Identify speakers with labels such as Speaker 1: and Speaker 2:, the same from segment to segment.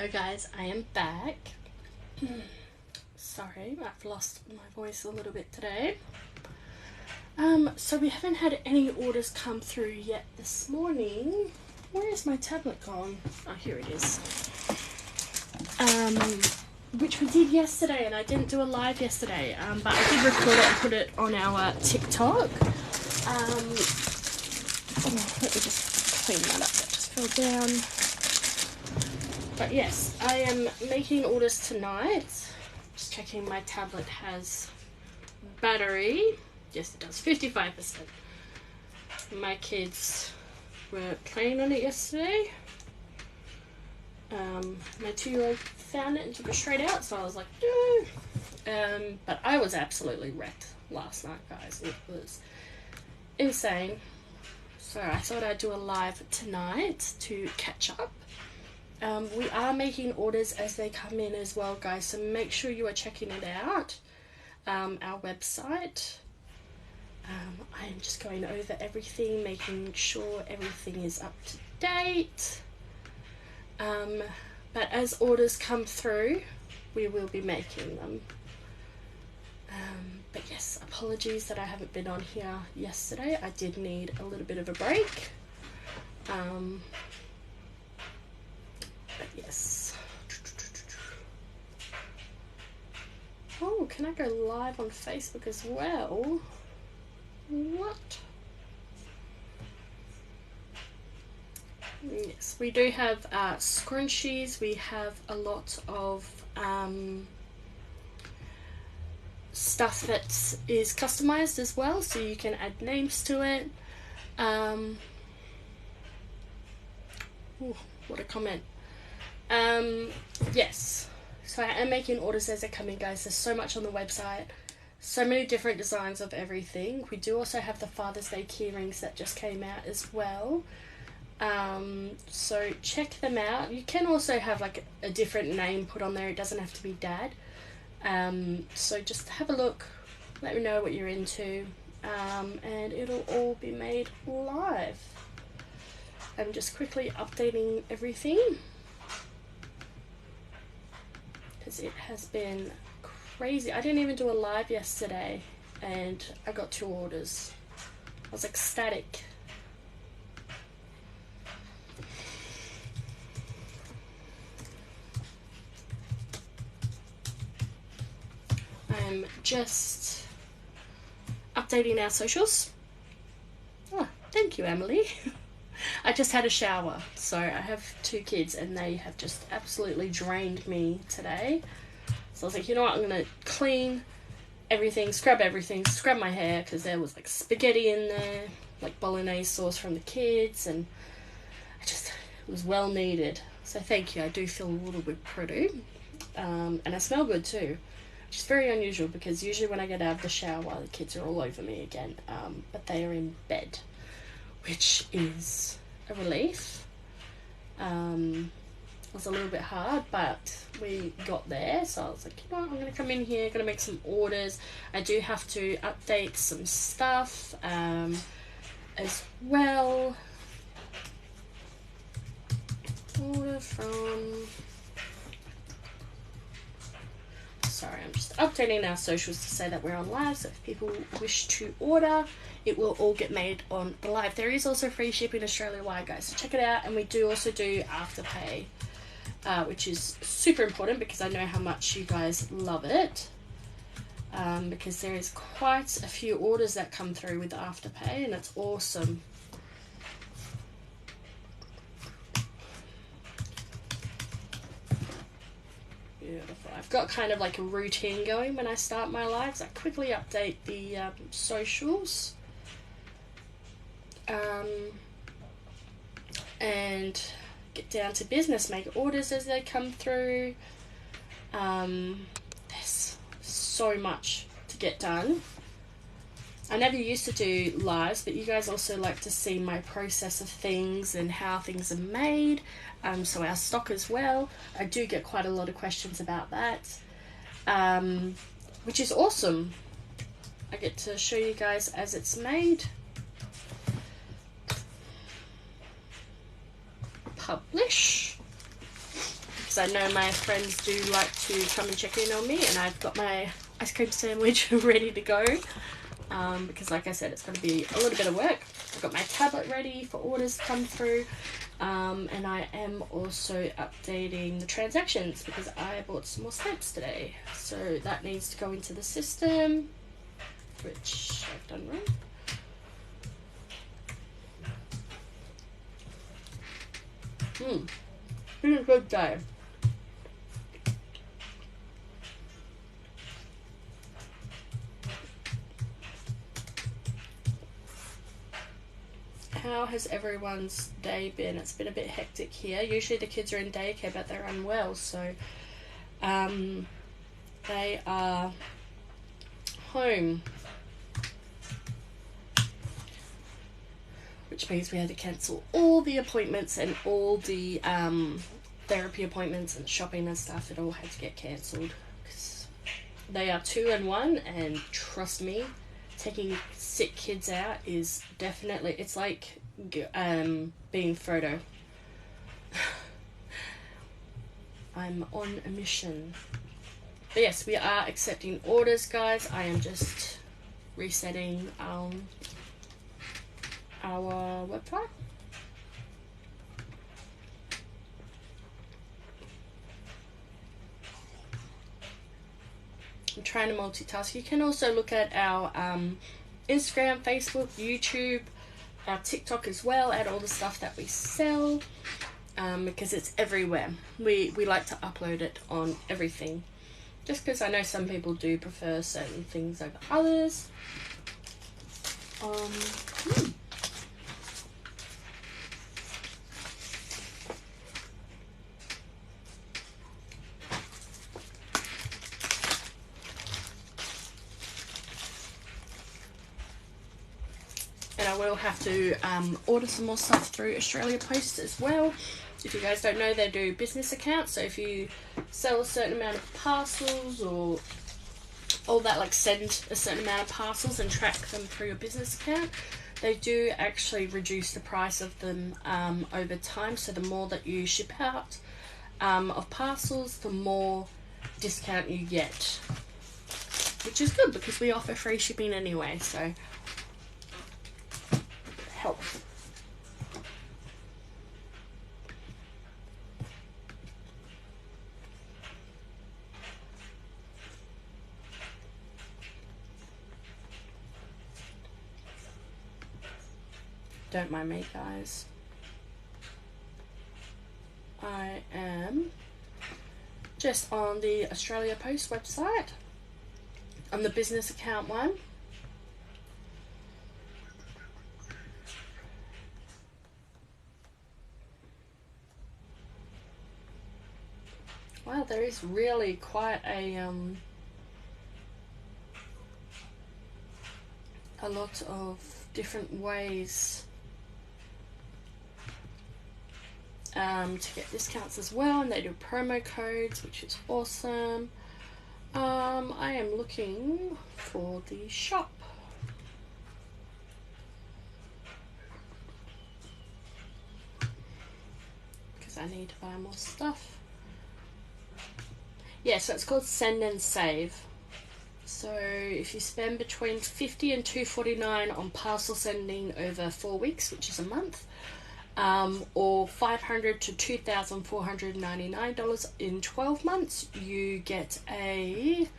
Speaker 1: So guys, I am back. Sorry, I've lost my voice a little bit today. So we haven't had any orders come through yet this morning. Where is my tablet gone? Oh, here it is. Which we did yesterday, and I didn't do a live yesterday, but I did record it and put it on our TikTok. Let me just clean that up, that just fell down. But yes, I am making orders tonight. Just checking my tablet has battery. Yes, it does, 55%. My kids were playing on it yesterday. My 2-year-old found it and took it straight out, so I was like, no. But I was absolutely wrecked last night, guys. It was insane. So I thought I'd do a live tonight to catch up. We are making orders as they come in as well, guys, so make sure you are checking it out. Our website. I am just going over everything, making sure everything is up to date. But as orders come through, we will be making them. But yes, apologies that I haven't been on here yesterday. I did need a little bit of a break. But yes. Oh, can I go live on Facebook as well? What? Yes, we do have scrunchies. We have a lot of stuff that is customized as well, so you can add names to it. Ooh, what a comment. Yes, so I am making orders as they come in, guys. There's so much on the website, so many different designs of everything. We do also have the Father's Day key rings that just came out as well. So check them out. You can also have like a different name put on there. It doesn't have to be Dad. So just have a look, let me know what you're into, and it'll all be made live. I'm just quickly updating everything because it has been crazy. I didn't even do a live yesterday and I got 2 orders. I was ecstatic. I'm just updating our socials. Oh, thank you, Emily. I just had a shower, so I have 2 kids and they have just absolutely drained me today. So I was like, you know what, I'm going to clean everything, scrub my hair, because there was like spaghetti in there, like bolognese sauce from the kids, and it was well needed. So thank you, I do feel a little bit pretty. And I smell good too, which is very unusual because usually when I get out of the shower, the kids are all over me again, but they are in bed, which is a relief. It was a little bit hard, but we got there. So I was like, you know what, I'm going to come in here, going to make some orders. I do have to update some stuff as well. Order from... Sorry, I'm just updating our socials to say that we're on live, so if people wish to order, it will all get made on the live. There is also free shipping Australia-wide, guys, so check it out. And we do also do Afterpay, which is super important because I know how much you guys love it, because there is quite a few orders that come through with Afterpay, and it's awesome. Beautiful. I've got kind of like a routine going when I start my lives. I quickly update the socials, and get down to business, make orders as they come through. There's so much to get done. I never used to do lives, but you guys also like to see my process of things and how things are made. So our stock as well. I do get quite a lot of questions about that, which is awesome. I get to show you guys as it's made. Publish. because I know my friends do like to come and check in on me, and I've got my ice cream sandwich ready to go, because like I said, it's going to be a little bit of work. I've got my tablet ready for orders to come through, and I am also updating the transactions because I bought some more stamps today, so that needs to go into the system, which I've done wrong. Been a good day. How has everyone's day been? It's been a bit hectic here. Usually the kids are in daycare, but they're unwell, so they are home, which means we had to cancel all the appointments and all the therapy appointments and shopping and stuff. It all had to get cancelled because they are 2 and 1, and trust me, taking sick kids out is definitely, it's like being Frodo. I'm on a mission. But yes, we are accepting orders, guys. I am just resetting our website. I'm trying to multitask. You can also look at our Instagram, Facebook, YouTube, our TikTok as well, at all the stuff that we sell, because it's everywhere. We like to upload it on everything, just because I know some people do prefer certain things over others. And I will have to order some more stuff through Australia Post as well. If you guys don't know, they do business accounts. So if you sell a certain amount of parcels or all that, like send a certain amount of parcels and track them through your business account, they do actually reduce the price of them over time. So the more that you ship out of parcels, the more discount you get, which is good because we offer free shipping anyway, so helps. Don't mind me, guys. I am just on the Australia Post website on the business account one. Wow, there is really quite a lot of different ways to get discounts as well, and they do promo codes, which is awesome. I am looking for the shop. Because I need to buy more stuff. Yeah, so it's called Send and Save. So if you spend between $50 and $249 on parcel sending over 4 weeks, which is a month, or $500 to $2,499 in 12 months, you get a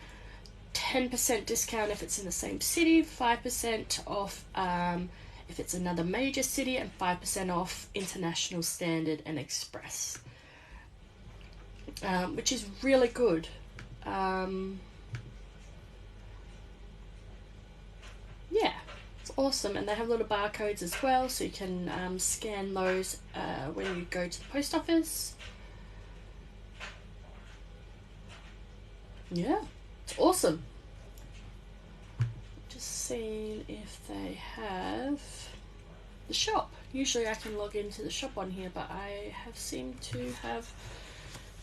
Speaker 1: 10% discount if it's in the same city, 5% off if it's another major city, and 5% off international, standard, and express, which is really good. Yeah, it's awesome, and they have little barcodes as well, so you can scan those when you go to the post office. Yeah, it's awesome. Just seeing if they have the shop. Usually I can log into the shop on here, but I have seemed to have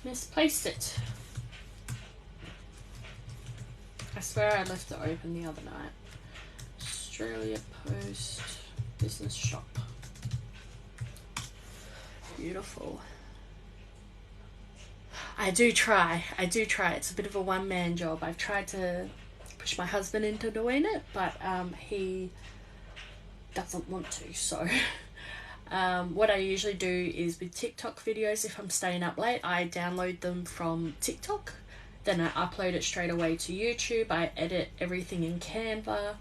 Speaker 1: misplaced it. I swear I left it open the other night. Australia Post business shop. Beautiful. I do try. It's a bit of a one-man job. I've tried to push my husband into doing it, but he doesn't want to. So what I usually do is with TikTok videos, if I'm staying up late, I download them from TikTok. Then I upload it straight away to YouTube. I edit everything in Canva.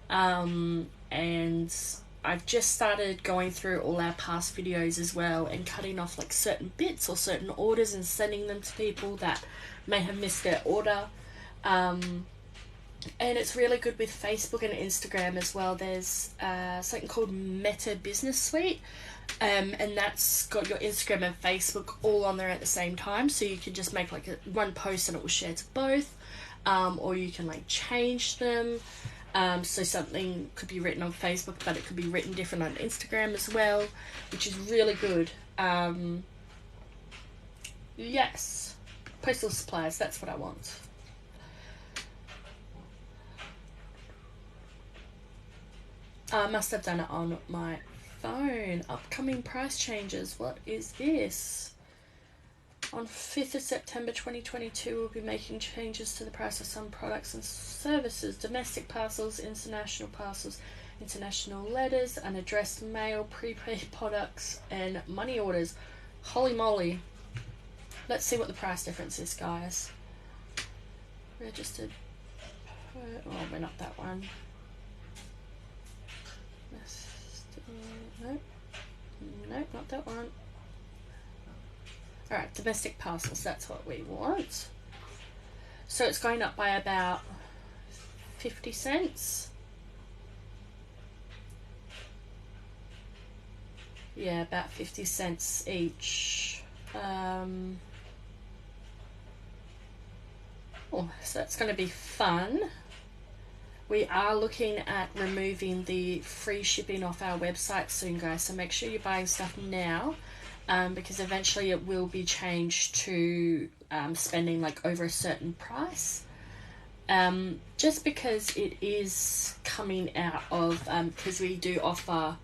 Speaker 1: And I've just started going through all our past videos as well and cutting off like certain bits or certain orders and sending them to people that may have missed their order. And it's really good with Facebook and Instagram as well. There's something called Meta Business Suite. And that's got your Instagram and Facebook all on there at the same time, so you can just make like one post and it will share to both, or you can like change them, so something could be written on Facebook but it could be written different on Instagram as well, which is really good. Yes, postal supplies, that's what I want. I must have done it on my phone. Upcoming price changes. What is this? On 5th of September 2022, we'll be making changes to the price of some products and services. Domestic parcels, international letters, unaddressed mail, prepaid products, and money orders. Holy moly. Let's see what the price difference is, guys. Registered. Oh, we're not that one. Nope, not that one. Alright, domestic parcels, that's what we want. So it's going up by about 50 cents. Yeah, about 50 cents each. Oh, so that's going to be fun. We are looking at removing the free shipping off our website soon, guys, so make sure you're buying stuff now, because eventually it will be changed to spending like over a certain price, just because it is coming out of, because we do offer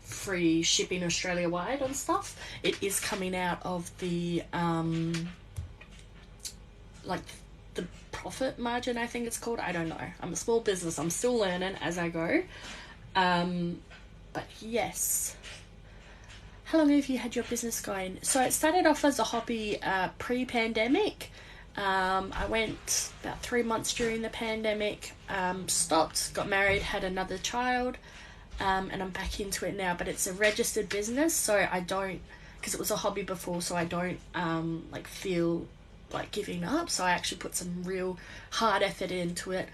Speaker 1: free shipping Australia-wide on stuff, it is coming out of the like the profit margin, I think it's called. I don't know. I'm a small business. I'm still learning as I go. But yes. How long have you had your business going? So it started off as a hobby pre-pandemic. I went about 3 months during the pandemic, stopped, got married, had another child, and I'm back into it now. But it's a registered business, so I don't, because it was a hobby before, so I don't like feel like giving up, so I actually put some real hard effort into it,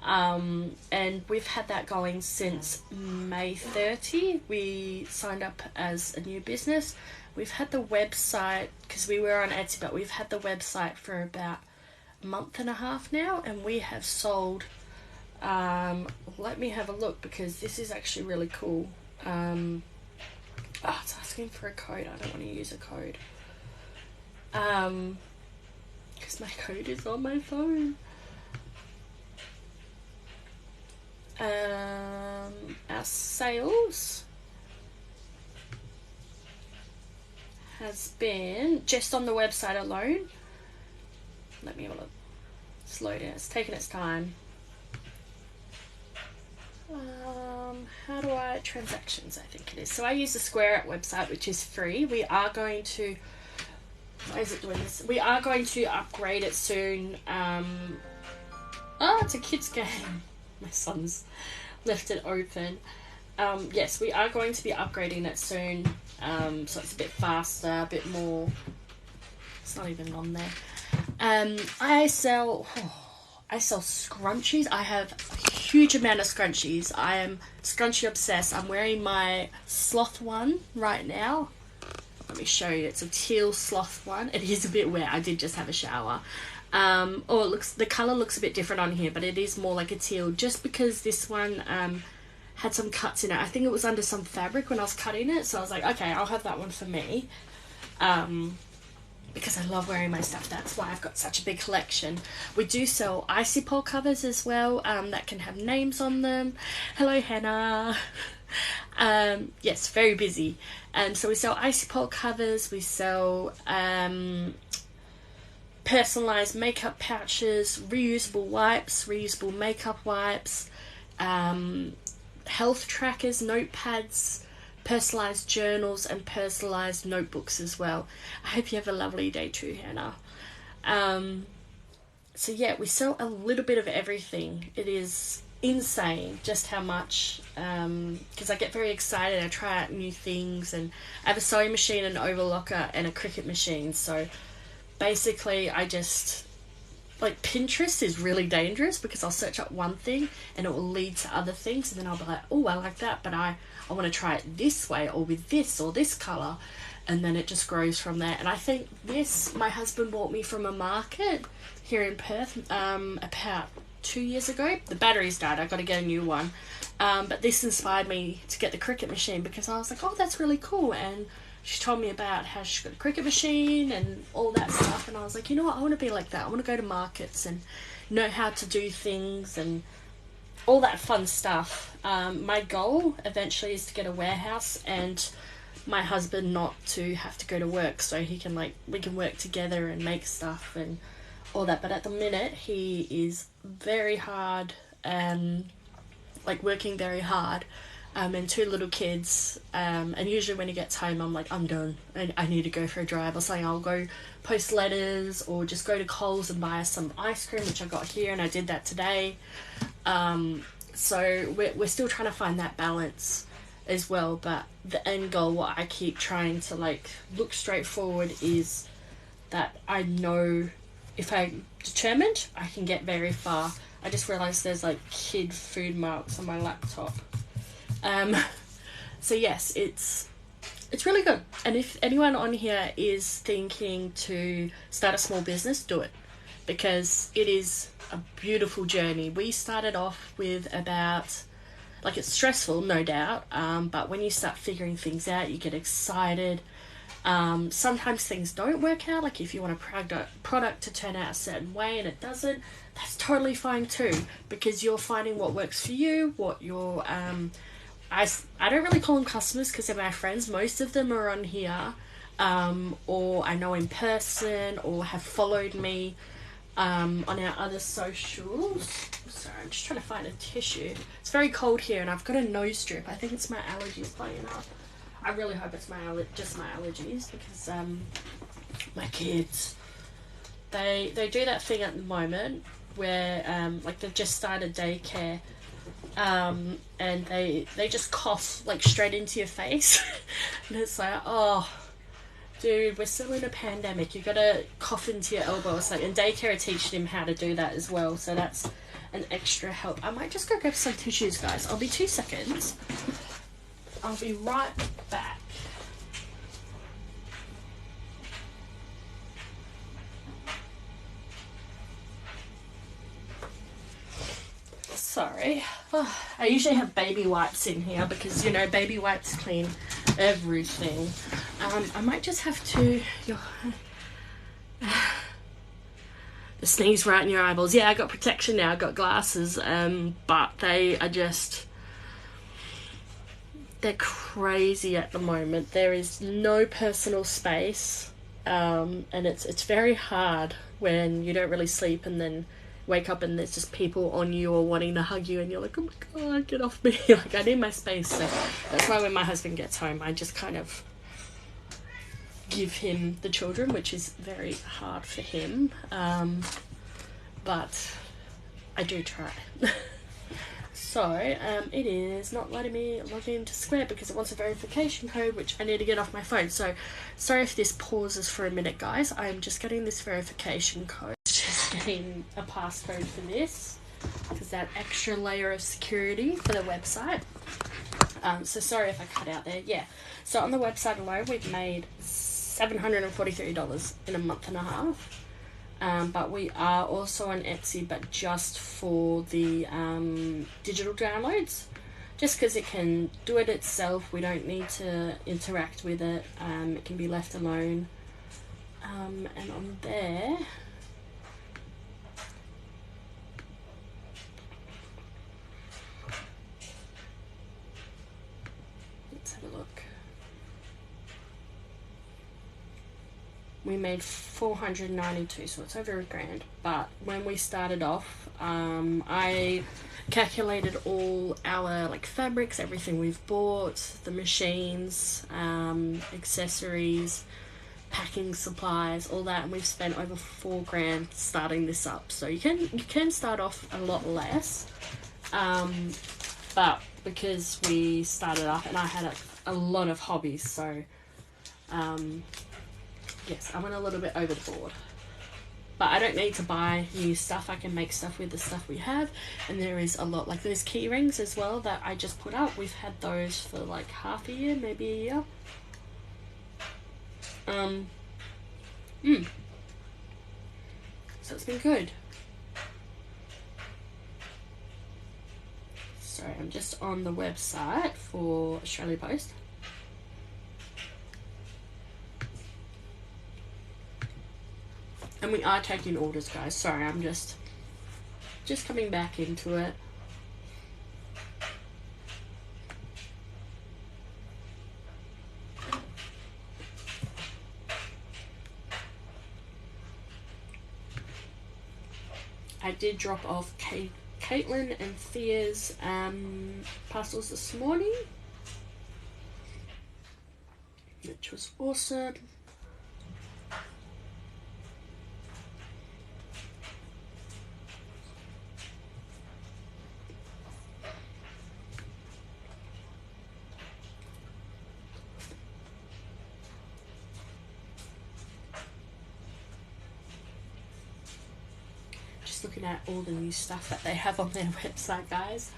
Speaker 1: and we've had that going since May 30. We signed up as a new business. We've had the website, because we were on Etsy, but we've had the website for about a month and a half now, and we have sold, let me have a look, because this is actually really cool. It's asking for a code. I don't want to use a code, because my code is on my phone. Our sales has been, just on the website alone, let me have a look, slow down, it's taking its time. How do I, transactions I think it is. So I use the Square App website, which is free. We are going to, why is it doing this? We are going to upgrade it soon. It's a kids game. My son's left it open. Yes, we are going to be upgrading it soon. So it's a bit faster, a bit more. It's not even on there. I sell scrunchies. I have a huge amount of scrunchies. I am scrunchie obsessed. I'm wearing my sloth one right now. Let me show you. It's a teal sloth one. It is a bit wet. I did just have a shower. It looks, the colour looks a bit different on here, but it is more like a teal, just because this one had some cuts in it. I think it was under some fabric when I was cutting it, so I was like, okay, I'll have that one for me. Because I love wearing my stuff. That's why I've got such a big collection. We do sell icy pole covers as well, that can have names on them. Hello, Hannah. Yes, very busy. So we sell icy pole covers. We sell personalized makeup pouches, reusable wipes, reusable makeup wipes, health trackers, notepads, personalized journals, and personalized notebooks as well. I hope you have a lovely day too, Hannah. So yeah, we sell a little bit of everything. It is insane just how much, because I get very excited. I try out new things, and I have a sewing machine, an overlocker, and a Cricut machine. So basically I just, like, Pinterest is really dangerous because I'll search up one thing and it will lead to other things, and then I'll be like, oh, I like that, but I want to try it this way or with this or this colour, and then it just grows from there. And I think this, my husband bought me from a market here in Perth about 2 years ago. The batteries died, I got to get a new one, but this inspired me to get the Cricut machine because I was like, oh, that's really cool. And she told me about how she's got a Cricut machine and all that stuff, and I was like, you know what, I want to be like that. I want to go to markets and know how to do things and all that fun stuff. My goal eventually is to get a warehouse and my husband not to have to go to work, so he can, like, we can work together and make stuff and all that. But at the minute he is very hard, like working very hard, and 2 little kids, and usually when he gets home I'm like, I'm done, I need to go for a drive or something. I'll go post letters or just go to Coles and buy some ice cream, which I got here, and I did that today. So we're still trying to find that balance as well, but the end goal, what I keep trying to, like, look straight forward, is that I know if I'm determined, I can get very far. I just realised there's, like, kid food marks on my laptop. So yes, it's really good. And if anyone on here is thinking to start a small business, do it, because it is a beautiful journey. We started off with about, like, it's stressful, no doubt, but when you start figuring things out, you get excited. Sometimes things don't work out, like if you want a product to turn out a certain way and it doesn't, that's totally fine too, because you're finding what works for you, what your I don't really call them customers because they're my friends. Most of them are on here, or I know in person, or have followed me on our other socials. Sorry, I'm just trying to find a tissue. It's very cold here and I've got a nose drip. I think it's my allergies playing up. I really hope it's just my allergies, because my kids, they do that thing at the moment where like they've just started daycare, and they just cough, like, straight into your face. And it's like, oh dude, we're still in a pandemic, you gotta cough into your elbow or something. And daycare are teaching him how to do that as well, so that's an extra help. I might just go grab some tissues, guys. I'll be 2 seconds. I'll be right back. Sorry. Oh, I usually have baby wipes in here because, you know, baby wipes clean everything. I might just have to... the sneeze right in your eyeballs. Yeah, I got protection now. I got glasses, but they are just... they're crazy at the moment. There is no personal space, and it's very hard when you don't really sleep and then wake up and there's just people on you or wanting to hug you, and you're like, oh my god, get off me. Like, I need my space. So that's why when my husband gets home, I just kind of give him the children, which is very hard for him, but I do try. So it is not letting me log into Square because it wants a verification code, which I need to get off my phone. So sorry if this pauses for a minute, guys. I'm just getting this verification code. Just getting a passcode for this because that extra layer of security for the website. So sorry if I cut out there. Yeah. So on the website alone, we've made $743 in a month and a half. But we are also on Etsy, but just for the digital downloads, just because it can do it itself. We don't need to interact with it. It can be left alone. And on there, let's have a look. we made 492, so it's over $1,000. But when we started off, I calculated all our like fabrics, everything we've bought, the machines, accessories, packing supplies, all that, and we've spent over $4,000 starting this up. So you can start off a lot less, but because we started up and I had a lot of hobbies, so yes, I went a little bit over the board. But I don't need to buy new stuff. I can make stuff with the stuff we have. And there is a lot, like those key rings as well that I just put up. We've had those for like half a year, maybe a year. So it's been good. Sorry, I'm just on the website for Australia Post. And we are taking orders, guys. Sorry, I'm just coming back into it. I did drop off Caitlin and Thea's parcels this morning, which was awesome. Looking at all the new stuff that they have on their website, guys.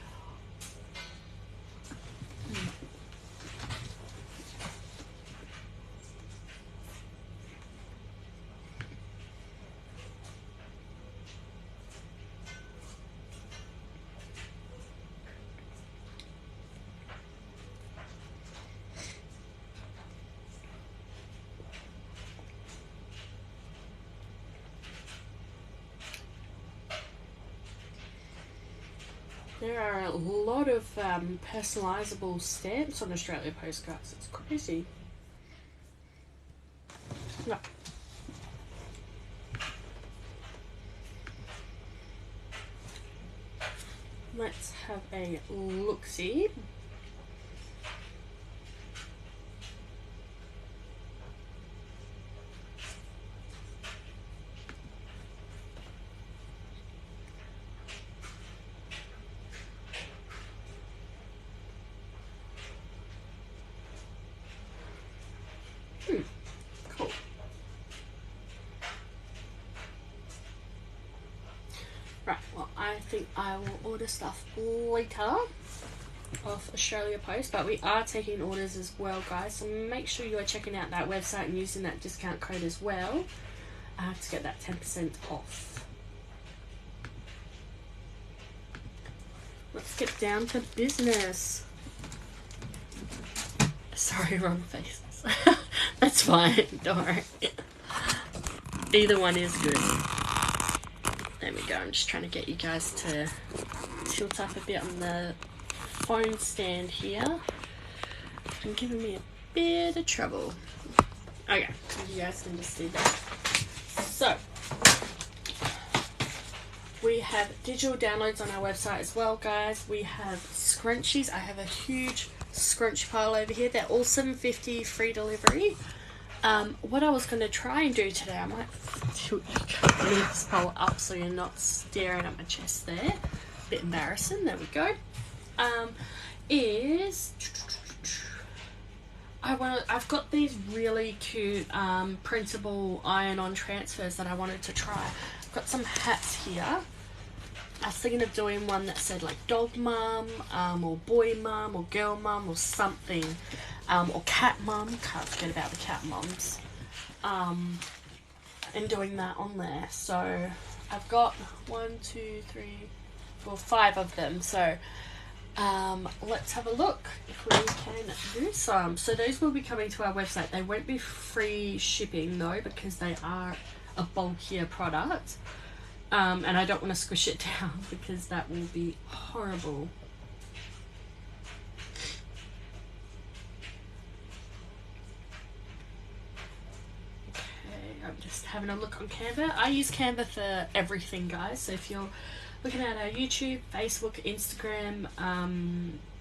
Speaker 1: There are a lot of personalisable stamps on Australia Post, guys. It's crazy. No. Let's have a look-see. Cool. Right, well, I think I will order stuff later off Australia Post, but we are taking orders as well, guys, so make sure you are checking out that website and using that discount code as well to get that 10% off. Let's get down to business. Sorry, wrong faces. That's fine, don't worry. Either one is good. There we go. I'm just trying to get you guys to tilt up a bit on the phone stand here. It's giving me a bit of trouble. Okay, you guys can just see that. So, we have digital downloads on our website as well, guys. We have scrunchies. I have a huge scrunchie pile over here. They're all $7.50 free delivery. What I was going to try and do today, I might tilt this pole up so you're not staring at my chest there. A bit embarrassing. There we go. I've got these really cute printable iron-on transfers that I wanted to try. I've got some hats here. I was thinking of doing one that said like dog mum, or boy mum, or girl mum, or something, or cat mum. Can't forget about the cat mums. And doing that on there. So I've got 5 of them. So let's have a look if we can do some. So those will be coming to our website. They won't be free shipping though, because they are a bulkier product. And I don't want to squish it down because that will be horrible. Okay, having a look on Canva. I use Canva for everything, guys. So if you're looking at our YouTube, Facebook, Instagram,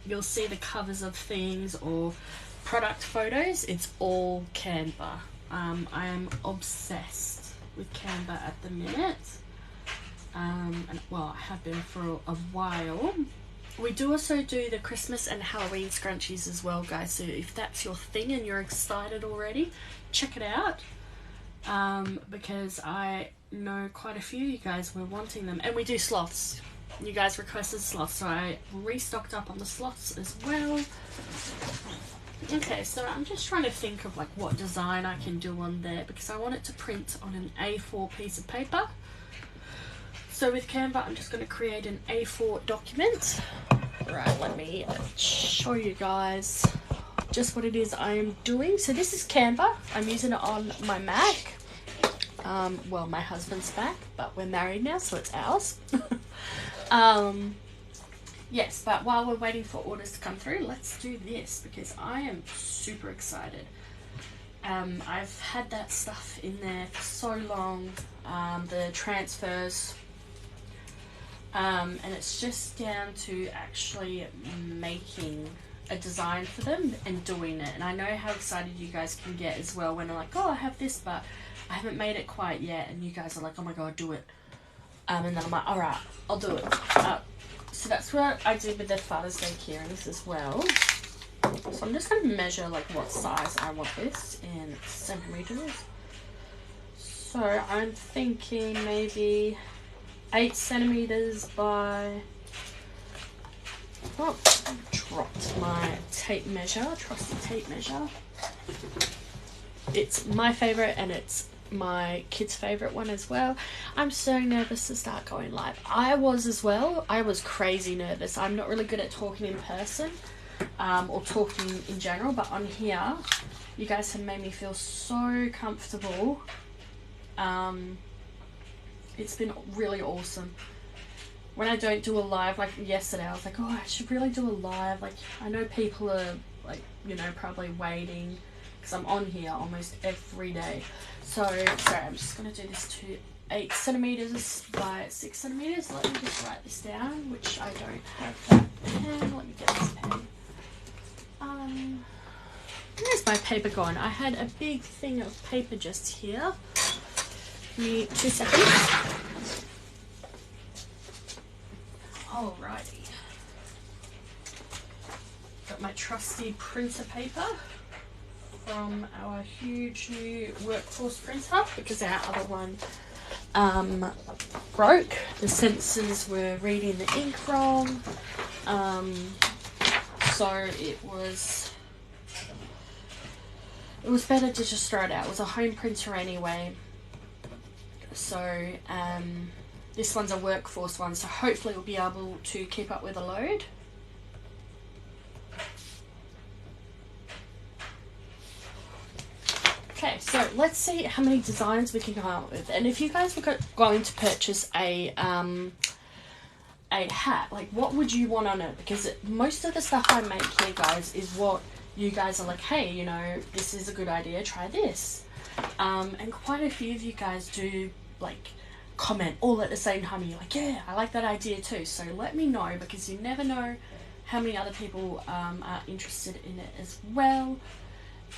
Speaker 1: you'll see the covers of things or product photos. It's all Canva. I am obsessed with Canva at the minute. And well, I have been for a while. We do also do the Christmas and Halloween scrunchies as well, guys. So if that's your thing and you're excited already, check it out. Because I know quite a few of you guys were wanting them. And we do sloths. You guys requested sloths, so I restocked up on the sloths as well. Okay, so I'm just trying to think of like what design I can do on there, because I want it to print on an A4 piece of paper. So with Canva, I'm just going to create an A4 document. Right, let me show you guys just what it is I am doing. So this is Canva. I'm using it on my Mac. Well, my husband's Mac, but we're married now, so it's ours. Yes, but while we're waiting for orders to come through, let's do this, because I am super excited. I've had that stuff in there for so long, the transfers. And it's just down to actually making a design for them and doing it. And I know how excited you guys can get as well when I'm like, oh, I have this, but I haven't made it quite yet. And you guys are like, oh my God, do it. And then I'm like, all right, I'll do it. So that's what I did with the Father's Day keyrings as well. So I'm just going to measure like what size I want this in centimeters. So I'm thinking maybe 8 centimeters by, oh, dropped my tape measure, trusty tape measure. It's my favorite and it's my kids' favorite one as well. I'm so nervous to start going live. I was as well. I was crazy nervous. I'm not really good at talking in person or talking in general, but on here, you guys have made me feel so comfortable. It's been really awesome. When I don't do a live, like yesterday, I was like, oh, I should really do a live. Like, I know people are, like, you know, probably waiting, because I'm on here almost every day. So, sorry, I'm just going to do this to 8 centimeters by 6 centimeters. Let me just write this down, which I don't have that pen. Let me get this pen. Where's my paper gone? I had a big thing of paper just here. Give me 2 seconds. Alrighty. Got my trusty printer paper from our huge new workforce printer, because our other one broke. The sensors were reading the ink wrong. So it was better to just throw it out. It was a home printer anyway. So this one's a workforce one, so hopefully we'll be able to keep up with the load. Okay, so let's see how many designs we can come up with. And if you guys were going to purchase a hat, like what would you want on it? Because most of the stuff I make here, guys, is what you guys are like, hey, you know, this is a good idea, try this. And quite a few of you guys do like comment all at the same time and you're like, yeah, I like that idea too. So let me know, because you never know how many other people are interested in it as well.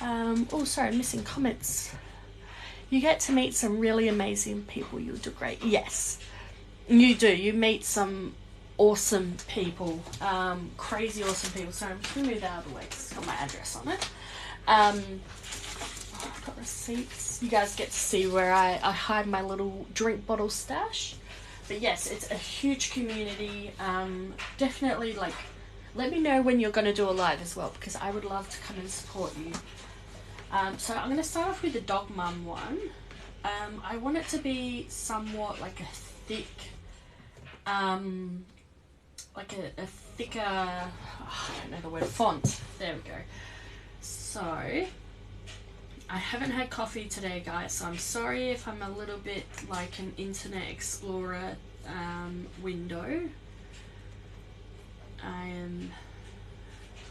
Speaker 1: Oh, sorry, I'm missing comments. You get to meet some really amazing people. You'll do great. Yes, you do. You meet some awesome people, crazy awesome people. Sorry, I'm just going to move that out of the way because it's got my address on it. I've got receipts. You guys get to see where I hide my little drink bottle stash. But yes, it's a huge community. Definitely, like, let me know when you're going to do a live as well, because I would love to come and support you. So I'm going to start off with the Dog Mum one. I want it to be somewhat like a thick, like a thicker, I don't know the word, font. There we go. So I haven't had coffee today, guys, so I'm sorry if I'm a little bit like an Internet Explorer window. I am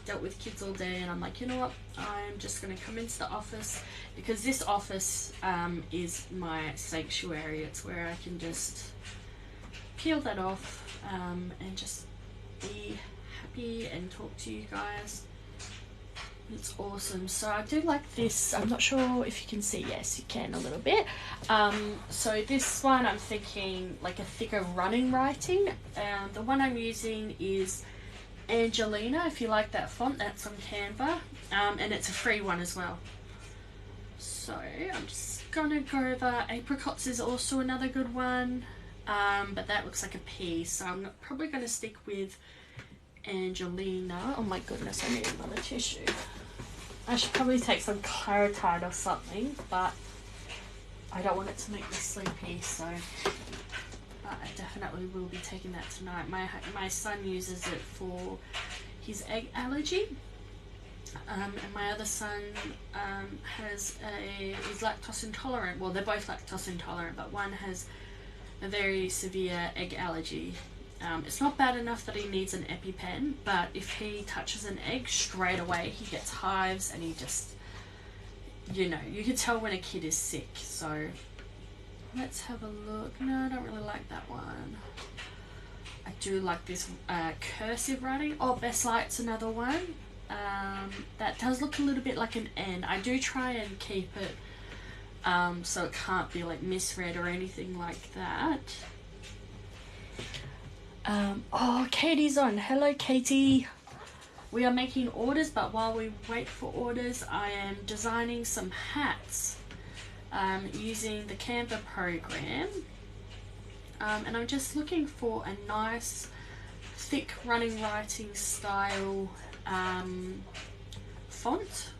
Speaker 1: dealt with kids all day, and I'm like, you know what, I'm just going to come into the office, because this office is my sanctuary. It's where I can just peel that off and just be happy and talk to you guys. It's awesome. So I do like this. I'm not sure if you can see. Yes, you can a little bit. So this one, I'm thinking like a thicker running writing. The one I'm using is Angelina. If you like that font, that's on Canva, and it's a free one as well. So I'm just gonna go over apricots is also another good one, but that looks like a pea, so I'm probably gonna stick with Angelina. Oh my goodness, I need another tissue. I should probably take some Claritide or something, but I don't want it to make me sleepy, so I definitely will be taking that tonight. My son uses it for his egg allergy, and my other son is lactose intolerant. Well, they're both lactose intolerant, but one has a very severe egg allergy. It's not bad enough that he needs an EpiPen, but if he touches an egg, straight away he gets hives, and he just, you know, you can tell when a kid is sick. So let's have a look. No, I don't really like that one. I do like this cursive writing. Oh, Best Light's another one. That does look a little bit like an N. I do try and keep it so it can't be like misread or anything like that. Oh, Katie's on. Hello, Katie. We are making orders, but while we wait for orders, I am designing some hats using the Canva program. And I'm just looking for a nice, thick running writing style font.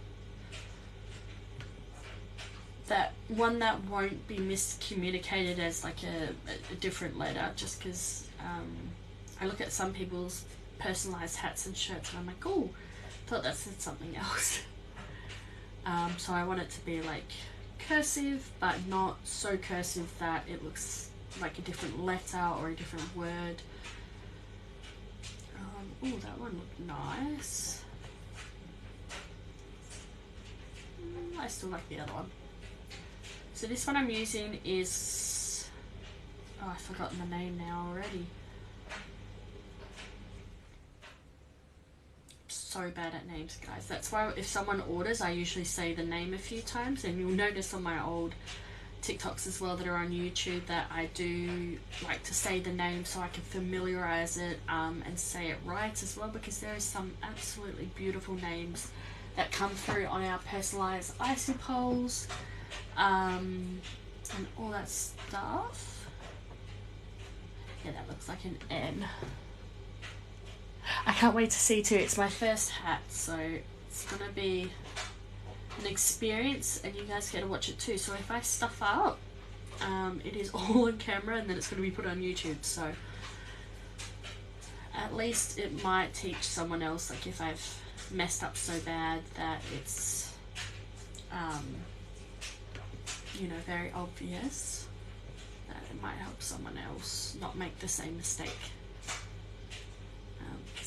Speaker 1: That one that won't be miscommunicated as like a different letter, just because I look at some people's personalized hats and shirts and I'm like, oh, thought that said something else. So I want it to be like cursive, but not so cursive that it looks like a different letter or a different word. Oh, that one looked nice. I still like the other one. So this one I'm using is, oh, I've forgotten the name now already. So bad at names, guys. That's why if someone orders, I usually say the name a few times, and you'll notice on my old TikToks as well that are on YouTube that I do like to say the name so I can familiarize it and say it right as well, because there is some absolutely beautiful names that come through on our personalized icy poles and all that stuff. Yeah, that looks like an N. I can't wait to see too. It's my first hat, so it's gonna be an experience, and you guys get to watch it too. So if I stuff up, it is all on camera, and then it's going to be put on YouTube. So at least it might teach someone else, like if I've messed up so bad that it's you know, very obvious, that it might help someone else not make the same mistake.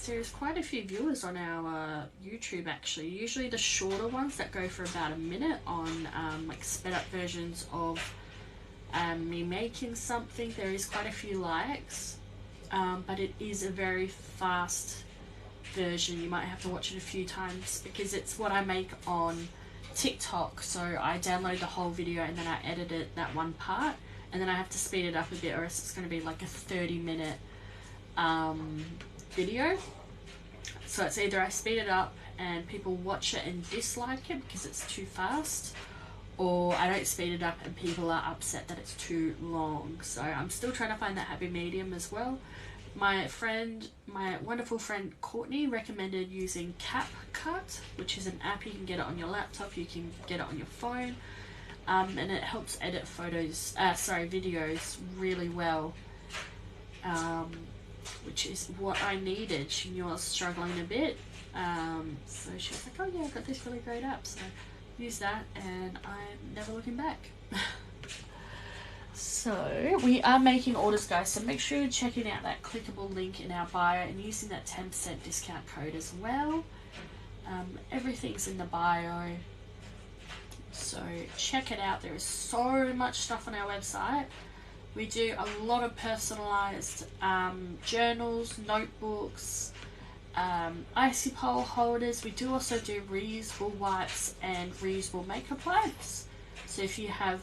Speaker 1: There's quite a few viewers on our YouTube actually. Usually the shorter ones that go for about a minute on like sped up versions of me making something. There is quite a few likes, but it is a very fast version. You might have to watch it a few times because it's what I make on TikTok. So I download the whole video and then I edit it, that one part, and then I have to speed it up a bit or else it's going to be like a 30-minute video. So it's either I speed it up and people watch it and dislike it because it's too fast, or I don't speed it up and people are upset that it's too long. So I'm still trying to find that happy medium as well. My wonderful friend Courtney recommended using CapCut, which is an app. You can get it on your laptop, you can get it on your phone, and it helps edit videos really well. Which is what I needed. She knew I was struggling a bit, so she was like, oh yeah, I've got this really great app, so use that and I'm never looking back. So we are making orders, guys, so make sure you're checking out that clickable link in our bio and using that 10% discount code as well. Everything's in the bio, so check it out. There is so much stuff on our website. We do a lot of personalized journals, notebooks, icy pole holders. We do also do reusable wipes and reusable makeup wipes. So if you have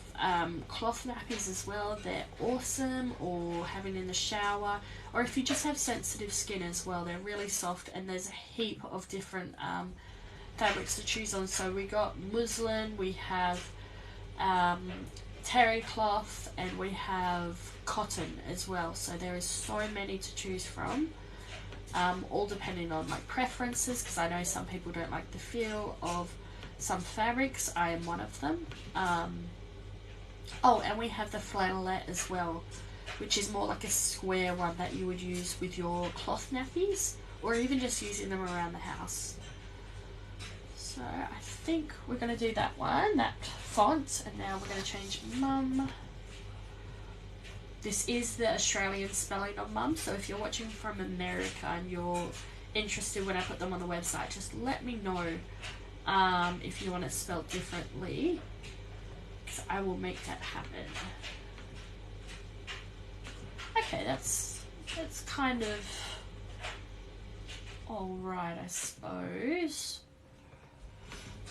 Speaker 1: cloth nappies as well, they're awesome, or having in the shower, or if you just have sensitive skin as well, they're really soft, and there's a heap of different fabrics to choose on. So we got muslin, we have terry cloth, and we have cotton as well. So there is so many to choose from, all depending on like preferences, because I know some people don't like the feel of some fabrics. I am one of them. Oh, and we have the flannelette as well, which is more like a square one that you would use with your cloth nappies, or even just using them around the house. So I think we're going to do that one, that font, and now we're going to change mum. This is the Australian spelling of mum, so if you're watching from America and you're interested when I put them on the website, just let me know if you want it spelled differently, because I will make that happen. Okay, that's kind of alright, I suppose.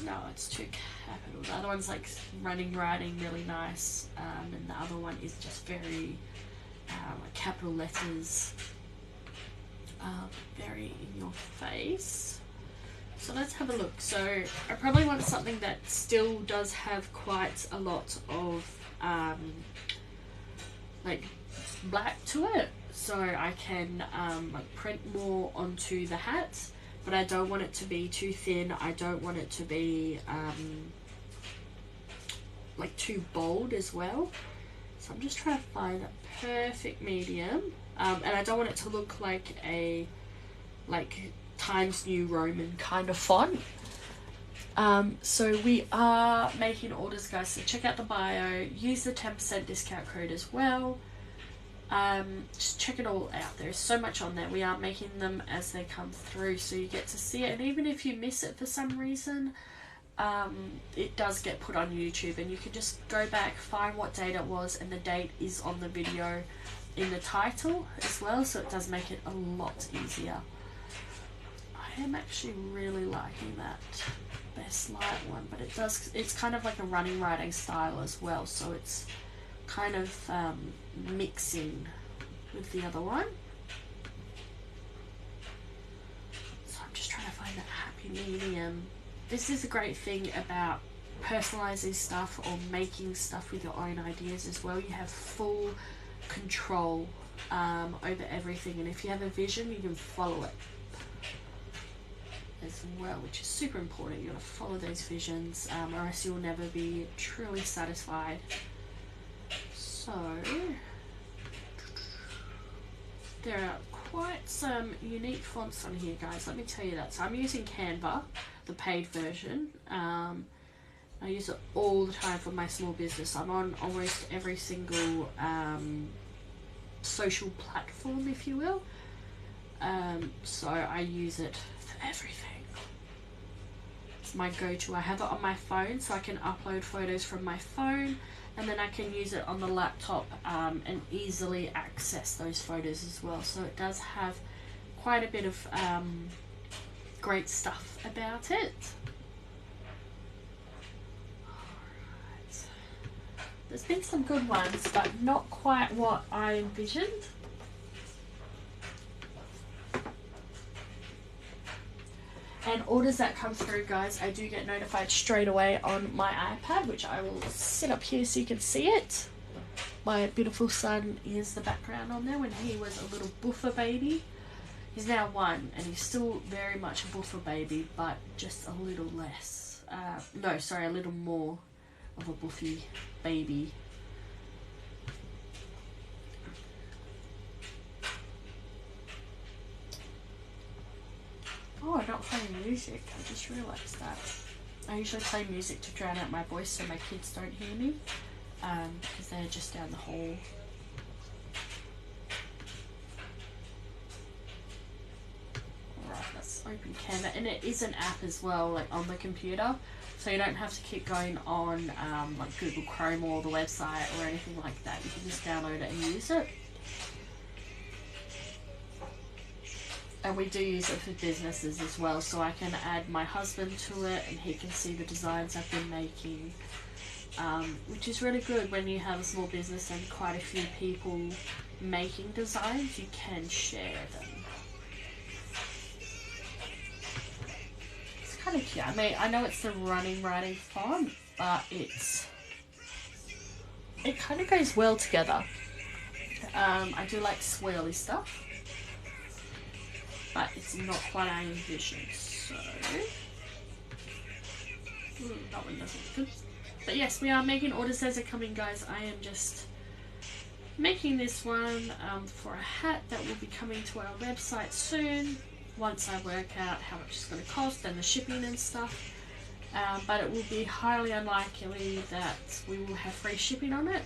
Speaker 1: No, it's too capital. The other one's like running, writing, really nice, and the other one is just very like capital letters, very in your face. So let's have a look. So I probably want something that still does have quite a lot of like black to it, so I can like print more onto the hat, but I don't want it to be too thin. I don't want it to be like too bold as well. So I'm just trying to find a perfect medium, and I don't want it to look like a Times New Roman kind of font. So we are making orders, guys, so check out the bio, use the 10% discount code as well. Just check it all out. There's so much on there. We are making them as they come through, so you get to see it, and even if you miss it for some reason, it does get put on YouTube, and you can just go back, find what date it was, and the date is on the video in the title as well, so it does make it a lot easier. I am actually really liking that Best Light one, but it's kind of like a running writing style as well, so it's kind of mixing with the other one. So I'm just trying to find that happy medium. This is a great thing about personalizing stuff or making stuff with your own ideas as well. You have full control over everything, and if you have a vision, you can follow it as well, which is super important. You got to follow those visions, or else you'll never be truly satisfied. So there are quite some unique fonts on here, guys, let me tell you that. So I'm using Canva, the paid version. I use it all the time for my small business. I'm on almost every single social platform, if you will. So I use it for everything. It's my go-to. I have it on my phone, so I can upload photos from my phone, and then I can use it on the laptop and easily access those photos as well. So it does have quite a bit of great stuff about it. Alright. There's been some good ones, but not quite what I envisioned. And orders that come through, guys, I do get notified straight away on my iPad, which I will sit up here so you can see it. My beautiful son is the background on there when he was a little buffer baby. He's now 1, and he's still very much a buffer baby, but just a little less. No, sorry, a little more of a buffy baby. Oh, I'm not playing music. I just realised that. I usually play music to drown out my voice so my kids don't hear me, because they're just down the hall. Alright, let's open Canva, and it is an app as well, like on the computer, so you don't have to keep going on like Google Chrome or the website or anything like that. You can just download it and use it. And we do use it for businesses as well, so I can add my husband to it and he can see the designs I've been making, which is really good when you have a small business and quite a few people making designs. You can share them. It's kind of cute. I mean, I know it's the running writing font, but it kind of goes well together. I do like swirly stuff, but it's not what I envisioned, so that one doesn't look good. But yes, we are making orders as they're coming, guys. I am just making this one for a hat that will be coming to our website soon, once I work out how much it's going to cost and the shipping and stuff. But it will be highly unlikely that we will have free shipping on it.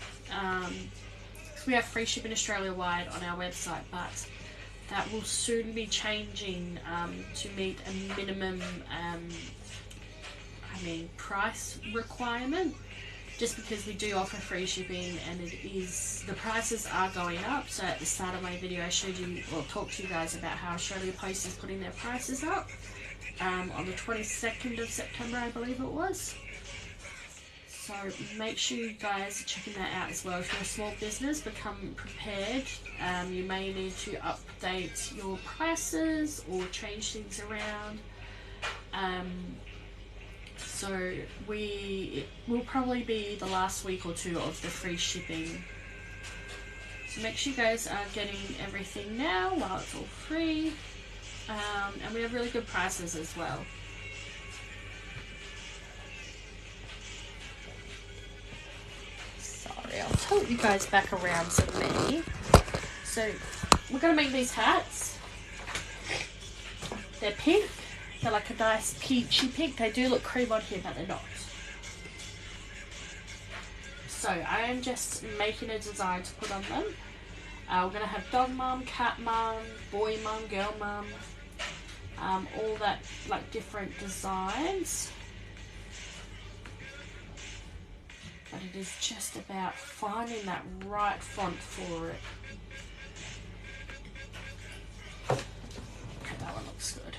Speaker 1: We have free shipping Australia-wide on our website, but that will soon be changing to meet a minimum price requirement, just because we do offer free shipping and the prices are going up. So at the start of my video I showed you, or talked to you guys about how Australia Post is putting their prices up on the 22nd of September, I believe it was. So make sure you guys are checking that out as well. If you're a small business, become prepared. You may need to update your prices or change things around. So it will probably be the last week or two of the free shipping. So make sure you guys are getting everything now while it's all free. And we have really good prices as well. Sorry, I'll tilt you guys back around to me. So we're going to make these hats. They're pink. They're like a nice peachy pink. They do look cream on here, but they're not. So I am just making a design to put on them. We're going to have dog mum, cat mum, boy mum, girl mum. All that, like, different designs. But it is just about finding that right font for it. Okay, that one looks good.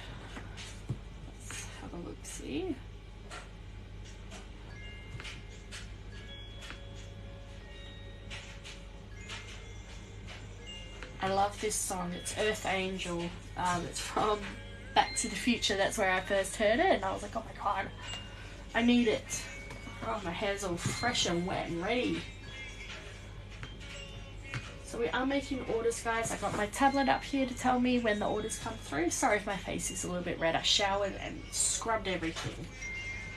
Speaker 1: Let's have a look-see. I love this song. It's Earth Angel. It's from Back to the Future. That's where I first heard it, and I was like, oh my god, I need it. Oh, my hair's all fresh and wet and ready. So we are making orders, guys. I got my tablet up here to tell me when the orders come through. Sorry if my face is a little bit red. I showered and scrubbed everything.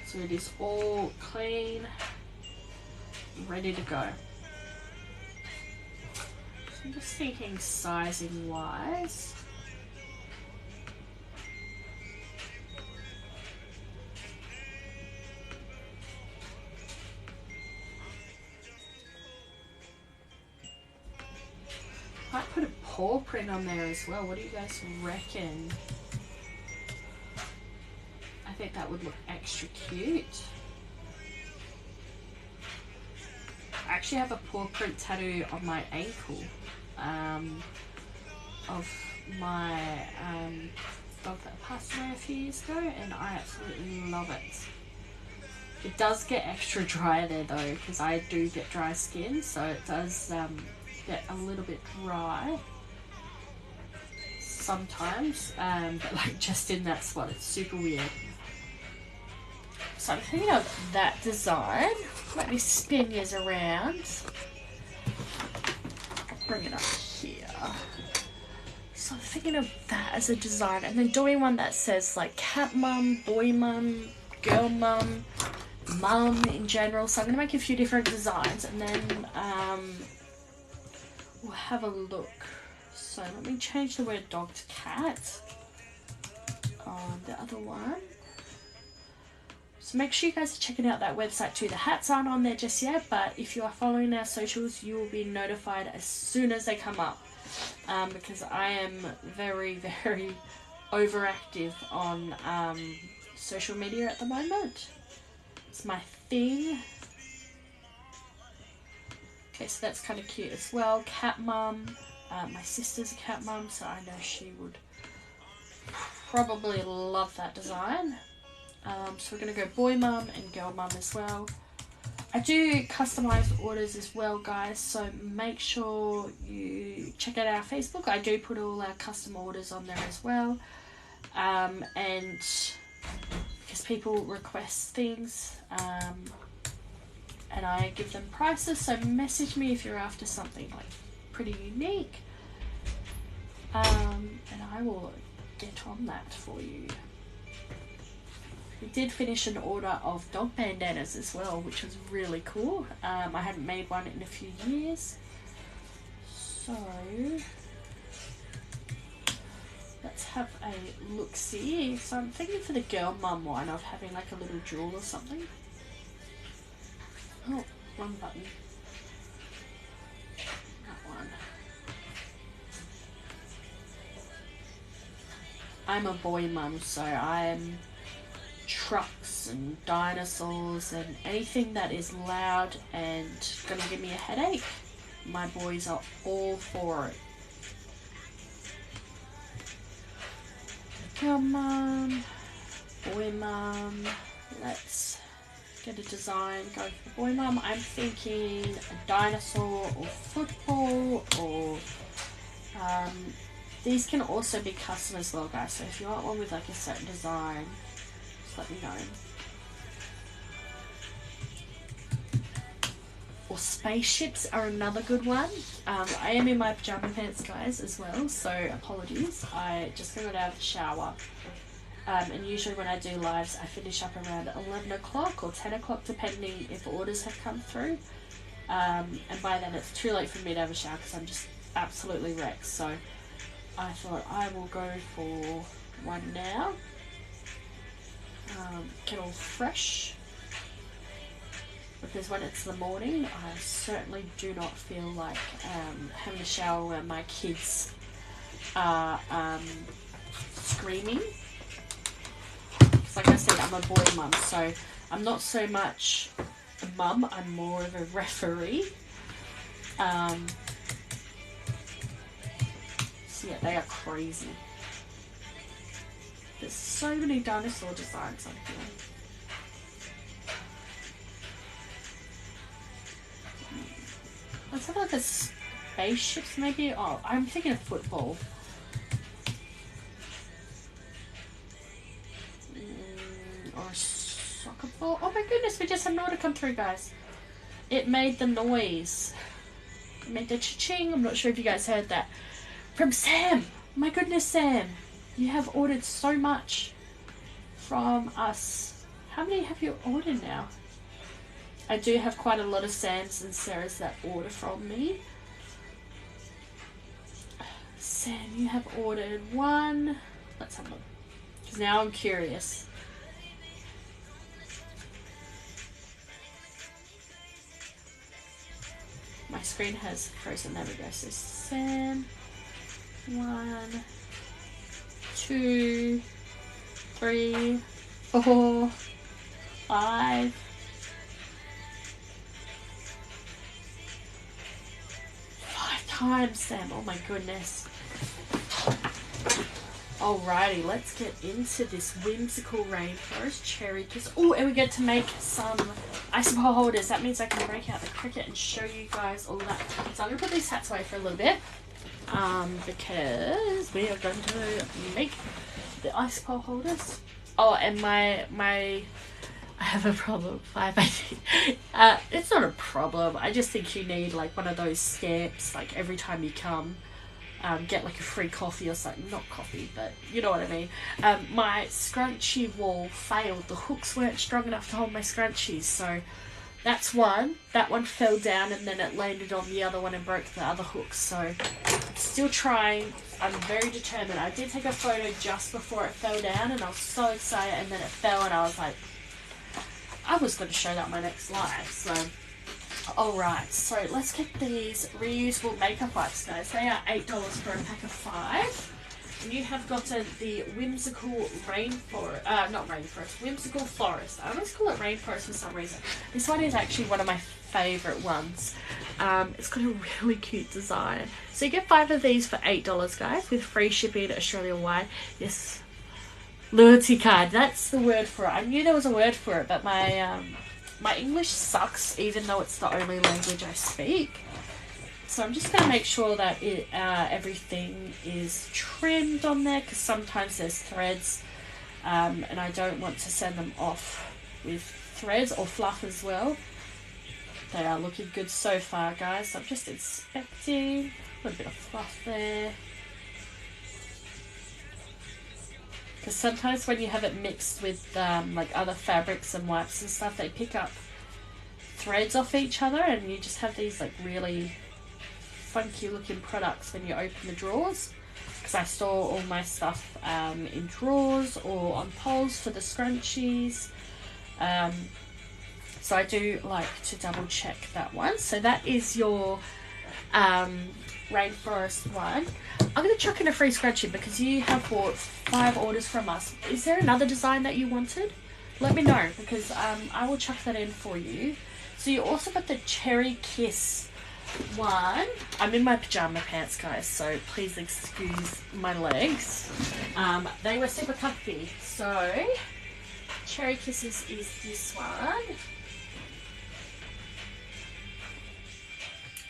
Speaker 1: So it is all clean, ready to go. So I'm just thinking sizing wise. Might put a paw print on there as well. What do you guys reckon? I think that would look extra cute. I actually have a paw print tattoo on my ankle of my dog that passed away a few years ago, and I absolutely love it. It does get extra dry there though, because I do get dry skin, so it does get a little bit dry sometimes, but like just in that spot, it's super weird. So I'm thinking of that design. Let me spin yours around. I'll bring it up here. So I'm thinking of that as a design, and then doing one that says like cat mum, boy mum, girl mum, mum in general. So I'm going to make a few different designs, and then we'll have a look. So let me change the word dog to cat on the other one. So make sure you guys are checking out that website too. The hats aren't on there just yet, but if you are following our socials, you will be notified as soon as they come up. Because I am very, very overactive on social media at the moment. It's my thing. Okay, so that's kind of cute as well. Cat mum. My sister's a cat mum, so I know she would probably love that design. So we're going to go boy mum and girl mum as well. I do customized orders as well, guys, so make sure you check out our Facebook. I do put all our custom orders on there as well. And because people request things, and I give them prices, so message me if you're after something like pretty unique, and I will get on that for you. We did finish an order of dog bandanas as well, which was really cool. I hadn't made one in a few years, so let's have a look-see. So I'm thinking for the girl mum one of having like a little jewel or something. Oh, wrong button. That one. I'm a boy mum, so I'm trucks and dinosaurs and anything that is loud and gonna give me a headache. My boys are all for it. Girl mum, boy mum. Let's get a design going for the boy mum. I'm thinking a dinosaur or football, or these can also be custom as well, guys. So if you want one with like a certain design, just let me know. Or spaceships are another good one. I am in my pajama pants, guys, as well, so apologies. I just got out of the shower. And usually when I do lives, I finish up around 11 o'clock or 10 o'clock, depending if orders have come through. And by then it's too late for me to have a shower because I'm just absolutely wrecked. So I thought I will go for one now. Get all fresh. Because when it's the morning, I certainly do not feel like having a shower where my kids are screaming. Like I said, I'm a boy mum, so I'm not so much a mum, I'm more of a referee. So yeah, they are crazy. There's so many dinosaur designs on here. Let's have like a spaceships maybe. Oh, I'm thinking of football. Or a soccer ball. Oh my goodness, we just had an order come through, guys. It made the noise. It made the cha-ching. I'm not sure if you guys heard that. From Sam. My goodness, Sam. You have ordered so much from us. How many have you ordered now? I do have quite a lot of Sams and Sarahs that order from me. Sam, you have ordered one. Let's have a look. Because now I'm curious. My screen has frozen. There we go. So Sam, 1, 2, 3, 4, 5. 5 times, Sam. Oh my goodness. Alrighty, let's get into this whimsical rainforest cherry kiss. Oh, and we get to make some ice ball holders. That means I can break out the cricut and show you guys all that. So I'm going to put these hats away for a little bit. Because we are going to make the ice ball holders. Oh, and my I have a problem. 5, I think. It's not a problem. I just think you need like one of those stamps like every time you come. Get like a free coffee or something. Not coffee, but you know what I mean. My scrunchie wall failed. The hooks weren't strong enough to hold my scrunchies, so that's one. That one fell down and then it landed on the other one and broke the other hook. So I'm still trying. I'm very determined. I did take a photo just before it fell down and I was so excited, and then it fell and I was like, I was going to show that my next live. So alright, so let's get these reusable makeup wipes, guys. They are $8 for a pack of 5. And you have gotten the Whimsical Whimsical Forest. I always call it Rainforest for some reason. This one is actually one of my favourite ones. It's got a really cute design. So you get 5 of these for $8, guys, with free shipping Australia-wide. Yes, loyalty card, that's the word for it. I knew there was a word for it, but my English sucks, even though it's the only language I speak. So I'm just going to make sure that everything is trimmed on there, because sometimes there's threads, and I don't want to send them off with threads or fluff as well. They are looking good so far, guys. So I'm just inspecting. A little bit of fluff there. Because sometimes when you have it mixed with like other fabrics and wipes and stuff, they pick up threads off each other, and you just have these like really funky looking products when you open the drawers, because I store all my stuff in drawers or on poles for the scrunchies, so I do like to double check that one. So that is your Rainforest one. I'm going to chuck in a free scrunchie because you have bought 5 orders from us. Is there another design that you wanted? Let me know, because I will chuck that in for you. So you also got the Cherry Kiss one. I'm in my pajama pants, guys, so please excuse my legs. They were super comfy. So Cherry Kisses is this one.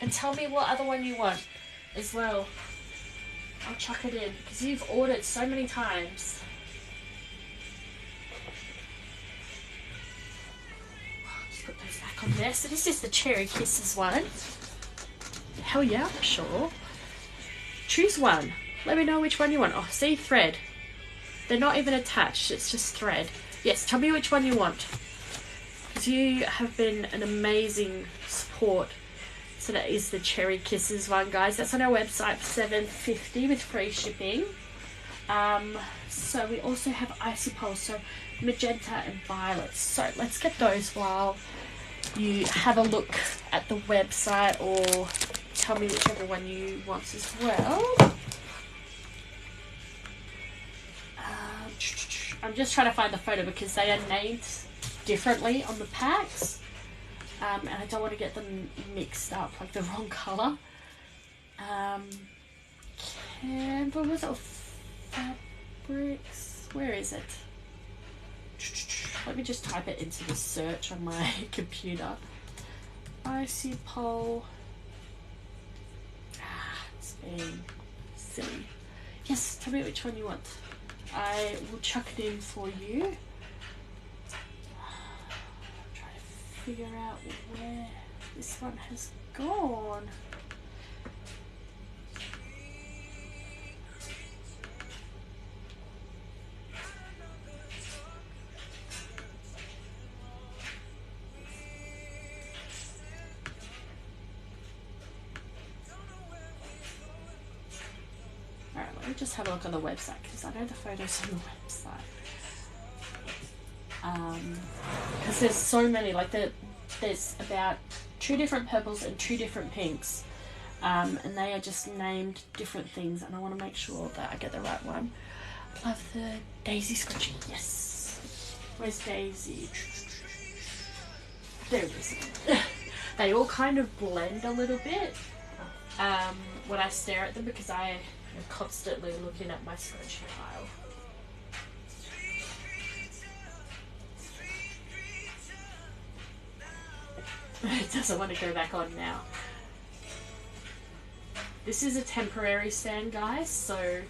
Speaker 1: And tell me what other one you want as well. I'll chuck it in because you've ordered so many times. Just put those back on there. So this is the Cherry Kisses one. Hell yeah, sure. Choose one. Let me know which one you want. Oh, see, thread. They're not even attached, it's just thread. Yes, tell me which one you want, because you have been an amazing support. So that is the Cherry Kisses one, guys. That's on our website for $7.50 with free shipping. So we also have Icy Pulse, so magenta and violet. So let's get those while you have a look at the website, or tell me whichever one you want as well. I'm just trying to find the photo because they are named differently on the packs, and I don't want to get them mixed up, like the wrong colour. What was it? Fabrics? Where is it? Let me just type it into the search on my computer. Icy Pole. It's being silly. Yes, tell me which one you want. I will chuck it in for you. Try to figure out where this one has gone. Just have a look on the website, because I know the photos on the website, because there's so many, like there's about 2 different purples and 2 different pinks, and they are just named different things, and I want to make sure that I get the right one. I love the Daisy scrunchie. Yes, where's Daisy? There it is. They all kind of blend a little bit when I stare at them, because I'm constantly looking at my scrunchie pile. It doesn't want to go back on now. This is a temporary stand, guys, so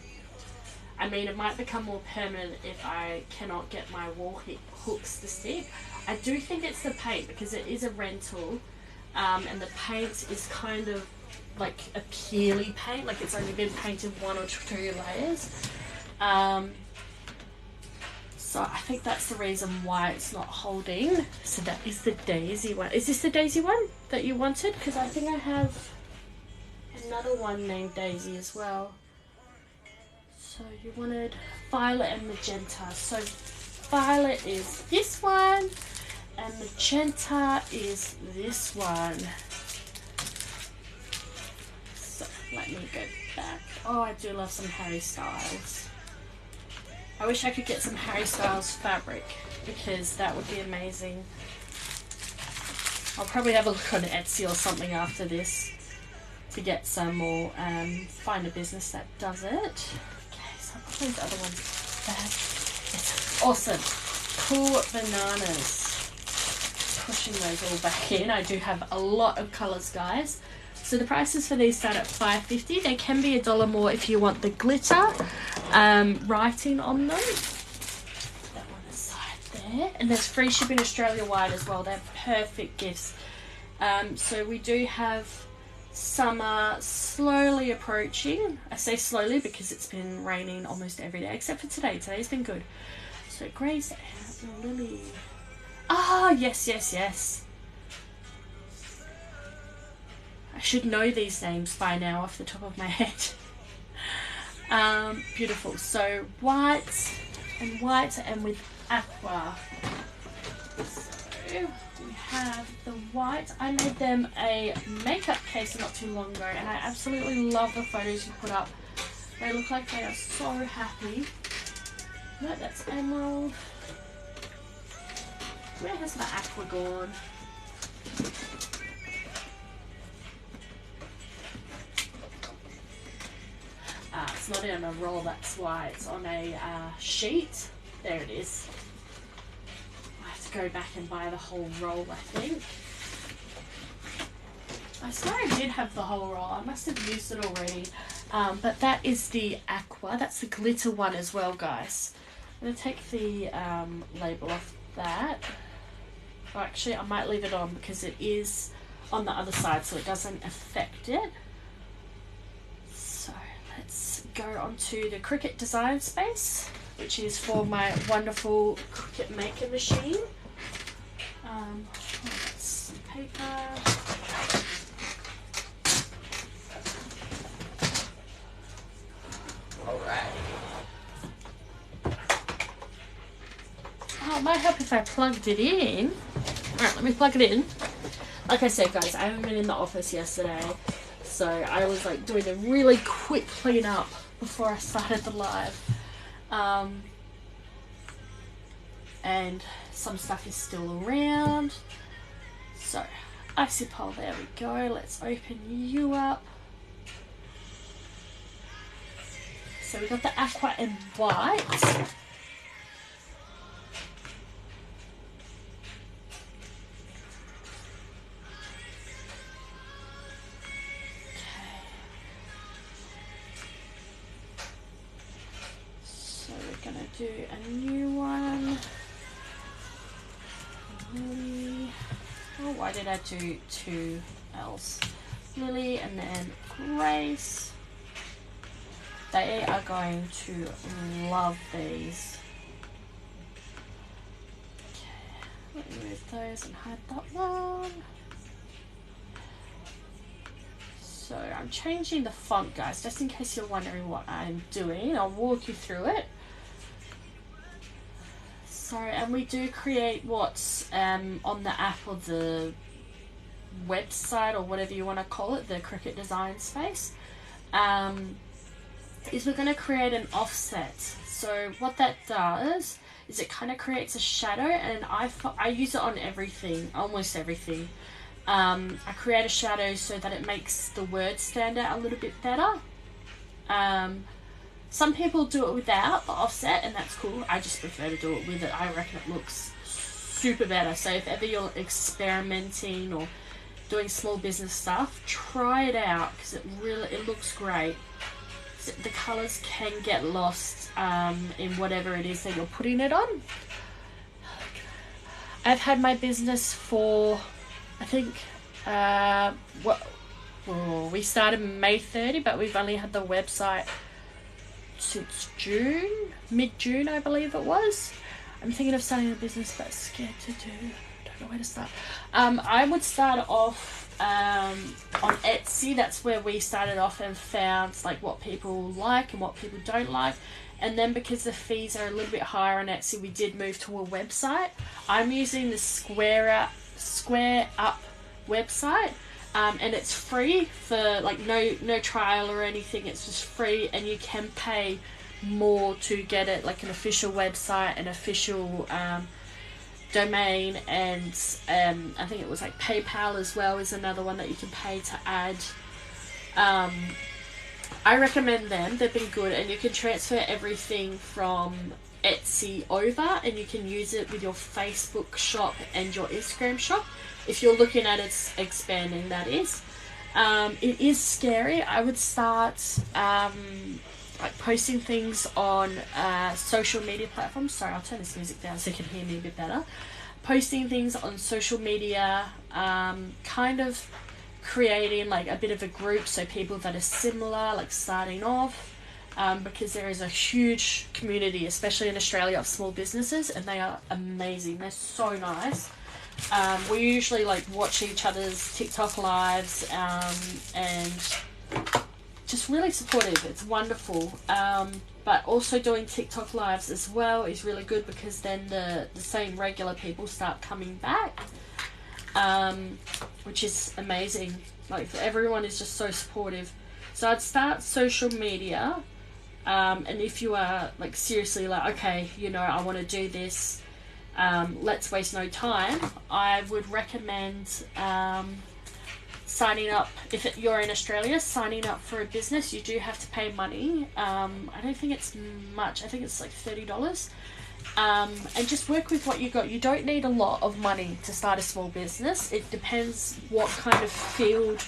Speaker 1: I mean it might become more permanent if I cannot get my wall hooks to stick. I do think it's the paint, because it is a rental, and the paint is kind of like a peely paint, like it's only been painted 1 or 2 layers, so I think that's the reason why it's not holding. So that is the Daisy one. Is this the Daisy one that you wanted? Because I think I have another one named Daisy as well. So you wanted violet and magenta. So violet is this one and magenta is this one. let me go back. Oh, I do love some Harry Styles. I wish I could get some Harry Styles fabric because that would be amazing. I'll probably have a look on Etsy or something after this to get some, or find a business that does it. Okay, so I'll put these other ones back. It's awesome. Cool bananas. Pushing those all back in. I do have a lot of colours, guys. So the prices for these start at $5.50. They can be $1 more if you want the glitter writing on them. That one aside there. And there's free shipping Australia-wide as well. They're perfect gifts. So we do have summer slowly approaching. I say slowly because it's been raining almost every day, except for today. Today's been good. So Grace and Lily. Ah, yes, yes, yes. I should know these names by now off the top of my head. Beautiful. So white and with aqua. So we have the white. I made them a makeup case not too long ago, and I absolutely love the photos you put up. They look like they are so happy. No, that's emerald. Where has my aqua gone? It's not on a roll, that's why. It's on a sheet. There it is. I have to go back and buy the whole roll, I think. I swear I did have the whole roll. I must have used it already. But that is the aqua. That's the glitter one as well, guys. I'm going to take the label off that. Oh, actually, I might leave it on because it is on the other side, so it doesn't affect it. So let's go on to the Cricut design space, which is for my wonderful Cricut maker machine. That's paper. Alright. Oh, it might help if I plugged it in. Alright, let me plug it in. Like I said, guys, I haven't been in the office yesterday, so I was like doing a really quick clean up before I started the live. And some stuff is still around. So, icy pole, there we go. Let's open you up. So we got the aqua and white. Do a new one. Lily. Oh, why did I do two L's? Lily and then Grace. They are going to love these. Okay, let me move those and hide that one. So I'm changing the font, guys, just in case you're wondering what I'm doing. I'll walk you through it. Sorry, and we do create what's on the app or the website or whatever you want to call it, the Cricut design space, is we're going to create an offset. So what that does is it kind of creates a shadow, and I use it on everything, almost everything. I create a shadow so that it makes the words stand out a little bit better. Some people do it without the offset, and that's cool. I just prefer to do it with it. I reckon it looks super better. So if ever you're experimenting or doing small business stuff, try it out because it looks great. So the colors can get lost in whatever it is that you're putting it on. I've had my business for, I think, we started May 30, but we've only had the website since June, mid-June I believe it was. I'm thinking of starting a business but scared to do. Don't know where to start. I would start off on Etsy. That's where we started off and found like what people like and what people don't like. And then because the fees are a little bit higher on Etsy, we did move to a website. I'm using the Square Up website. and it's free for like no trial or anything. It's just free, and you can pay more to get it, like an official website, an official domain, and I think it was like PayPal as well is another one that you can pay to add. I recommend them. They've been good, and you can transfer everything from Etsy over, and you can use it with your Facebook shop and your Instagram shop if you're looking at it expanding, that is. It is scary. I would start like posting things on social media platforms. Sorry, I'll turn this music down so you can hear me a bit better. Posting things on social media, kind of creating like a bit of a group, so people that are similar, like starting off, because there is a huge community, especially in Australia, of small businesses, and they are amazing. They're so nice. We usually like watch each other's TikTok lives, and just really supportive. It's wonderful. But also doing TikTok lives as well is really good, because then the same regular people start coming back, which is amazing. Like, everyone is just so supportive. So I'd start social media, and if you are like seriously like, okay, you know, I want to do this, let's waste no time, I would recommend signing up. If you're in Australia, signing up for a business, you do have to pay money. I don't think it's much. I think it's like $30. And just work with what you got. You don't need a lot of money to start a small business. It depends what kind of field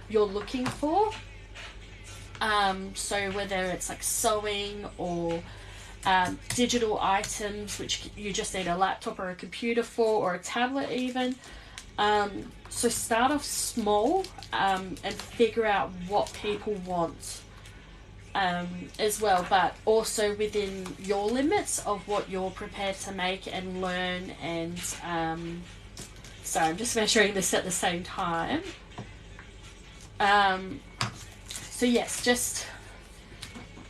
Speaker 1: you're looking for. So whether it's like sewing or digital items, which you just need a laptop or a computer for, or a tablet even. So start off small, and figure out what people want, as well, but also within your limits of what you're prepared to make and learn. And sorry, I'm just measuring this at the same time. So yes, just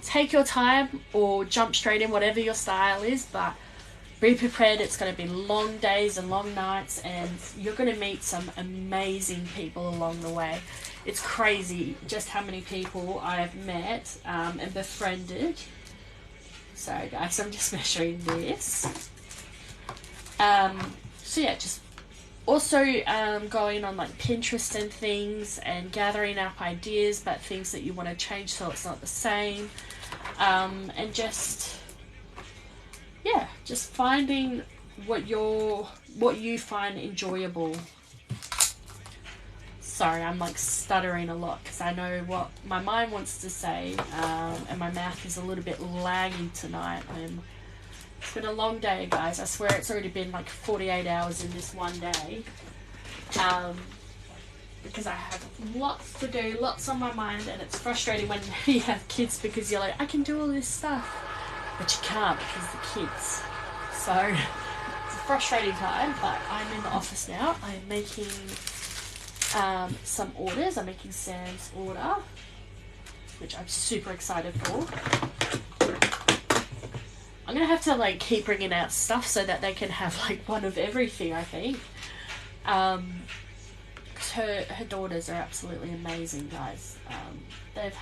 Speaker 1: take your time or jump straight in, whatever your style is, but be prepared. It's going to be long days and long nights, and you're going to meet some amazing people along the way. It's crazy just how many people I've met and befriended. Sorry guys, I'm just measuring this. So yeah, just also going on like Pinterest and things, and gathering up ideas about things that you want to change so it's not the same. And just finding what you find enjoyable. Sorry, I'm like stuttering a lot because I know what my mind wants to say, and my mouth is a little bit laggy tonight. It's been a long day, guys. I swear it's already been like 48 hours in this one day, because I have lots to do, lots on my mind, and it's frustrating when you have kids, because you're like, I can do all this stuff, but you can't because the kids. So it's a frustrating time, but I'm in the office now. I'm making some orders. I'm making Sam's order, which I'm super excited for. I'm gonna have to like keep bringing out stuff so that they can have like one of everything, I think. Because her daughters are absolutely amazing, guys. They've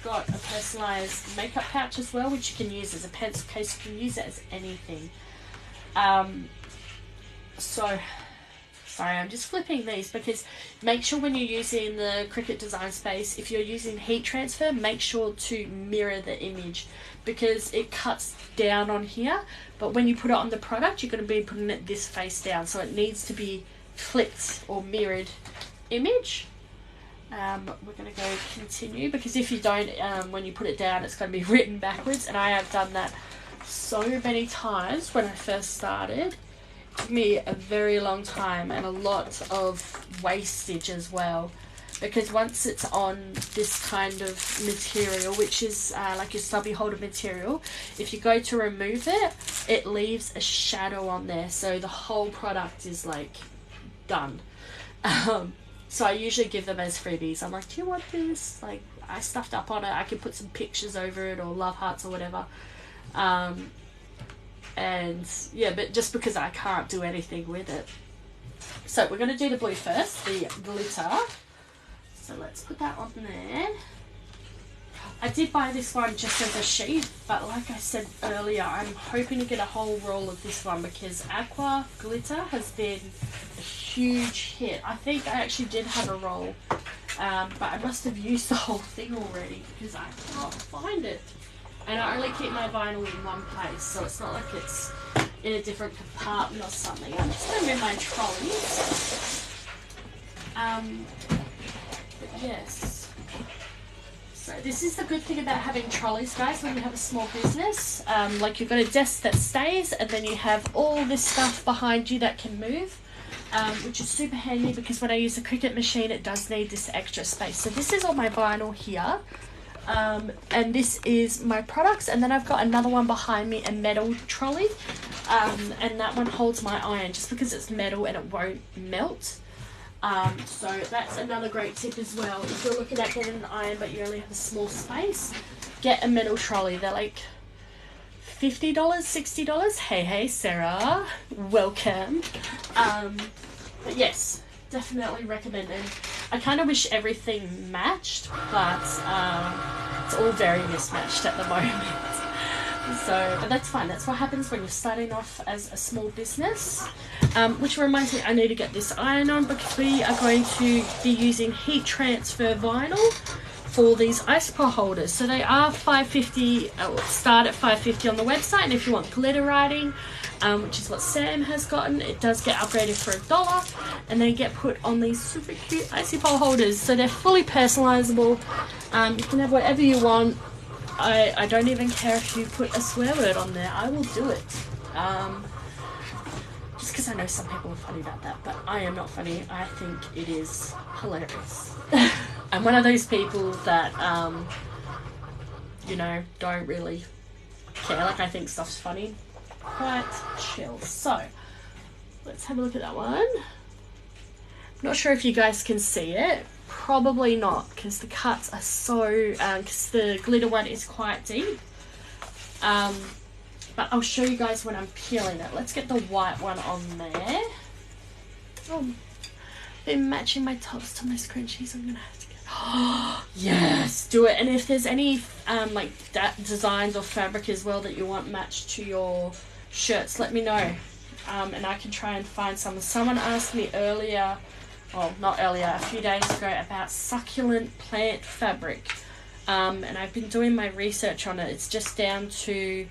Speaker 1: got a personalized makeup pouch as well, which you can use as a pencil case. You can use it as anything. So sorry, I'm just flipping these, because make sure when you're using the Cricut Design Space, if you're using heat transfer, make sure to mirror the image, because it cuts down on here, but when you put it on the product, you're going to be putting it this face down, so it needs to be flipped or mirrored image. We're going to go continue, because if you don't, when you put it down, it's going to be written backwards, and I have done that so many times when I first started. It took me a very long time and a lot of wastage as well, because once it's on this kind of material, which is like your stubby holder material, if you go to remove it, it leaves a shadow on there, so the whole product is like done. So I usually give them as freebies. I'm like, do you want this? Like, I stuffed up on it. I can put some pictures over it, or love hearts or whatever. And yeah, but just because I can't do anything with it. So we're going to do the blue first, the glitter. So let's put that on there. I did buy this one just as a sheet, but like I said earlier, I'm hoping to get a whole roll of this one because Aqua Glitter has been a huge hit. I think I actually did have a roll, but I must have used the whole thing already because I can't find it. And I only keep my vinyl in one place, so it's not like it's in a different compartment or something. I'm just going to move my trolleys. But yes. So this is the good thing about having trolleys, guys, when you have a small business. Like you've got a desk that stays and then you have all this stuff behind you that can move, which is super handy because when I use a Cricut machine, it does need this extra space. So this is all my vinyl here. And this is my products, and then I've got another one behind me, a metal trolley, and that one holds my iron just because it's metal and it won't melt. So that's another great tip as well. If you're looking at getting an iron but you only have a small space, get a metal trolley. They're like $50, $60. Hey Sarah, welcome. But yes, definitely recommend it. I kind of wish everything matched, but it's all very mismatched at the moment. So, but that's fine. That's what happens when you're starting off as a small business. Which reminds me, I need to get this iron on because we are going to be using heat transfer vinyl for these ice pop holders. So they are $5.50, start at $5.50 on the website, and if you want glitter writing, which is what Sam has gotten, it does get upgraded for $1, and they get put on these super cute icy pole holders. So they're fully personalizable. You can have whatever you want. I don't even care if you put a swear word on there. I will do it. Just because I know some people are funny about that, but I am not funny. I think it is hilarious. I'm one of those people that, you know, don't really care. Like, I think stuff's funny. Quite chill. So, let's have a look at that one. I'm not sure if you guys can see it. Probably not, because the cuts are so, because the glitter one is quite deep. But I'll show you guys when I'm peeling it. Let's get the white one on there. Oh, been matching my tops to my scrunchies. I'm gonna have to get. Oh, yes, do it. And if there's any like that designs or fabric as well that you want matched to your shirts, let me know. And I can try and find some. Someone asked me earlier, well, not earlier, a few days ago, about succulent plant fabric. And I've been doing my research on it. It's just down to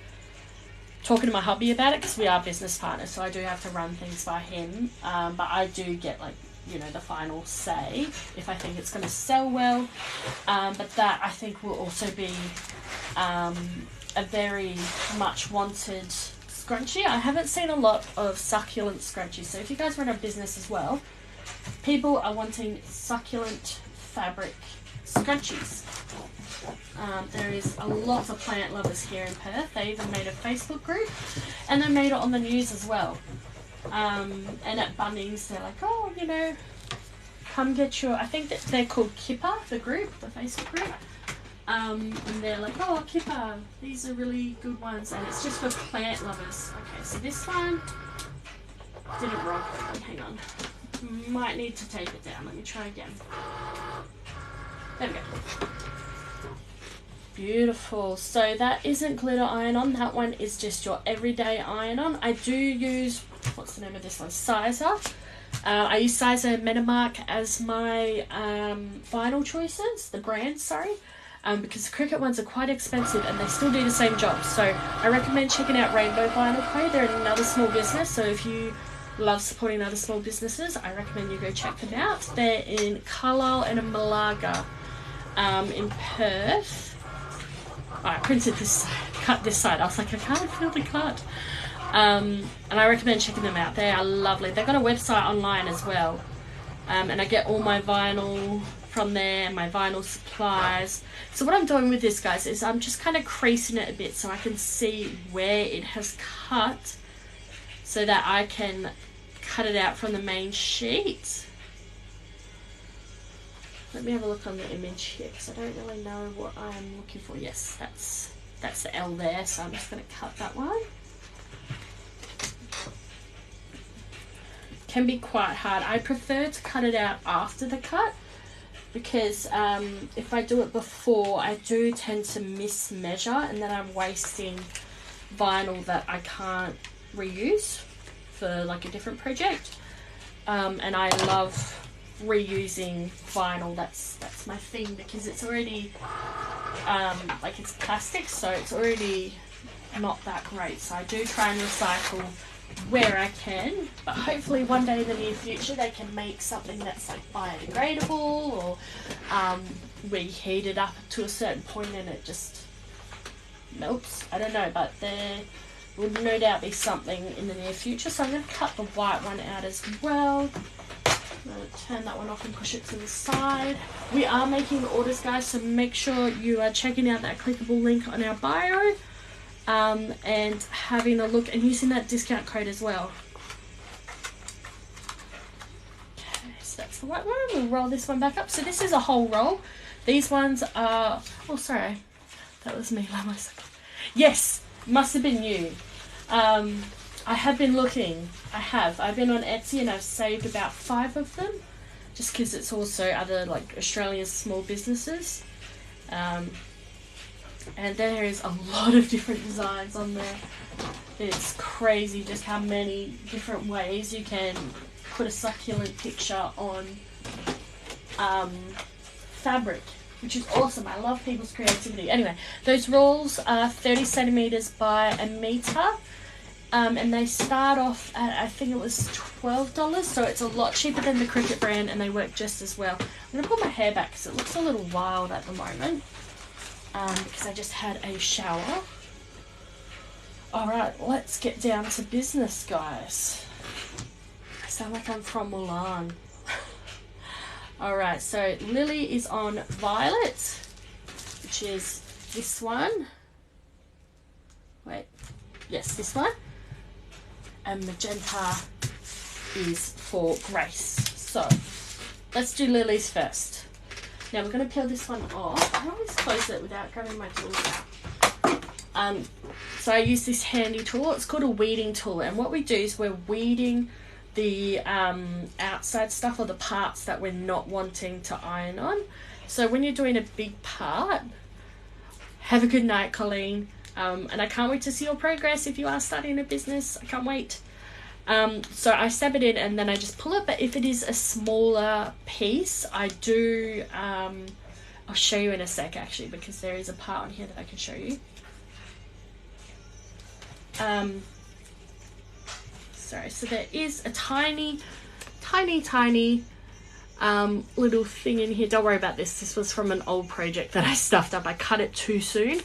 Speaker 1: talking to my hubby about it because we are business partners, so I do have to run things by him. But I do get, like, you know, the final say if I think it's going to sell well. But that, I think, will also be a very much wanted scrunchie. I haven't seen a lot of succulent scrunchies, so if you guys run a business as well, people are wanting succulent fabric scrunchies. There is a lot of plant lovers here in Perth. They even made a Facebook group, and they made it on the news as well. And at Bunnings, they're like, oh, you know, come get your, I think that they're called Kipper, the group, the Facebook group. And they're like, oh, Kipper, these are really good ones, and it's just for plant lovers. Okay, so this one didn't rock. Hang on. Might need to tape it down. Let me try again. There we go. Beautiful. So that isn't glitter iron-on. That one is just your everyday iron-on. I do use, what's the name of this one? Sizer. I use Sizer and Metamark as my vinyl choices. The brand, sorry. Because the Cricut ones are quite expensive and they still do the same job. So I recommend checking out Rainbow Vinyl Co. They're another small business. So if you love supporting other small businesses, I recommend you go check them out. They're in Carlisle and in Malaga in Perth. I printed this side, cut this side. I was like, I can't feel the cut. And I recommend checking them out. They are lovely. They've got a website online as well. And I get all my vinyl from there, my vinyl supplies. So what I'm doing with this, guys, is I'm just kind of creasing it a bit so I can see where it has cut so that I can cut it out from the main sheet. Let me have a look on the image here because I don't really know what I'm looking for. Yes, that's the L there, so I'm just going to cut that one. Can be quite hard. I prefer to cut it out after the cut because if I do it before, I do tend to mismeasure, and then I'm wasting vinyl that I can't reuse for like a different project. And I love reusing vinyl. That's my thing, because it's already like it's plastic, so it's already not that great. So I do try and recycle where I can, but hopefully one day in the near future they can make something that's like biodegradable, or reheat it up to a certain point and it just melts. I don't know, but there will no doubt be something in the near future. So I'm going to cut the white one out as well. I'm going to turn that one off and push it to the side. We are making orders, guys, so make sure you are checking out that clickable link on our bio, and having a look and using that discount code as well. Okay, so that's the white one. We'll roll this one back up. So this is a whole roll. These ones are, oh sorry, that was me by myself. Yes, must have been you. I have been looking. I've been on Etsy and I've saved about 5 of them, just because it's also other like Australian small businesses. And there is a lot of different designs on there. It's crazy just how many different ways you can put a succulent picture on fabric, which is awesome. I love people's creativity. Anyway, those rolls are 30 centimeters by a meter, and they start off at, I think it was $12, so it's a lot cheaper than the Cricut brand, and they work just as well. I'm going to pull my hair back because it looks a little wild at the moment, because I just had a shower. Alright, let's get down to business, guys. I sound like I'm from Mulan. Alright, so Lily is on violet, which is this one. Wait, yes, this one. And magenta is for Grace. So, let's do Lily's first. Now we're going to peel this one off. I always close it without grabbing my tools out. So I use this handy tool. It's called a weeding tool. And what we do is we're weeding the outside stuff, or the parts that we're not wanting to iron on. So when you're doing a big part, have a good night, Colleen. And I can't wait to see your progress if you are starting a business. I can't wait. So I stab it in and then I just pull it. But if it is a smaller piece, I do, I'll show you in a sec actually, because there is a part on here that I can show you. Sorry, so there is a tiny little thing in here. Don't worry about this. This was from an old project that I stuffed up. I cut it too soon.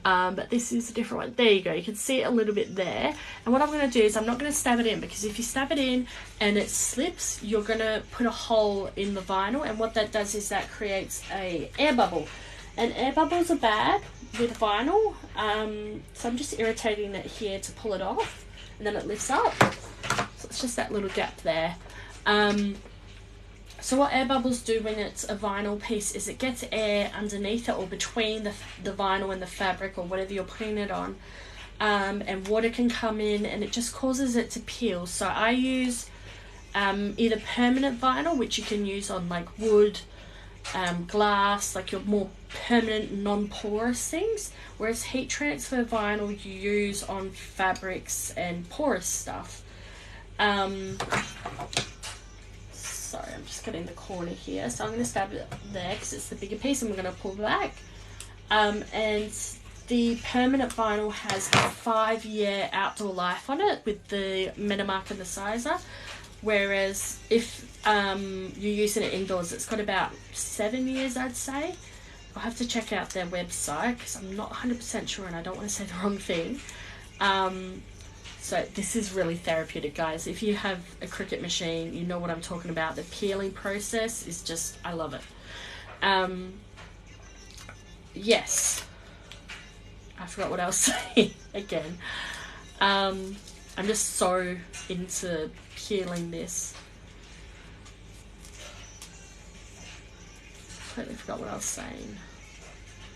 Speaker 1: But this is a different one. There you go. You can see it a little bit there. And what I'm going to do is I'm not going to stab it in, because if you stab it in and it slips, you're going to put a hole in the vinyl. And what that does is that creates a air bubble. And air bubbles are bad with vinyl. So I'm just irritating it here to pull it off. And then it lifts up. So it's just that little gap there. So what air bubbles do when it's a vinyl piece is it gets air underneath it, or between the vinyl and the fabric, or whatever you're putting it on, and water can come in and it just causes it to peel. So I use either permanent vinyl, which you can use on like wood, glass, like your more permanent non-porous things, whereas heat transfer vinyl you use on fabrics and porous stuff. Sorry, I'm just getting the corner here. So I'm going to stab it there because it's the bigger piece, and we're going to pull back. And the permanent vinyl has a 5-year outdoor life on it with the Metamark and the sizer. Whereas if you're using it indoors, it's got about 7 years, I'd say. I'll have to check out their website because I'm not 100% sure and I don't want to say the wrong thing. So this is really therapeutic, guys. If you have a Cricut machine, you know what I'm talking about. The peeling process is just, I love it. Yes. I forgot what I was saying again. I'm just so into peeling this. Totally forgot what I was saying.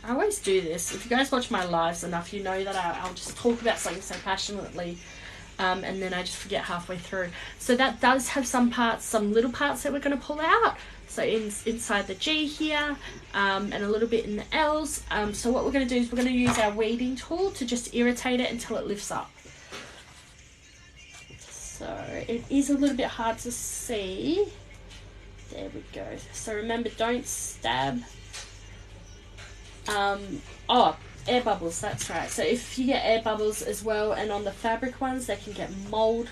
Speaker 1: I always do this. If you guys watch my lives enough, you know that I'll just talk about something so passionately, and then I just forget halfway through. So that does have some parts, some little parts that we're going to pull out, So inside the G here, and a little bit in the L's. So what we're going to do is we're going to use our weeding tool to just irritate it until it lifts up. So it is a little bit hard to see. There we go. So remember, don't stab. Oh, air bubbles, that's right. So if you get air bubbles as well, and on the fabric ones, they can get mold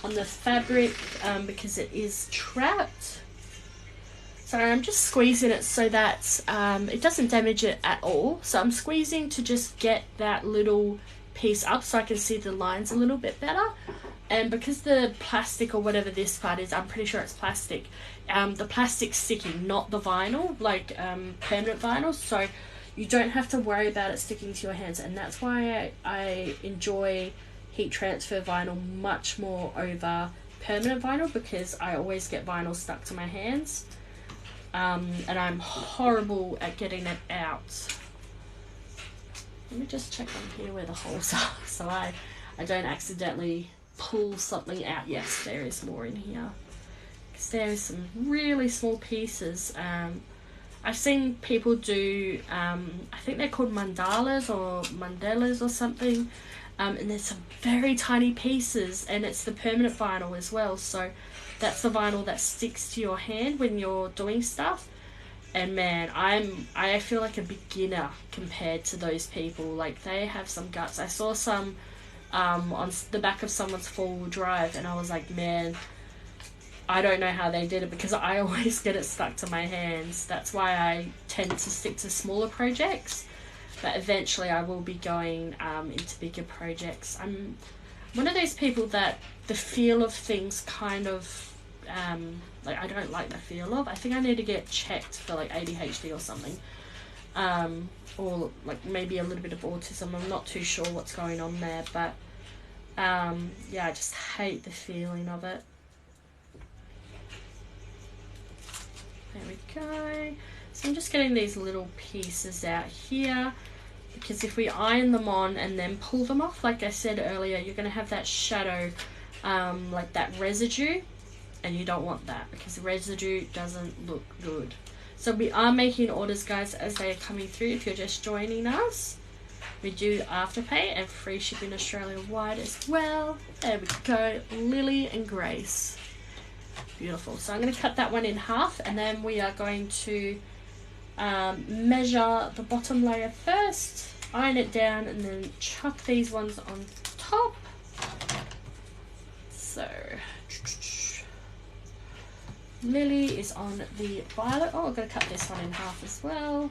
Speaker 1: on the fabric because it is trapped. So I'm just squeezing it so that it doesn't damage it at all. So I'm squeezing to just get that little piece up so I can see the lines a little bit better. And because the plastic or whatever this part is, I'm pretty sure it's plastic, the plastic's sticking, not the vinyl, like permanent vinyl, so you don't have to worry about it sticking to your hands. And that's why I enjoy heat transfer vinyl much more over permanent vinyl, because I always get vinyl stuck to my hands, and I'm horrible at getting it out. Let me just check on here where the holes are so I don't accidentally pull something out. Yes, there is more in here, because there is some really small pieces. I've seen people do, I think they're called mandalas or something, and there's some very tiny pieces, and it's the permanent vinyl as well, so that's the vinyl that sticks to your hand when you're doing stuff. And man, I feel like a beginner compared to those people. Like, they have some guts. I saw some on the back of someone's four-wheel drive, and I was like, man, I don't know how they did it, because I always get it stuck to my hands. That's why I tend to stick to smaller projects, but eventually I will be going into bigger projects. I'm one of those people that the feel of things kind of like, I don't like the feel of. I think I need to get checked for like ADHD or something, or like maybe a little bit of autism. I'm not too sure what's going on there, but yeah, I just hate the feeling of it. There we go. So I'm just getting these little pieces out here, because if we iron them on and then pull them off, like I said earlier, you're going to have that shadow, like that residue, and you don't want that, because the residue doesn't look good. So we are making orders, guys, as they are coming through. If you're just joining us, we do Afterpay and free shipping Australia-wide as well. There we go, Lily and Grace. Beautiful. So I'm going to cut that one in half, and then we are going to measure the bottom layer first, iron it down, and then chuck these ones on top. So Lily is on the violet. Oh, I'm going to cut this one in half as well.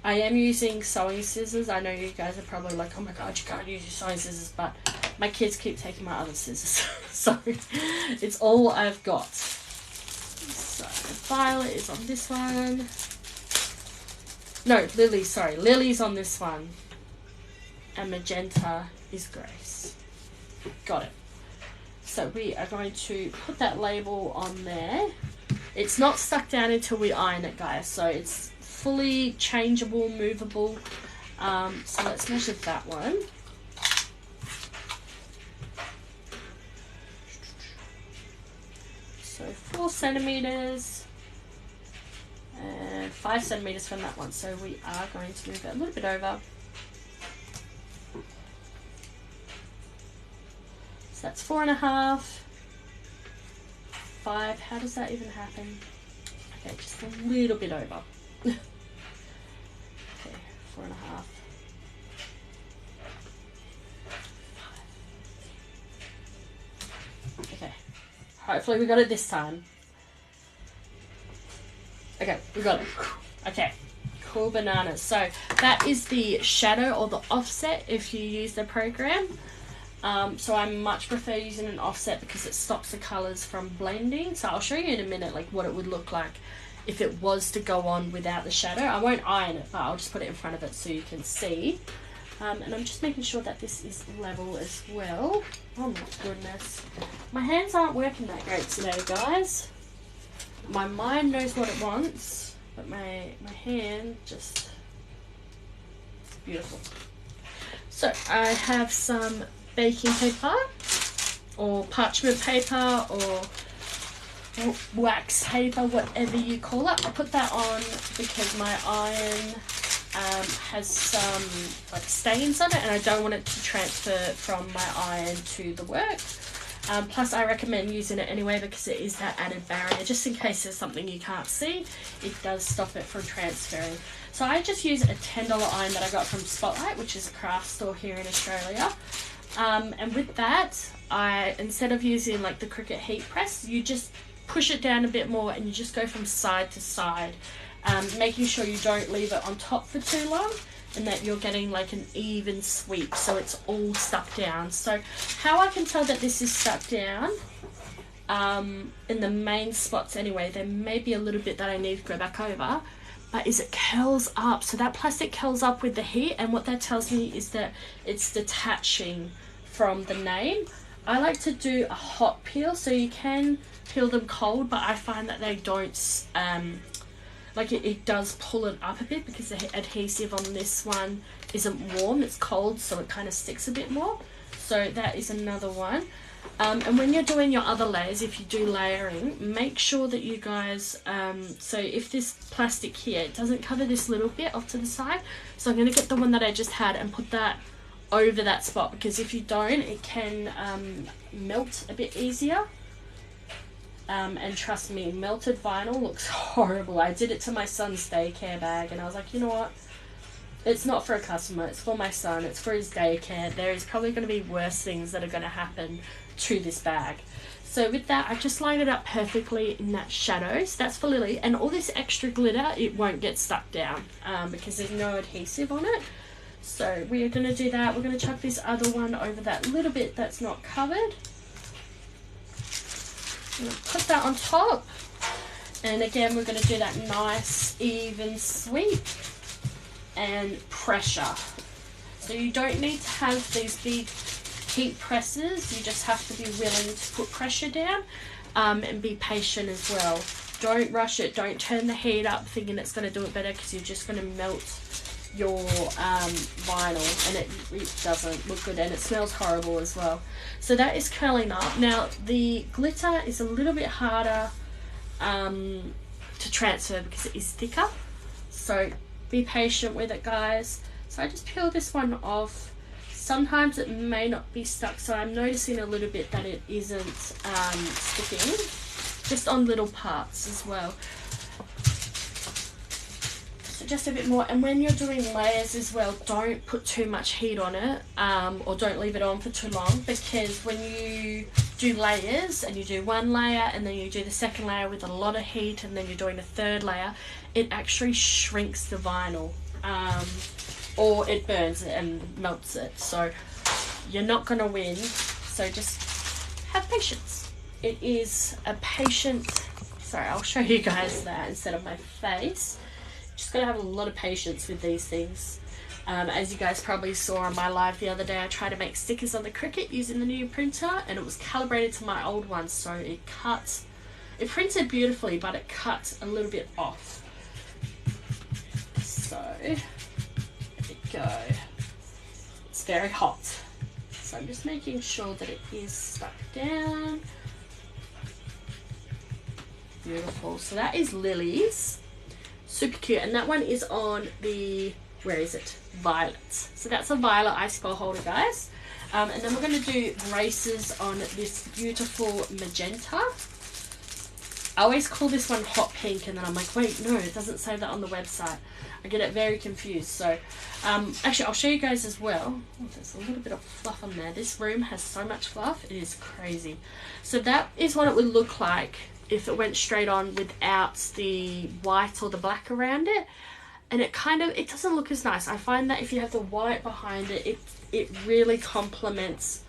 Speaker 1: I am using sewing scissors. I know you guys are probably like, oh my god, you can't use your sewing scissors, but my kids keep taking my other scissors, so it's all I've got. So violet is on this one. No, Lily, sorry. Lily's on this one. And magenta is Grace. Got it. So we are going to put that label on there. It's not stuck down until we iron it, guys. So it's fully changeable, movable. So let's measure that one. So 4 centimeters and 5 centimeters from that one. So we are going to move it a little bit over. So that's 4.5, 5. How does that even happen? Okay, just a little bit over. Okay, 4.5. Okay, hopefully we got it this time. Okay, we got it. Okay, cool bananas. So that is the shadow or the offset if you use the program. So I much prefer using an offset because it stops the colors from blending. So I'll show you in a minute like what it would look like if it was to go on without the shadow. I won't iron it, but I'll just put it in front of it so you can see. And I'm just making sure that this is level as well. Oh my goodness. My hands aren't working that great today, guys. My mind knows what it wants, but my hand just... beautiful. So I have some baking paper or parchment paper or wax paper, whatever you call it. I put that on because my iron has some like stains on it, and I don't want it to transfer from my iron to the work. Plus I recommend using it anyway because it is that added barrier, just in case there's something you can't see. It does stop it from transferring. So I just use a $10 iron that I got from Spotlight, which is a craft store here in Australia. And with that, instead of using like the Cricut heat press, you just push it down a bit more and you just go from side to side, making sure you don't leave it on top for too long, and that you're getting like an even sweep so it's all stuck down. So how I can tell that this is stuck down, in the main spots anyway, there may be a little bit that I need to go back over, but is it curls up. So that plastic curls up with the heat, and what that tells me is that it's detaching from the name. I like to do a hot peel, so you can peel them cold, but I find that they don't, like it does pull it up a bit because the adhesive on this one isn't warm, it's cold, so it kind of sticks a bit more. So that is another one. And when you're doing your other layers, if you do layering, make sure that you guys, so if this plastic here, it doesn't cover this little bit off to the side, so I'm going to get the one that I just had and put that over that spot, because if you don't, it can melt a bit easier. And trust me, melted vinyl looks horrible. I did it to my son's daycare bag, and I was like, you know what? It's not for a customer, it's for my son, it's for his daycare. There is probably going to be worse things that are going to happen to this bag. So with that, I just lined it up perfectly in that shadow. So that's for Lily. And all this extra glitter, it won't get stuck down because there's no adhesive on it. So we are going to do that. We're going to chuck this other one over that little bit that's not covered. I'm going to put that on top. And again, we're going to do that nice even sweep and pressure. So you don't need to have these big heat presses, you just have to be willing to put pressure down, and be patient as well. Don't rush it, don't turn the heat up thinking it's going to do it better, because you're just going to melt your vinyl, and it doesn't look good, and it smells horrible as well. So that is curling up. Now the glitter is a little bit harder to transfer because it is thicker, so be patient with it, guys. So I just peel this one off. Sometimes it may not be stuck, so I'm noticing a little bit that it isn't sticking, just on little parts as well. So just a bit more. And when you're doing layers as well, don't put too much heat on it, or don't leave it on for too long, because when you do layers and you do one layer and then you do the second layer with a lot of heat and then you're doing a third layer, it actually shrinks the vinyl. Or it burns it and melts it, so you're not going to win. So just have patience. It is a patient, sorry, I'll show you guys that instead of my face. Just got to have a lot of patience with these things. As you guys probably saw on my live the other day, I tried to make stickers on the Cricut using the new printer, and it was calibrated to my old one, so it printed beautifully, but it cut a little bit off. So go. It's very hot, so I'm just making sure that it is stuck down. Beautiful. So that is Lily's, super cute, and that one is on the, where is it, violet. So that's a violet ice bowl holder, guys. And then we're going to do braces on this beautiful magenta. I always call this one hot pink, and then I'm like, wait, no, it doesn't say that on the website. I get it very confused. So actually I'll show you guys as well. Oh, there's a little bit of fluff on there. This room has so much fluff, it is crazy. So that is what it would look like if it went straight on without the white or the black around it. And it doesn't look as nice. I find that if you have the white behind it, it really complements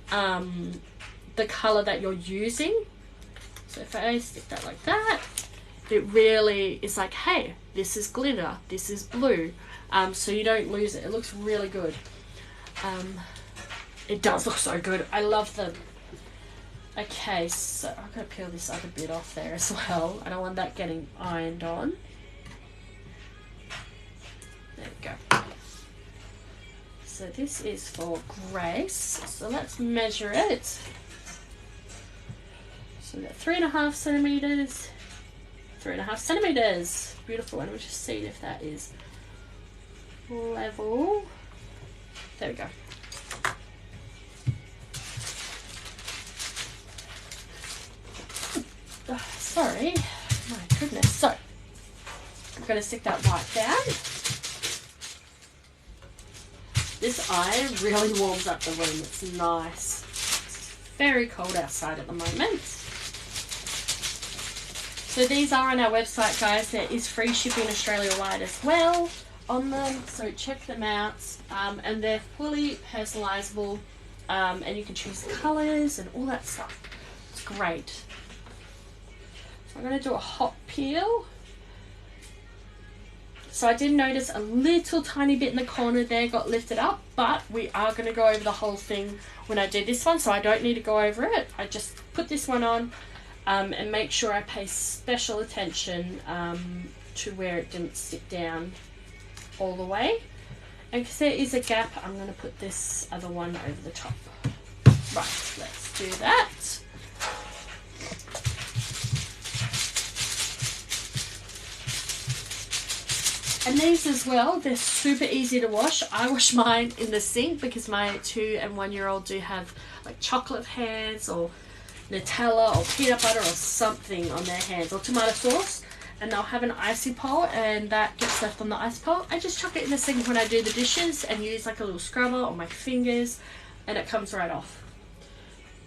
Speaker 1: the color that you're using. So if I stick that like that, it really is like, hey, this is glitter, this is blue, so you don't lose it. It looks really good. It does look so good. I love them. Okay, so I'm going to peel this other bit off there as well. I don't want that getting ironed on. There we go. So this is for Grace. So let's measure it. So we've got 3.5 centimeters, 3.5 centimeters. Beautiful. And we'll just see if that is level. There we go. Oh, sorry, my goodness. So I'm going to stick that white down. This iron really warms up the room. It's nice. It's very cold outside at the moment. So these are on our website, guys. There is free shipping Australia-wide as well on them. So check them out. And they're fully personalizable. And you can choose colours and all that stuff. It's great. So I'm going to do a hot peel. So I did notice a little tiny bit in the corner there got lifted up, but we are going to go over the whole thing when I do this one, so I don't need to go over it. I just put this one on and make sure I pay special attention to where it didn't stick down all the way. And because there is a gap, I'm going to put this other one over the top. Right, let's do that. And these as well, they're super easy to wash. I wash mine in the sink because my 2- and 1-year-old do have like chocolate hands or Nutella or peanut butter or something on their hands, or tomato sauce, and they'll have an icy pole and that gets left on the ice pole. I just chuck it in the sink when I do the dishes and use like a little scrubber on my fingers and it comes right off.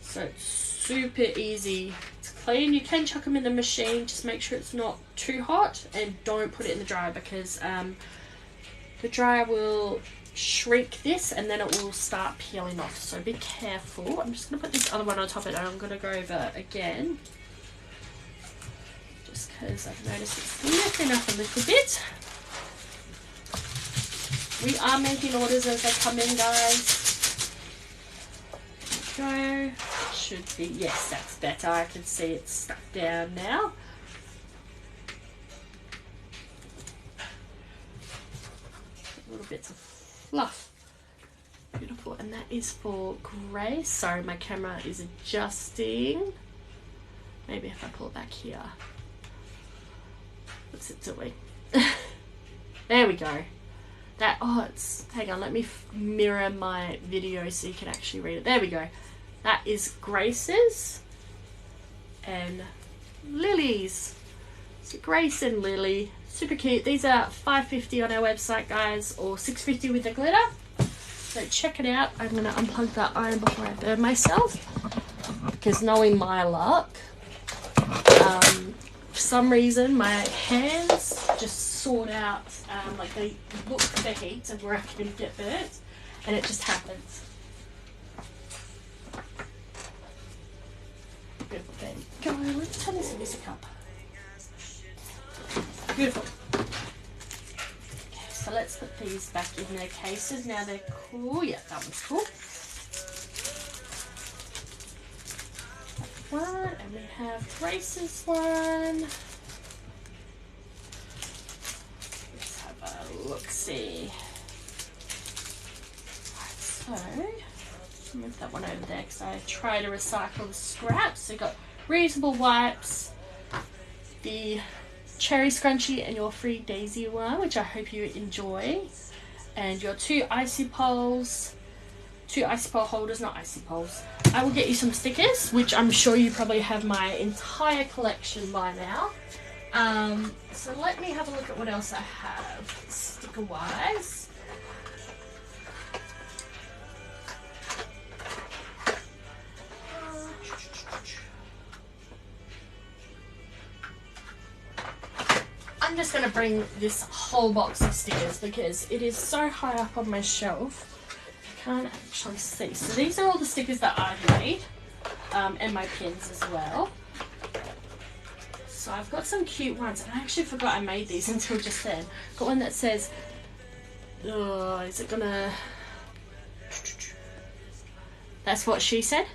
Speaker 1: So it's super easy to clean. You can chuck them in the machine, just make sure it's not too hot, and don't put it in the dryer because the dryer will shrink this and then it will start peeling off, so be careful. I'm just going to put this other one on top of it and I'm going to go over again just because I've noticed it's lifting up a little bit. We are making orders as they come in, guys. There we go. Should be, yes, that's better. I can see it's stuck down now. Little bits of fluff. Beautiful. And that is for grey. Sorry, my camera is adjusting. Maybe if I pull it back here. What's it doing? There we go. That, oh, it's, hang on, let me mirror my video so you can actually read it. There we go. That is Grace's and Lily's. So Grace and Lily, super cute. These are $5.50 on our website, guys, or $6.50 with the glitter. So check it out. I'm going to unplug that iron before I burn myself, because knowing my luck, for some reason my hands just sort out, like they look for heat and where I can get burnt, and it just happens. Beautiful. There you go. Let's turn this music up. Beautiful. Okay, so let's put these back in their cases. Now they're cool. Yeah, that one's cool. One, and we have Grace's one. Let's have a look-see. Right, so move that one over there because I try to recycle the scraps. So you've got reusable wipes, the cherry scrunchie and your free daisy one, which I hope you enjoy, and your 2 icy poles, 2 icy pole holders, not icy poles. I will get you some stickers, which I'm sure you probably have my entire collection by now. So let me have a look at what else I have sticker wise. I'm just going to bring this whole box of stickers because it is so high up on my shelf. I can't actually see. So these are all the stickers that I've made, and my pins as well. So I've got some cute ones, and I actually forgot I made these until just then. Got one that says, oh, is it gonna... That's what she said.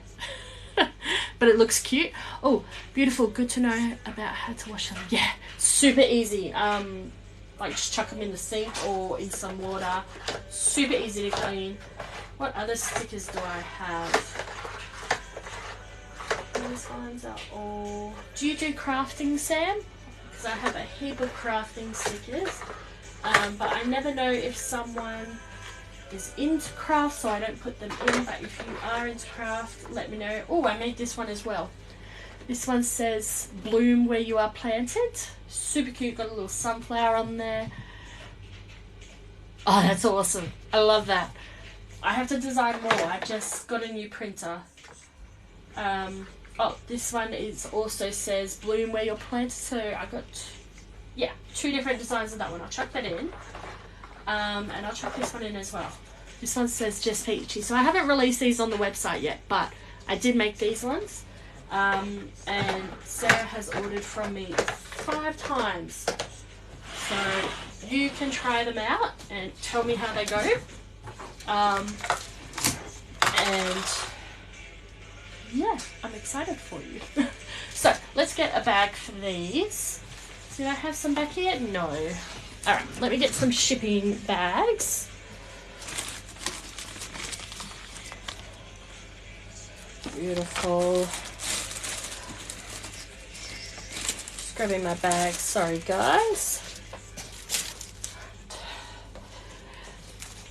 Speaker 1: But it looks cute. Oh, beautiful. Good to know about how to wash them. Yeah, super easy. Like just chuck them in the sink or in some water. Super easy to clean. What other stickers do I have? these ones are all... Do you do crafting, Sam? Because I have a heap of crafting stickers. But I never know if someone is into craft, so I don't put them in. But if you are into craft, let me know. Oh, I made this one as well. This one says bloom where you are planted. Super cute, got a little sunflower on there. Oh, that's awesome. I love that. I have to design more. I just got a new printer. Oh, this one is also says bloom where you're planted. So I got, yeah, 2 different designs of that one. I'll chuck that in. And I'll chuck this one in as well. This one says just peachy. So I haven't released these on the website yet, but I did make these ones. And Sarah has ordered from me 5 times. So you can try them out and tell me how they go. And yeah, I'm excited for you. So let's get a bag for these. Do I have some back here? No. Alright, let me get some shipping bags. Beautiful. Just grabbing my bag. Sorry, guys.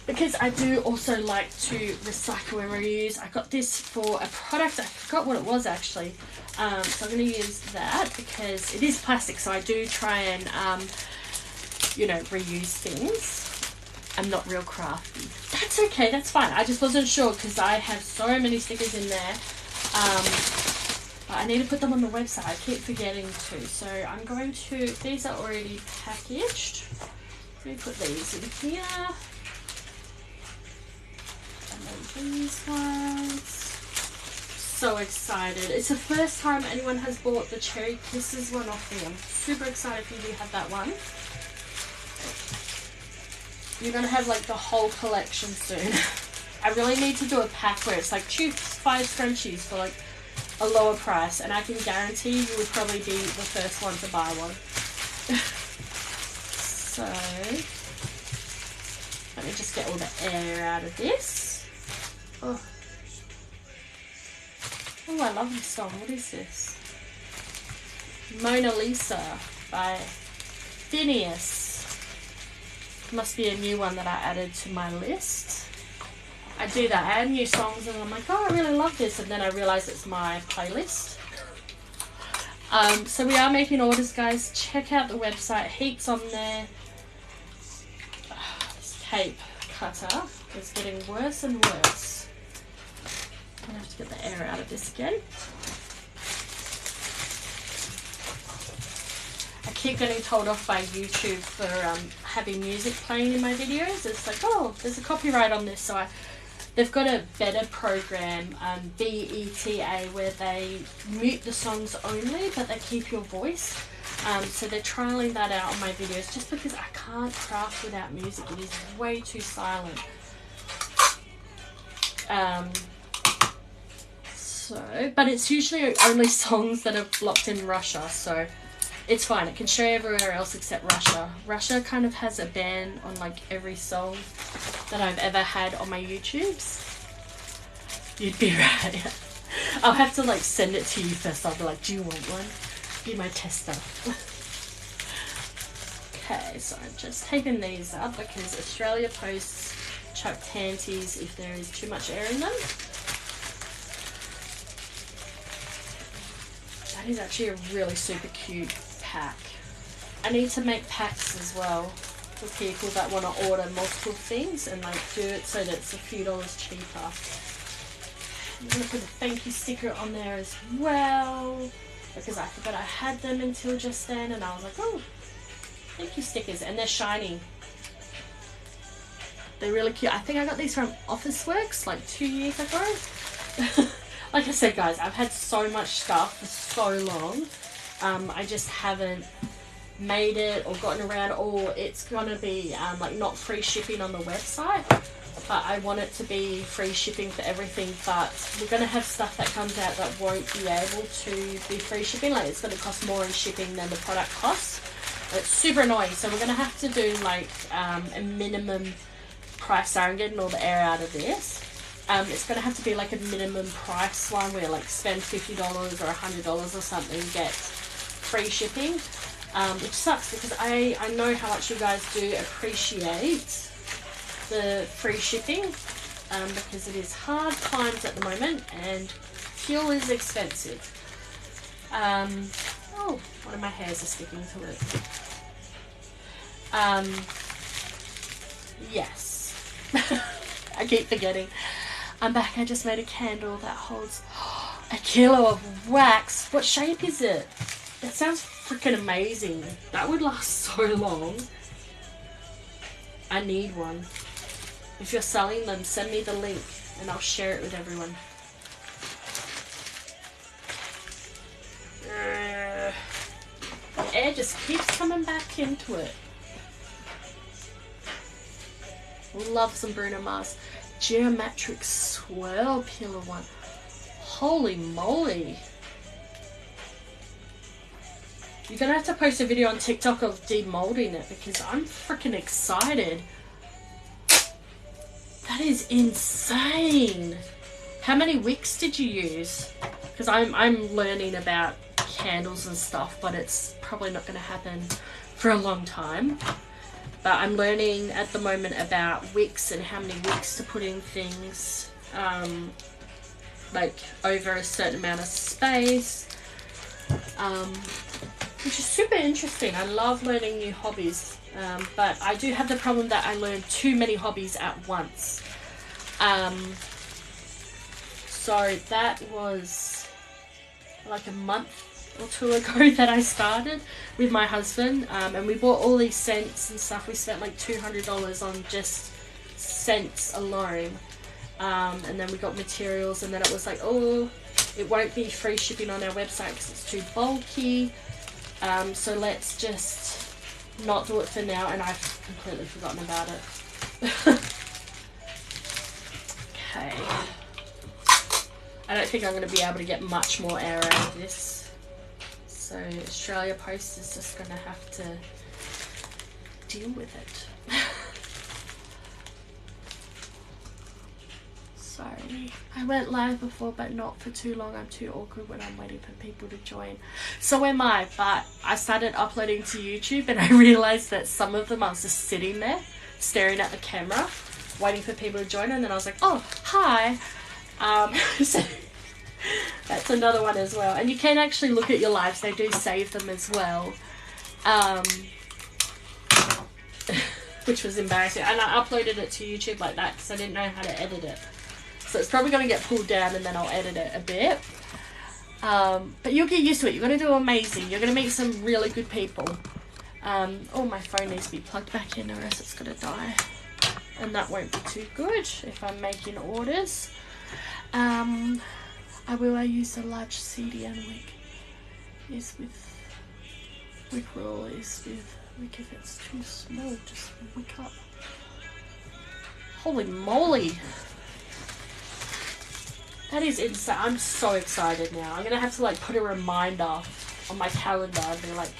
Speaker 1: Because I do also like to recycle and reuse. I got this for a product. I forgot what it was actually. So I'm going to use that because it is plastic. So I do try and, you know, reuse things. I'm not real crafty. That's okay. That's fine. I just wasn't sure because I have so many stickers in there. But I need to put them on the website. I keep forgetting to. So I'm going to, these are already packaged. Let me put these in here. These ones. So excited. It's the first time anyone has bought the Cherry Kisses one off me. I'm super excited if you do have that one. You're going to have like the whole collection soon. I really need to do a pack where it's like choose 5 scrunchies for like a lower price, and I can guarantee you would probably be the first one to buy one. So let me just get all the air out of this. Oh. Oh, I love this song. What is this? Mona Lisa by Phineas. Must be a new one that I added to my list. I do that. I add new songs and I'm like, oh, I really love this. And then I realize it's my playlist. So we are making orders, guys. Check out the website. Heaps on there. This tape cutter is getting worse and worse. I have to get the air out of this again. I keep getting told off by YouTube for having music playing in my videos. It's like, oh, there's a copyright on this. So they've got a better program, BETA, where they mute the songs only, but they keep your voice. So they're trialing that out on my videos just because I can't craft without music. It is way too silent. But it's usually only songs that are blocked in Russia, so it's fine. It can show everywhere else except Russia. Russia kind of has a ban on like every song that I've ever had on my YouTubes. You'd be right. I'll have to like send it to you first. I'll be like, do you want one? Be my tester. Okay, so I'm just taping these up because Australia Post chuck panties if there is too much air in them. That is actually a really super cute pack. I need to make packs as well for people that want to order multiple things and like do it so that it's a few dollars cheaper. I'm going to put a thank you sticker on there as well because I forgot I had them until just then and I was like, oh, thank you stickers, and they're shiny. They're really cute. I think I got these from Officeworks like 2 years ago. Like I said, guys, I've had so much stuff for so long. I just haven't made it or gotten around, or it's going to be like not free shipping on the website. But I want it to be free shipping for everything. But we're going to have stuff that comes out that won't be able to be free shipping. Like it's going to cost more in shipping than the product costs. It's super annoying. So we're going to have to do like a minimum price. So I'm getting all the air out of this. It's going to have to be like a minimum price one where like spend $50 or $100 or something, get free shipping, which sucks because I know how much you guys do appreciate the free shipping, because it is hard times at the moment and fuel is expensive. Oh, one of my hairs are sticking to it. Yes. I keep forgetting. I'm back. I just made a candle that holds a kilo of wax. What shape is it? It sounds freaking amazing. That would last so long. I need one. If you're selling them, send me the link and I'll share it with everyone. The air just keeps coming back into it. Love some Bruno Mars. Geometric swirl pillar one. Holy moly. You're gonna have to post a video on TikTok of demolding it because I'm freaking excited. That is insane. How many wicks did you use? Because I'm learning about candles and stuff, but it's probably not going to happen for a long time. But I'm learning at the moment about wicks and how many wicks to put in things, like over a certain amount of space, which is super interesting. I love learning new hobbies, but I do have the problem that I learn too many hobbies at once. So that was like a month or two ago that I started with my husband, and we bought all these scents and stuff. We spent like $200 on just scents alone, and then we got materials, and then it was like, oh, it won't be free shipping on our website because it's too bulky, so let's just not do it for now, and I've completely forgotten about it. Okay, I don't think I'm going to be able to get much more air out of this. So Australia Post is just going to have to deal with it. Sorry. I went live before, but not for too long. I'm too awkward when I'm waiting for people to join. So am I, but I started uploading to YouTube and I realised that some of them I was just sitting there staring at the camera waiting for people to join, and then I was like, oh, hi. So that's another one as well, and you can actually look at your lives. They do save them as well, which was embarrassing, and I uploaded it to YouTube like that because I didn't know how to edit it, so it's probably going to get pulled down and then I'll edit it a bit, but you'll get used to it. You're going to do amazing. You're going to meet some really good people. Oh, my phone needs to be plugged back in or else it's going to die, and that won't be too good if I'm making orders. I use a large CDN wick. Is with wick roll is with wick. If it's too small, just wick up. Holy moly! That is insane. I'm so excited now. I'm gonna have to like put a reminder on my calendar and be like,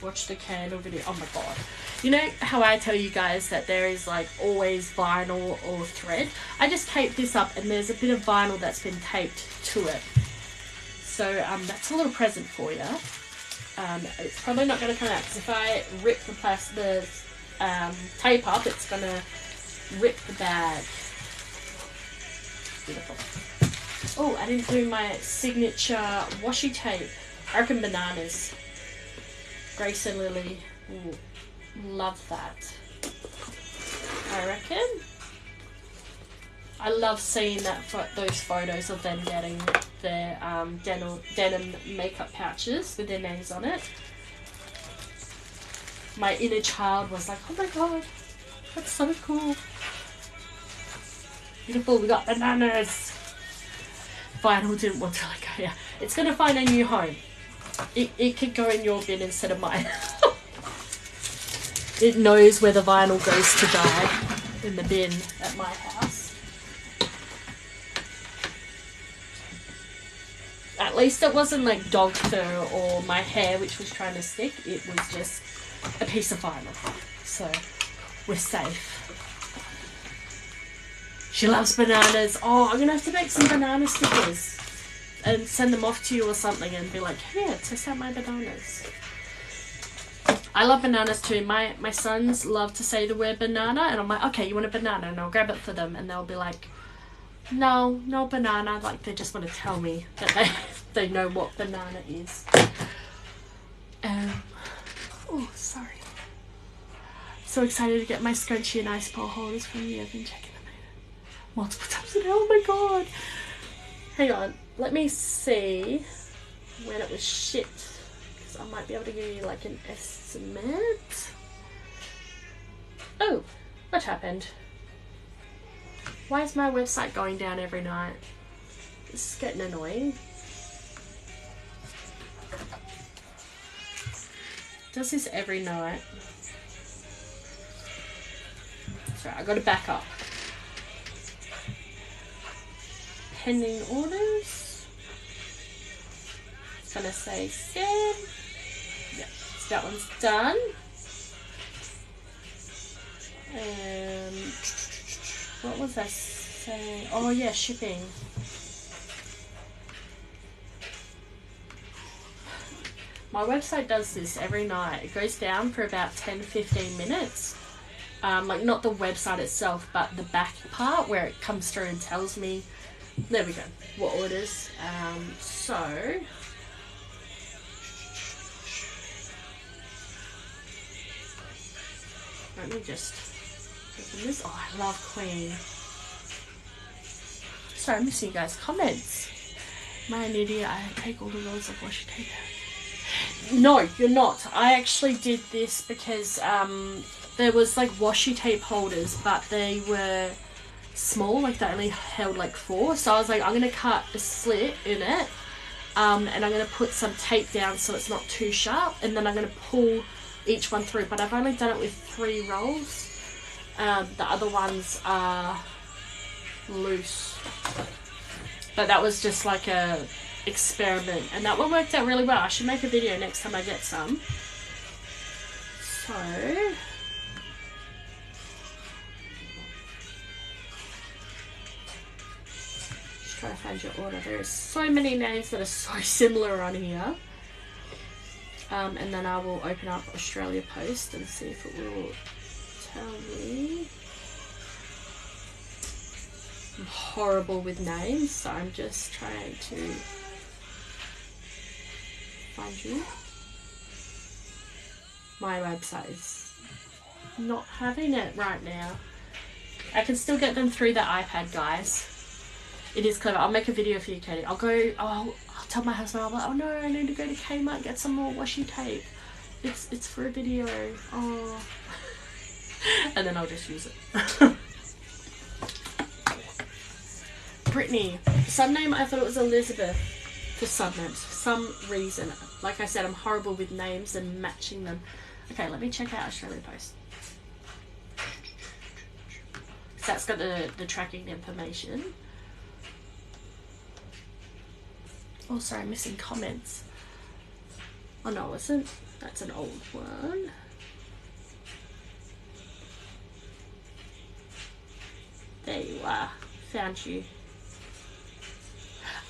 Speaker 1: watch the candle video. Oh my god. You know how I tell you guys that there is like always vinyl or thread? I just taped this up and there's a bit of vinyl that's been taped to it. So that's a little present for you. It's probably not going to come out because if I rip the tape up, it's going to rip the bag. Beautiful. Oh, I didn't do my signature washi tape. I reckon bananas. Grace and Lily. Ooh. Love that. I reckon. I love seeing those photos of them getting their denim makeup pouches with their names on it. My inner child was like, oh my god, that's so cool. Beautiful. We got bananas. Vinyl didn't want to let go. Yeah, it's gonna find a new home. It could go in your bin instead of mine. It knows where the vinyl goes to die, in the bin at my house. At least it wasn't like dog fur or my hair which was trying to stick. It was just a piece of vinyl. So we're safe. She loves bananas. Oh, I'm gonna have to make some banana stickers and send them off to you or something and be like, here, test out my bananas. I love bananas too. My sons love to say the word banana, and I'm like, okay, you want a banana? And I'll grab it for them, and they'll be like, no banana. Like, they just want to tell me that they know what banana is. Oh, sorry. So excited to get my scrunchie and ice ball holders from you. I've been checking them out multiple times today. Oh my god. Hang on. Let me see when it was shipped. I might be able to give you like an estimate. Oh, what happened? Why is my website going down every night? This is getting annoying. Does this every night? Sorry, I gotta back up. Pending orders. It's gonna say send. Yeah, so that one's done. What was I saying? Oh yeah, shipping. My website does this every night. It goes down for about 10-15 minutes. Like not the website itself, but the back part where it comes through and tells me, there we go, what orders. So let me just open this. Oh, I love Queen. Sorry, I'm missing you guys' comments. Am I an idiot? I take all the rolls of washi tape out. No, you're not. I actually did this because there was like washi tape holders, but they were small, like they only held like 4. So I was like, I'm going to cut a slit in it and I'm going to put some tape down so it's not too sharp, and then I'm going to pull each one through. But I've only done it with 3 rolls. The other ones are loose. But that was just like a experiment, and that one worked out really well. I should make a video next time I get some. So just try to find your order. There are so many names that are so similar on here. And then I will open up Australia Post and see if it will tell me. I'm horrible with names, so I'm just trying to find you. My website is not having it right now. I can still get them through the iPad, guys. It is clever. I'll make a video for you, Katie. I'll tell my husband, I'll be like, oh no, I need to go to Kmart and get some more washi tape. It's for a video. Oh. And then I'll just use it. Brittany. Some name, I thought it was Elizabeth for some names, for some reason. Like I said, I'm horrible with names and matching them. Okay, let me check out Australia Post. So that's got the tracking information. Oh, sorry, I'm missing comments. Oh no, it wasn't. That's an old one. There you are. Found you.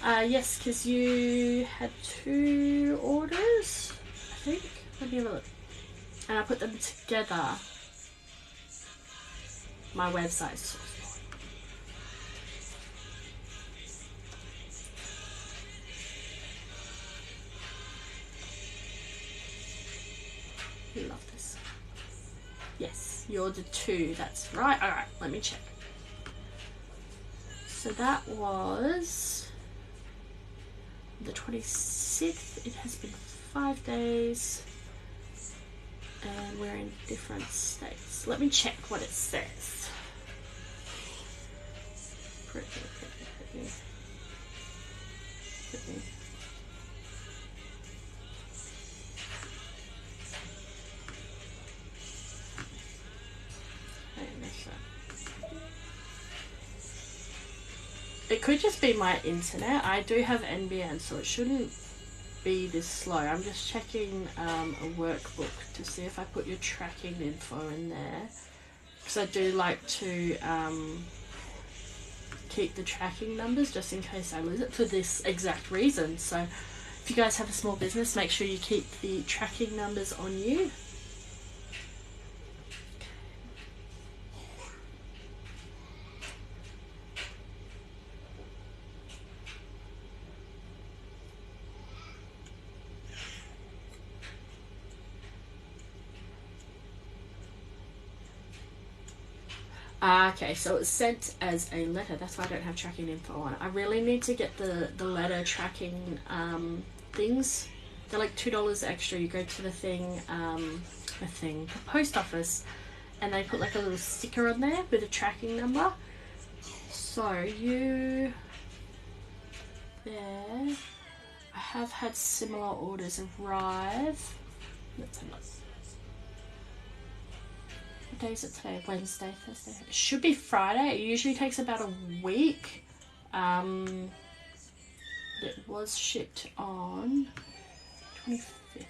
Speaker 1: Yes, because you had 2 orders, I think. Let me have a look. And I put them together. My website's so small. You love this. Yes, you ordered 2, that's right. Alright, let me check. So that was the 26th. It has been 5 days. And we're in different states. Let me check what it says. Pretty. It could just be my internet. I do have NBN, so it shouldn't be this slow. I'm just checking a workbook to see if I put your tracking info in there, because I do like to keep the tracking numbers just in case I lose it for this exact reason. So if you guys have a small business, make sure you keep the tracking numbers on you. Okay, so it's sent as a letter. That's why I don't have tracking info on it. I really need to get the letter tracking things. They're like $2 extra. You go to the the post office, and they put like a little sticker on there with a tracking number. So you there. I have had similar orders arrive. Let's have a look. What day is it today? Wednesday, Thursday. It should be Friday. It usually takes about a week. It was shipped on 25th.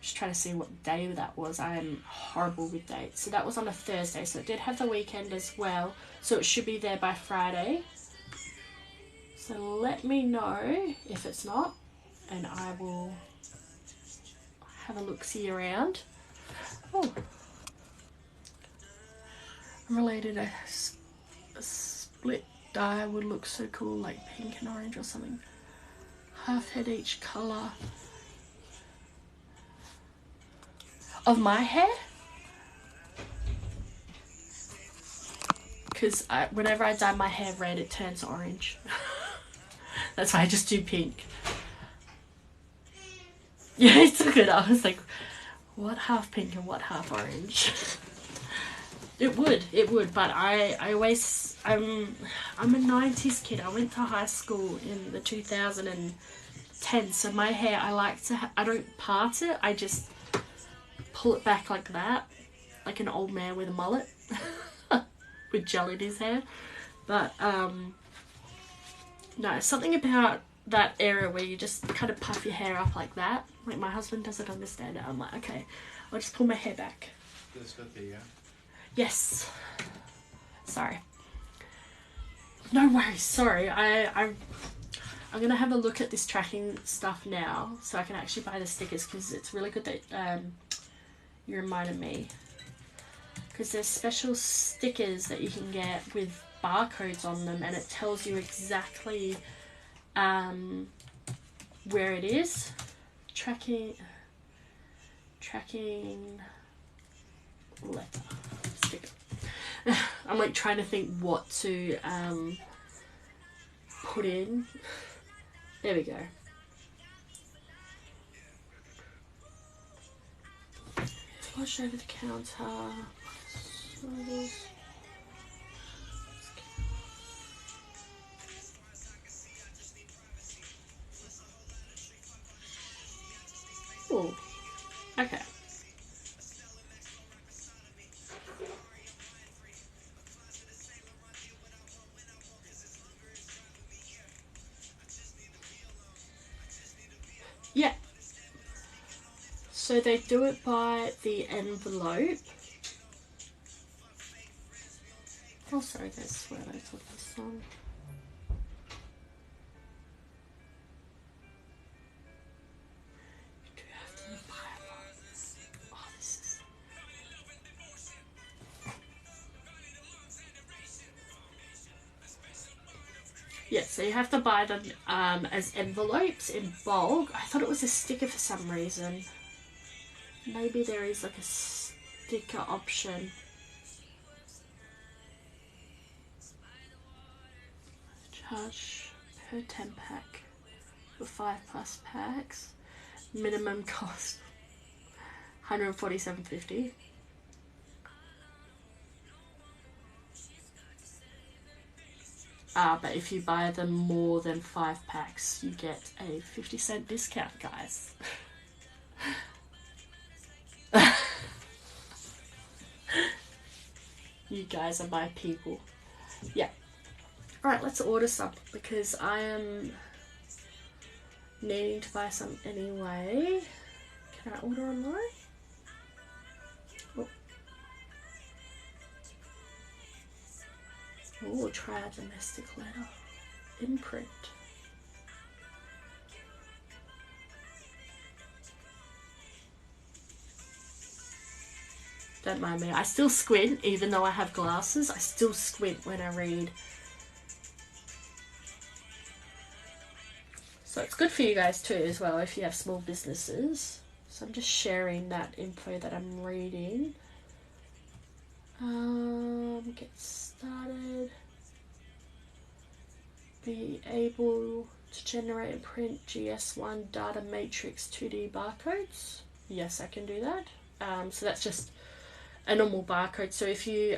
Speaker 1: Just trying to see what day that was. I am horrible with dates. So that was on a Thursday. So it did have the weekend as well. So it should be there by Friday. So let me know if it's not, and I will have a look-see around. Oh, I'm related. A split dye would look so cool, like pink and orange or something. Half head each colour. Of my hair? Because whenever I dye my hair red, it turns orange. That's why I just do pink. Yeah, it's good. I was like, what half pink and what half orange? It would, but I'm a 90s kid. I went to high school in the 2010, so my hair, I don't part it, I just pull it back like that, like an old man with a mullet, with gel in his hair. But, no, something about that area where you just kind of puff your hair up like that. Like, my husband doesn't understand it. I'm like, okay, I'll just pull my hair back.
Speaker 2: This got the,
Speaker 1: Yes. Sorry. No worries. Sorry. I'm gonna have a look at this tracking stuff now, so I can actually buy the stickers, because it's really good that you reminded me. Because there's special stickers that you can get with barcodes on them, and it tells you exactly where it is. Tracking letter sticker. I'm like trying to think what to put in. There we go. Wash over the counter. Oh, okay. Yeah. So they do it by the envelope. Oh, sorry, that's where I put this on. You do have to buy one. Oh, this is... Yeah, so you have to buy them as envelopes in bulk. I thought it was a sticker for some reason. Maybe there is like a sticker option. Charge per 10 pack for 5+ packs. Minimum cost $147.50. But if you buy them more than 5 packs, you get a 50-cent discount, guys. You guys are my people. Yeah. Alright, let's order some, because I am needing to buy some anyway. Can I order online? Oh. Oh, try a domestic letter imprint. Don't mind me. I still squint, even though I have glasses. I still squint when I read. So it's good for you guys too as well if you have small businesses. So I'm just sharing that info that I'm reading. Get started. Be able to generate and print GS1 data matrix 2D barcodes. Yes, I can do that. So that's just a normal barcode. So if you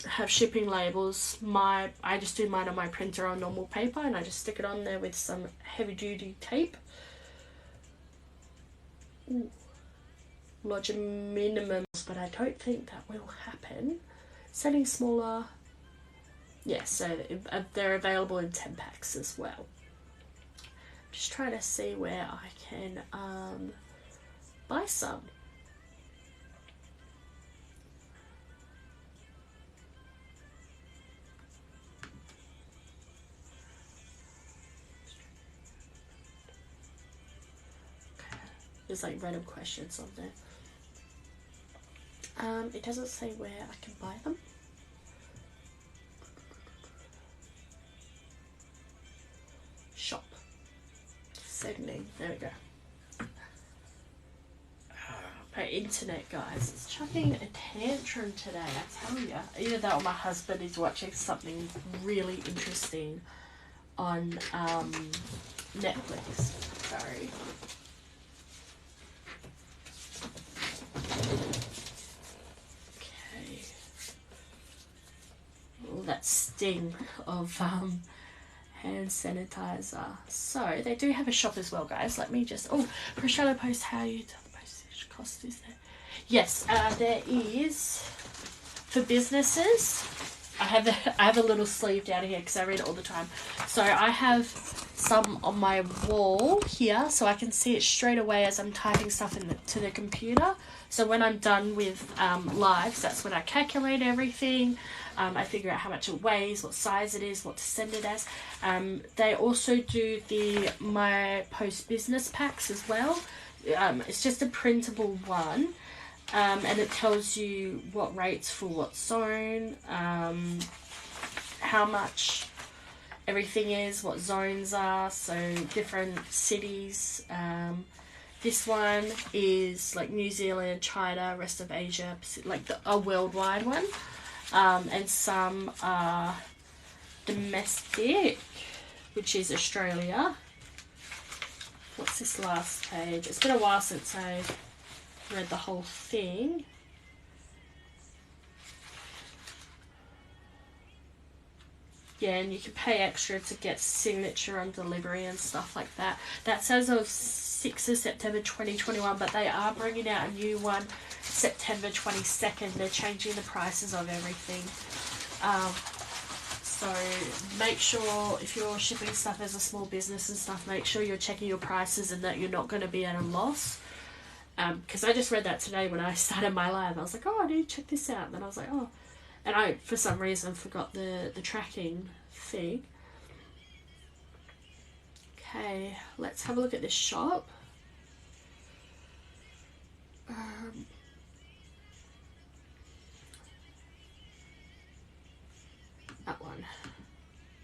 Speaker 1: have shipping labels, I just do mine on my printer on normal paper, and I just stick it on there with some heavy duty tape. Ooh. Lodge a minimum, but I don't think that will happen. Setting smaller. Yeah, so they're available in 10 packs as well. Just trying to see where I can buy some. Okay. There's like random questions on there. It doesn't say where I can buy them. Shop. Segmenting. There we go. My internet, guys, is chucking a tantrum today, I tell you. Either that or my husband is watching something really interesting on Netflix. Sorry. Okay. All that sting of hand sanitizer. So they do have a shop as well, guys. Let me just for a shallow post, how you tell the postage cost is there? Yes, there is for businesses. I have a little sleeve down here because I read it all the time. So I have some on my wall here, so I can see it straight away as I'm typing stuff to the computer. So when I'm done with lives, that's when I calculate everything. I figure out how much it weighs, what size it is, what to send it as. They also do the My Post business packs as well. It's just a printable one, and it tells you what rates for what zone, how much everything is, what zones are, so different cities. This one is like New Zealand, China, rest of Asia, like a worldwide one. And some are domestic, which is Australia. What's this last page? It's been a while since I read the whole thing. Yeah, and you can pay extra to get signature on delivery and stuff like that. That's as of 6th of September 2021, but they are bringing out a new one September 22nd. They're changing the prices of everything. So make sure if you're shipping stuff as a small business and stuff, make sure you're checking your prices and that you're not going to be at a loss. Because I just read that today when I started my live. I was like, I need to check this out. And then I was like, and I, for some reason, forgot the tracking thing. Okay, let's have a look at this shop. That one.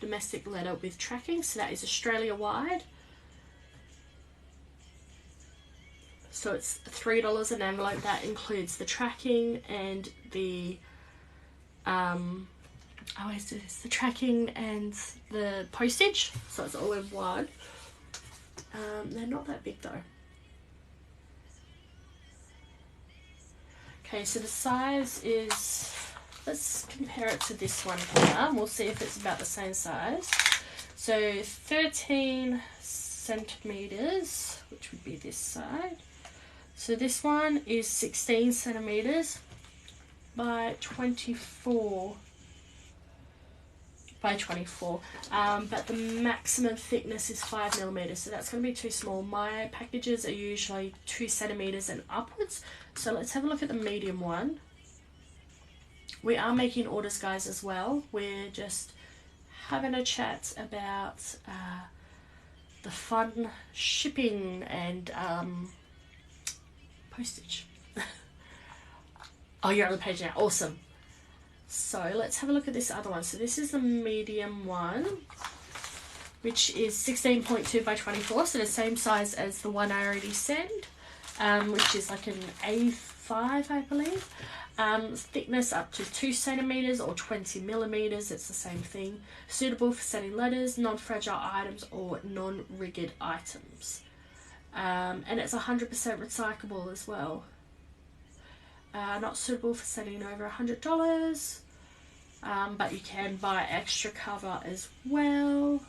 Speaker 1: Domestic letter with tracking. So that is Australia-wide. So it's $3 an envelope. That includes the tracking and the I always do this, the tracking and the postage, so it's all in one. They're not that big though. Okay, so the size is, let's compare it to this one here, and we'll see if it's about the same size. So 13 centimeters, which would be this side. So this one is 16 centimeters by 24 by 24, but the maximum thickness is 5 millimeters, so that's going to be too small. My packages are usually 2 centimeters and upwards, so let's have a look at the medium one. we are making orders, guys, as well. We're just having a chat about the fun shipping and postage. Oh, you're on the page now. Awesome. So let's have a look at this other one. So this is the medium one, which is 16.2 by 24, so the same size as the one I already said, which is like an A5, I believe. Thickness up to 2 centimeters or 20 millimeters, it's the same thing. Suitable for sending letters, non-fragile items or non-rigid items. And it's 100% recyclable as well. Not suitable for sending over $100, but you can buy extra cover as well.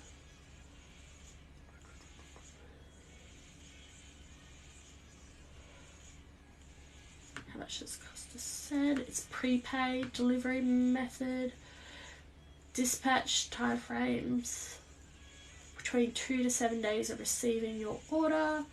Speaker 1: How much does it cost? Said it's prepaid delivery method, dispatch time frames between 2 to 7 days of receiving your order.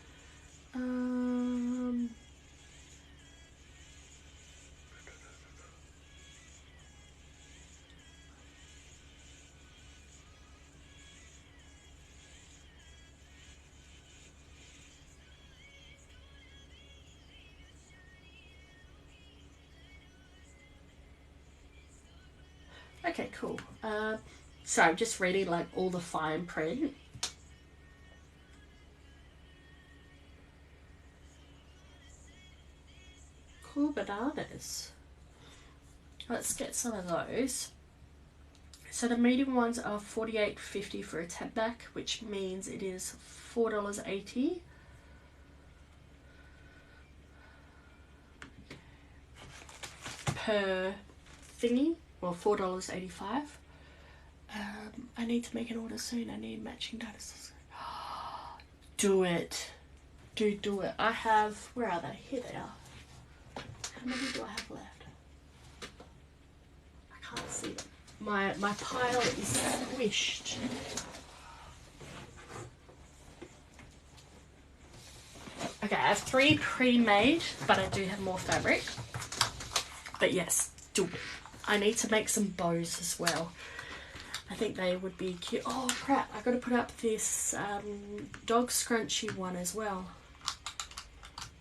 Speaker 1: Okay, cool. So I'm just reading like all the fine print. Cool bananas. Let's get some of those. So the medium ones are $48.50 for a 10-pack, which means it is $4.80. per thingy. Well, $4.85. I need to make an order soon. I need matching dinosaurs. Do it. Do it. I have... Where are they? Here they are. How many do I have left? I can't see them. My pile is squished. Okay, I have 3 pre-made, but I do have more fabric. But yes, do it. I need to make some bows as well. I think they would be cute. Oh crap, I gotta put up this dog scrunchie one as well.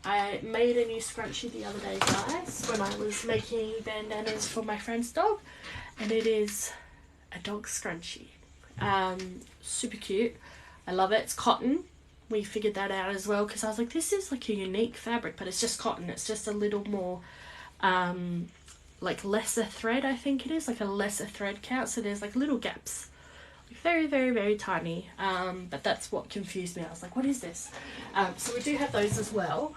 Speaker 1: I made a new scrunchie the other day, guys, when I was making bandanas for my friend's dog. And it is a dog scrunchie. Super cute. I love it. It's cotton. We figured that out as well because I was like, this is like a unique fabric, but it's just cotton. It's just a little more... like lesser thread, I think it is, like a lesser thread count, so there's like little gaps, like very, very, very tiny, but that's what confused me. I was like, what is this? So we do have those as well,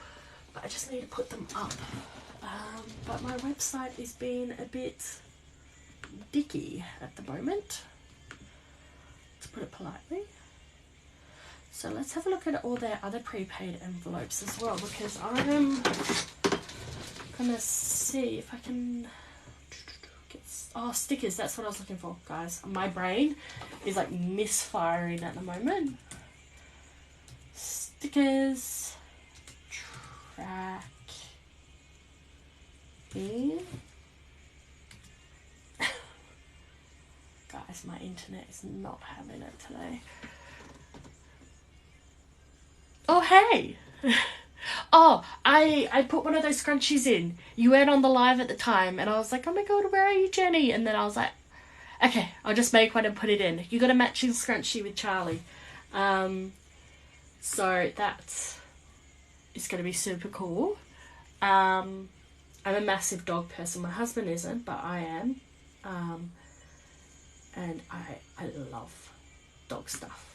Speaker 1: but I just need to put them up. But my website is being a bit dicky at the moment, to put it politely. So let's have a look at all their other prepaid envelopes as well, because I'm gonna see if I can get... Oh, stickers, that's what I was looking for, guys. My brain is like misfiring at the moment. Stickers, tracking. Guys, my internet is not having it today. Oh, hey! Oh, I put one of those scrunchies in. You weren't on the live at the time, and I was like, oh my god, where are you, Jenny? And then I was like, okay, I'll just make one and put it in. You got a matching scrunchie with Charlie. So that is going to be super cool. I'm a massive dog person. My husband isn't, but I am. And I love dog stuff.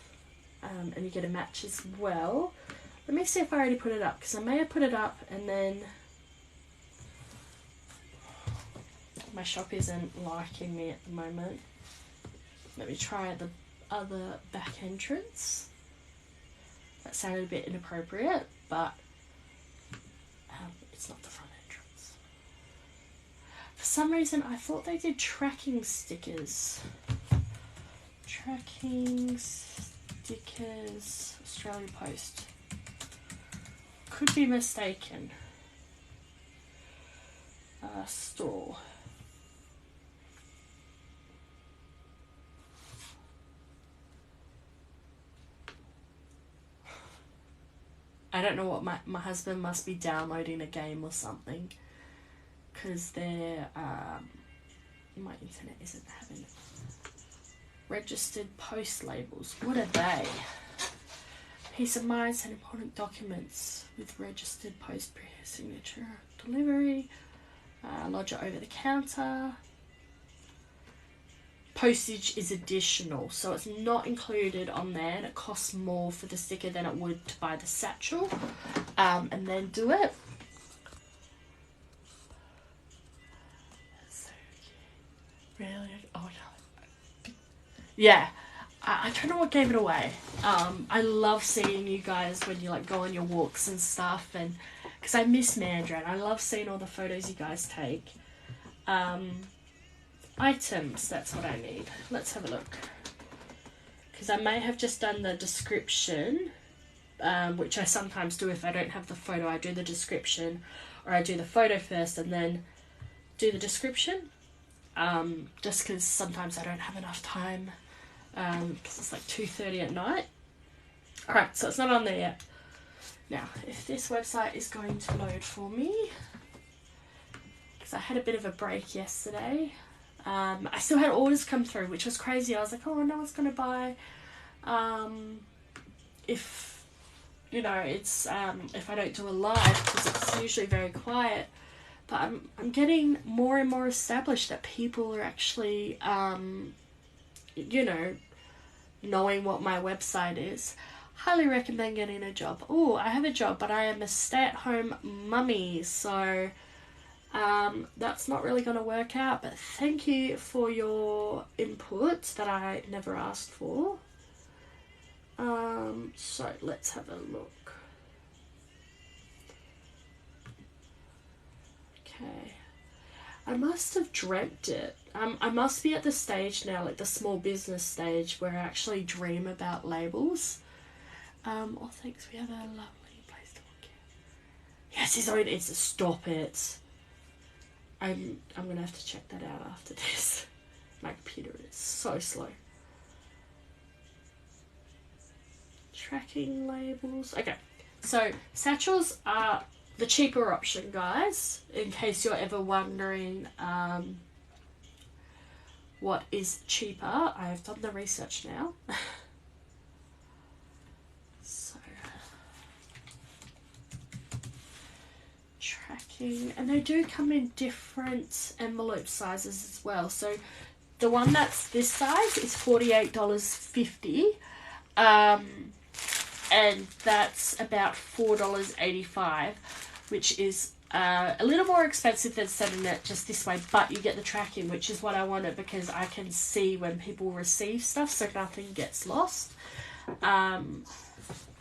Speaker 1: And you get a match as well. Let me see if I already put it up, because I may have put it up and then my shop isn't liking me at the moment. Let me try the other back entrance. That sounded a bit inappropriate, but it's not the front entrance. For some reason, I thought they did tracking stickers. Tracking stickers, Australia Post. Could be mistaken. Store. I don't know what my husband must be downloading a game or something, because they're my internet isn't having it. Registered post labels. What are they? Peace of mind and important documents with registered post signature delivery. Lodger over the counter. Postage is additional, so it's not included on there, and it costs more for the sticker than it would to buy the satchel. And then do it. That's so cute. Really? Oh my god. Yeah. I don't know what gave it away. I love seeing you guys when you like go on your walks and stuff, and because I miss Mandarin. I love seeing all the photos you guys take. Items, that's what I need. Let's have a look. Because I may have just done the description, which I sometimes do if I don't have the photo. I do the description, or I do the photo first and then do the description. Just because sometimes I don't have enough time. Because it's like 2:30 at night. Alright, so it's not on there yet. Now, if this website is going to load for me, because I had a bit of a break yesterday. I still had orders come through, which was crazy. I was like, oh, no one's going to buy. If, you know, it's, if I don't do a live, because it's usually very quiet. But I'm getting more and more established that people are actually, you know, knowing what my website is. Highly recommend getting a job. Oh, I have a job, but I am a stay-at-home mummy, so that's not really going to work out. But thank you for your input that I never asked for. So let's have a look. Okay. I must have dreamt it. I must be at the stage now, like the small business stage, where I actually dream about labels. Oh, thanks. We have a lovely place to work here. Yes, his own. It's stop it. I'm gonna have to check that out after this. My computer is so slow. Tracking labels. Okay, so satchels are the cheaper option, guys, in case you're ever wondering what is cheaper. I've done the research now. So, tracking, and they do come in different envelope sizes as well. So the one that's this size is $48.50, and that's about $4.85, which is a little more expensive than sending it just this way, but you get the tracking, which is what I wanted, because I can see when people receive stuff so nothing gets lost.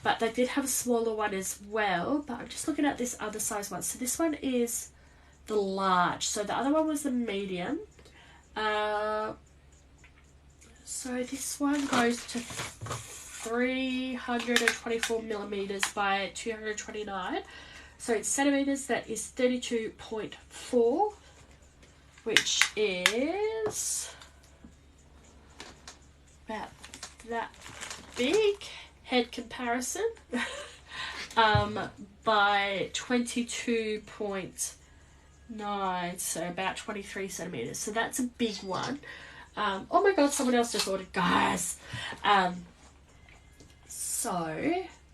Speaker 1: But they did have a smaller one as well, but I'm just looking at this other size one. So this one is the large, so the other one was the medium. So this one goes to 324 millimeters by 229. So in centimeters, that is 32.4, which is about that big. Head comparison by 22.9, so about 23 centimeters. So that's a big one. Oh my god, someone else just ordered, guys.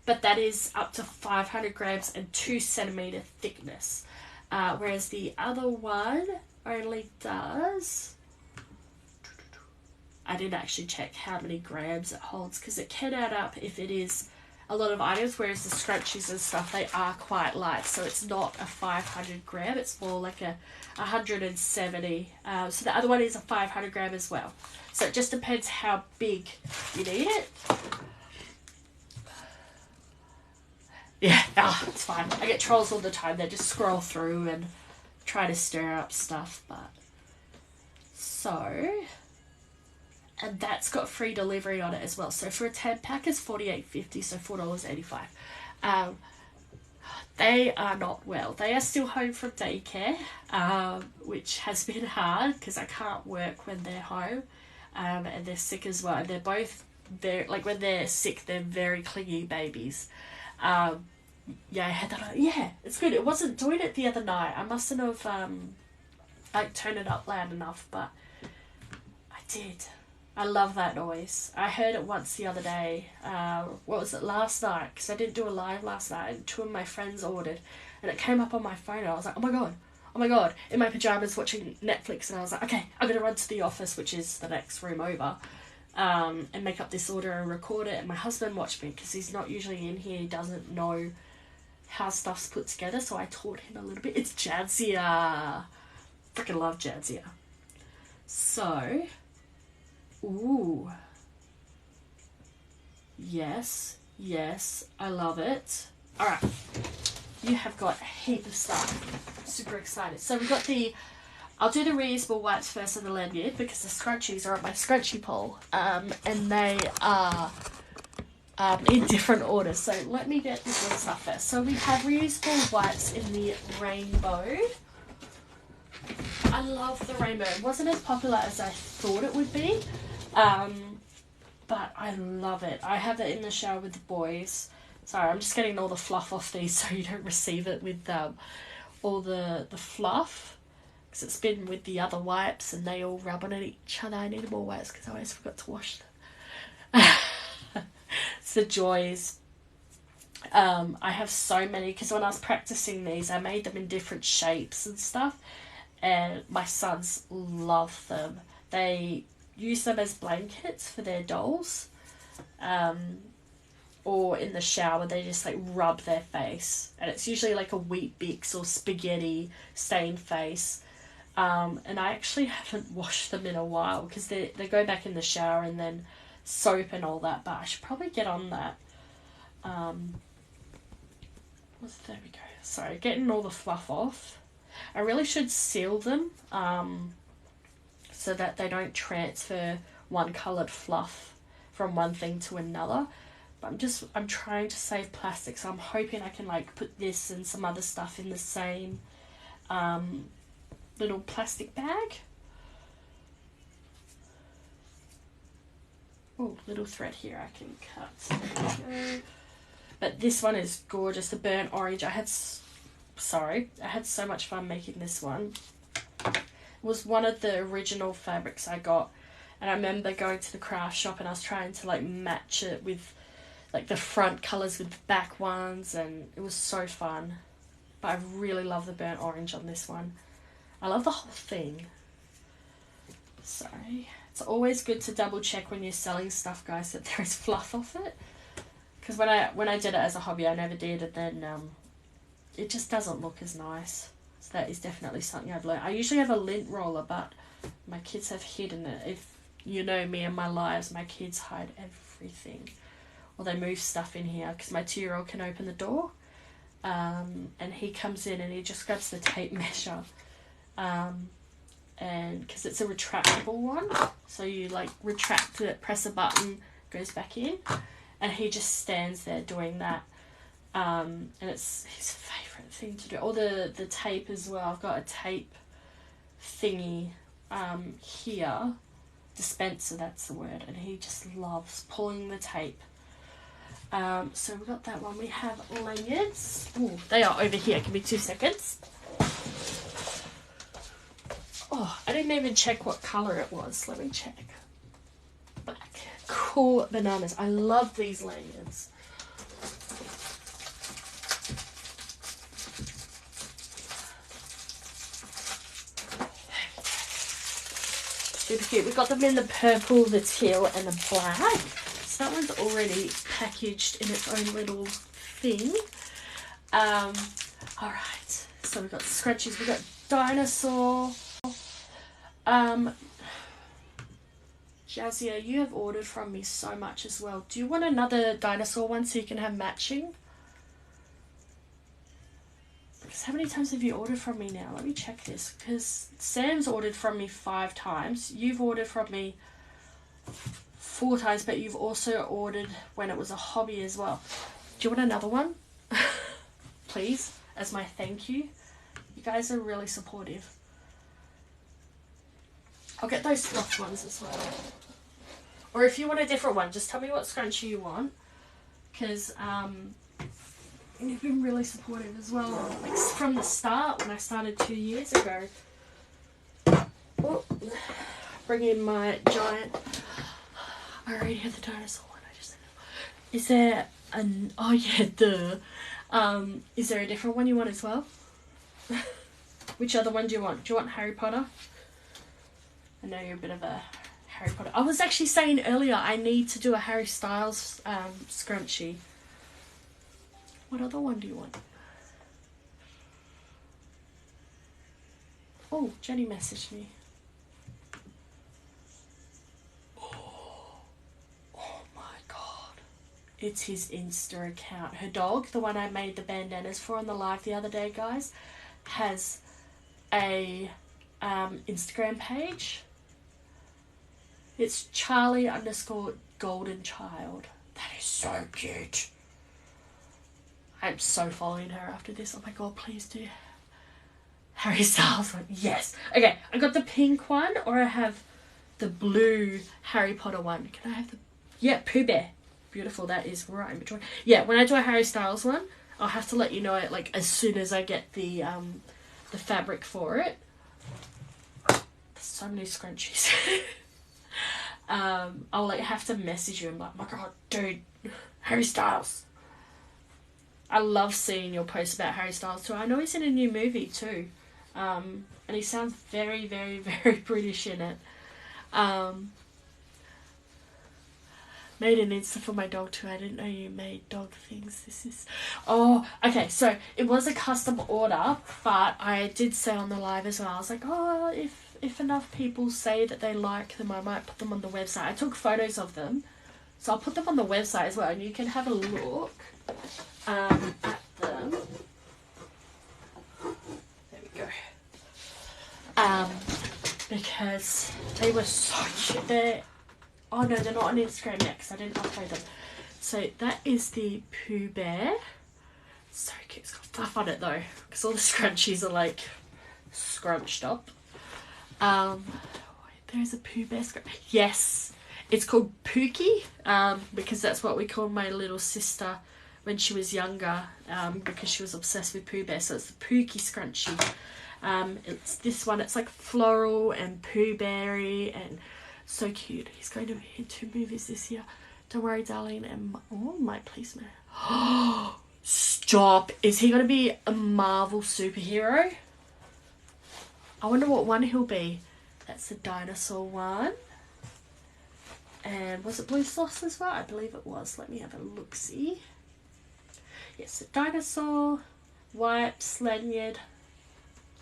Speaker 1: But that is up to 500 grams and 2 centimeter thickness, whereas the other one only does, I didn't actually check how many grams it holds, because it can add up if it is a lot of items, whereas the scrunchies and stuff, they are quite light, so it's not a 500 gram, it's more like a 170. So the other one is a 500 gram as well. So it just depends how big you need it. Yeah, it's fine. I get trolls all the time. They just scroll through and try to stir up stuff, but so... And that's got free delivery on it as well. So for a 10 pack, it's $48.50, so $4.85. They are not well. They are still home from daycare, which has been hard because I can't work when they're home, and they're sick as well. And they're both very, like when they're sick, they're very clingy babies. yeah, I had that on. Yeah, it's good. It wasn't doing it the other night. I mustn't have like turned it up loud enough, but I did. I love that noise. I heard it once the other day. What was it, last night? Because I didn't do a live last night, and two of my friends ordered, and it came up on my phone, and I was like, oh my god, in my pajamas watching Netflix, and I was like, okay, I'm gonna run to the office, which is the next room over, and make up this order and record it. And my husband watched me because he's not usually in here. He doesn't know how stuff's put together, so I taught him a little bit. It's Jadzia. Freaking love Jadzia. So, ooh, yes, I love it. All right, you have got a heap of stuff. Super excited. So we've got I'll do the reusable wipes first and the lanyard because the scrunchies are on my scrunchie pole, and they are in different orders. So let me get this little stuff first. So we have reusable wipes in the rainbow. I love the rainbow. It wasn't as popular as I thought it would be, but I love it. I have it in the shower with the boys. Sorry, I'm just getting all the fluff off these so you don't receive it with all the fluff, because it's been with the other wipes and they all rub on each other. I need more wipes because I always forgot to wash them. It's the joys. I have so many because when I was practicing these, I made them in different shapes and stuff, and my sons love them. They use them as blankets for their dolls, or in the shower they just like rub their face, and it's usually like a Wheat Bix or spaghetti stained face. And I actually haven't washed them in a while because they go back in the shower and then soap and all that, but I should probably get on that. There we go. Sorry, getting all the fluff off. I really should seal them so that they don't transfer one coloured fluff from one thing to another. But I'm trying to save plastic, so I'm hoping I can like put this and some other stuff in the same little plastic bag. Oh, little thread here I can cut. There we go. But this one is gorgeous, the burnt orange. I had so much fun making this one. It was one of the original fabrics I got, and I remember going to the craft shop and I was trying to like match it with like the front colours with the back ones, and it was so fun. But I really love the burnt orange on this one. I love the whole thing. Sorry. It's always good to double check when you're selling stuff, guys, that there is fluff off it. Because when I did it as a hobby, I never did, and then it just doesn't look as nice. So that is definitely something I've learned. I usually have a lint roller, but my kids have hidden it. If you know me and my lives, my kids hide everything. Or they move stuff in here, because my 2-year-old can open the door. And he comes in and he just grabs the tape measure. And because it's a retractable one, so you like retract it, press a button, goes back in, and he just stands there doing that. And it's his favourite thing to do. Or the tape as well. I've got a tape thingy here, dispenser, that's the word, and he just loves pulling the tape. So we've got that one. We have lanyards. Ooh, they are over here. Give me 2 seconds. Oh, I didn't even check what colour it was. Let me check. Black. Cool bananas. I love these lanyards. Super cute. We've got them in the purple, the teal, and the black. So that one's already packaged in its own little thing. Alright. So we've got scrunchies. We've got dinosaur. Jazia, you have ordered from me so much as well. Do you want another dinosaur one so you can have matching? Because how many times have you ordered from me now? Let me check this. Because Sam's ordered from me 5 times. You've ordered from me 4 times, but you've also ordered when it was a hobby as well. Do you want another one? Please, as my thank you. You guys are really supportive. I'll get those soft ones as well. Or if you want a different one, just tell me what scrunchie you want. Because And you've been really supportive as well, like from the start when I started 2 years ago. Oh, bring in my giant. I already have the dinosaur one. Is there an? Oh yeah, is there a different one you want as well? Which other one do you want? Do you want Harry Potter? I know you're a bit of a Harry Potter. I was actually saying earlier I need to do a Harry Styles scrunchie. What other one do you want? Oh, Jenny messaged me. Oh my god. It's his Insta account. Her dog, the one I made the bandanas for on the live the other day, guys, has a Instagram page. It's Charlie_golden_child. That is so cute. I'm so following her after this. Oh my god, please do. Harry Styles one. Yes. Okay, I got the pink one, or I have the blue Harry Potter one. Can I have the... Yeah, Pooh Bear. Beautiful, that is right in between. Yeah, when I do a Harry Styles one, I'll have to let you know it, like, as soon as I get the fabric for it. There's so many scrunchies. I'll, like, have to message you and be like, my god, dude, Harry Styles. I love seeing your posts about Harry Styles too. I know he's in a new movie too. And he sounds very, very, very British in it. Made an Insta for my dog too. I didn't know you made dog things. This is... Oh, okay. So it was a custom order, but I did say on the live as well. I was like, oh, if enough people say that they like them, I might put them on the website. I took photos of them. So I'll put them on the website as well, and you can have a look at them. There we go. Because they were so cute. Oh no, they're not on Instagram yet because I didn't upload them. So that is the Pooh Bear. So cute. It's got fluff on it though, because all the scrunchies are like scrunched up. There's a Pooh Bear scrunch. Yes. It's called Pookie, because that's what we called my little sister when she was younger, because she was obsessed with Pooh Bear. So it's the Pookie scrunchie. It's this one. It's like floral and Pooh Berry and so cute. He's going to be in 2 movies this year. Don't worry, darling. And oh, my policeman. Stop. Is he going to be a Marvel superhero? I wonder what one he'll be. That's the dinosaur one. And was it blue sauce as well? I believe it was. Let me have a look-see. Yes, a dinosaur, wipes, lanyard,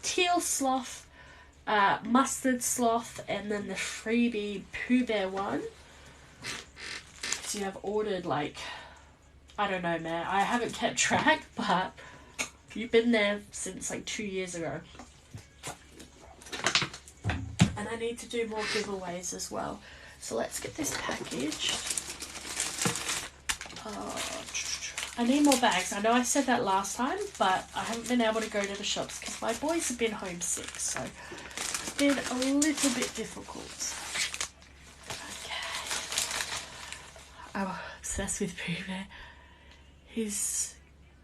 Speaker 1: teal sloth, mustard sloth, and then the freebie Pooh Bear one. So you have ordered, like, I don't know, man. I haven't kept track, but you've been there since like 2 years ago. And I need to do more giveaways as well. So let's get this packaged. I need more bags. I know I said that last time, but I haven't been able to go to the shops because my boys have been homesick, so it's been a little bit difficult. Okay. I'm obsessed with Pooh Bear. His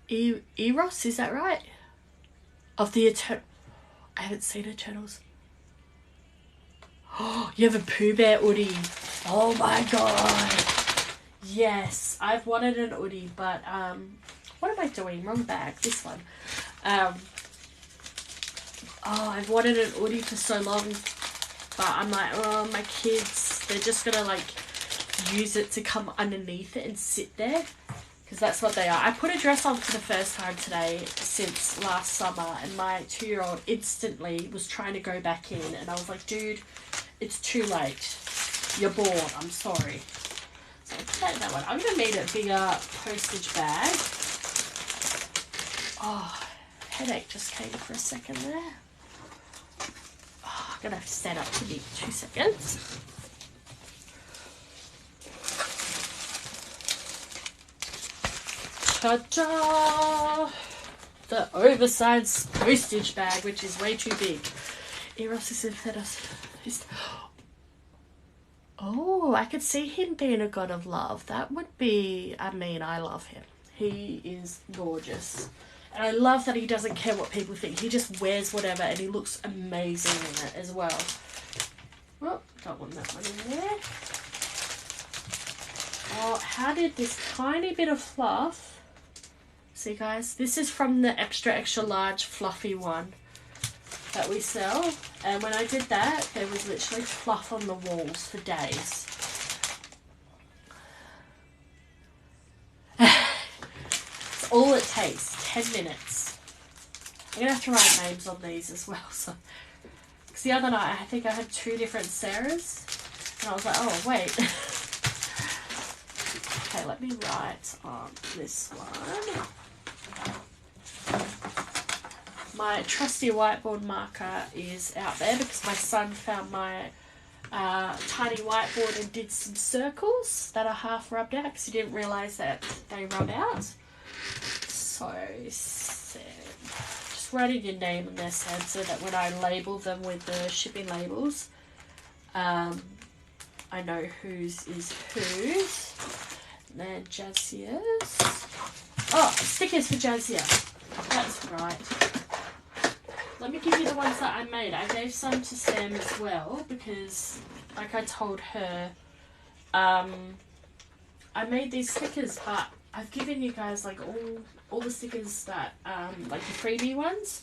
Speaker 1: Eros, is that right? Of the Eternal... I haven't seen Eternals. Oh, you have a Pooh Bear hoodie. Oh my god. Yes, I've wanted an hoodie, but what am I doing? Wrong bag. This one. Oh, I've wanted an hoodie for so long, but I'm like, oh, my kids, they're just gonna like use it to come underneath it and sit there, because that's what they are. I put a dress on for the first time today since last summer, and my 2-year-old instantly was trying to go back in, and I was like, dude, it's too late. You're bored. I'm sorry. So I'll put that in that one. I'm going to need a bigger postage bag. Oh, headache just came for a second there. Oh, I'm going to have to stand up to me 2 seconds. Ta-da! The oversized postage bag, which is way too big. Eros is fed us. Oh, I could see him being a god of love. That would be, I mean, I love him. He is gorgeous. And I love that he doesn't care what people think. He just wears whatever and he looks amazing in it as well. Oh, don't want that one in there. Oh, how did this tiny bit of fluff... See guys, this is from the extra large fluffy one that we sell. And when I did that, there was literally fluff on the walls for days. It's all it takes, 10 minutes. I'm going to have to write names on these as well. So, because the other night I think I had 2 different Sarahs. And I was like, oh wait. Okay, let me write on this one. My trusty whiteboard marker is out there because my son found my tiny whiteboard and did some circles that are half rubbed out because he didn't realise that they rub out. So, just writing your name on there, Sam, so that when I label them with the shipping labels, I know whose is whose. And then Jazia's. Oh, stickers for Jazia. That's right. Let me give you the ones that I made. I gave some to Sam as well because, like I told her, I made these stickers, but I've given you guys like all the stickers that like the freebie ones.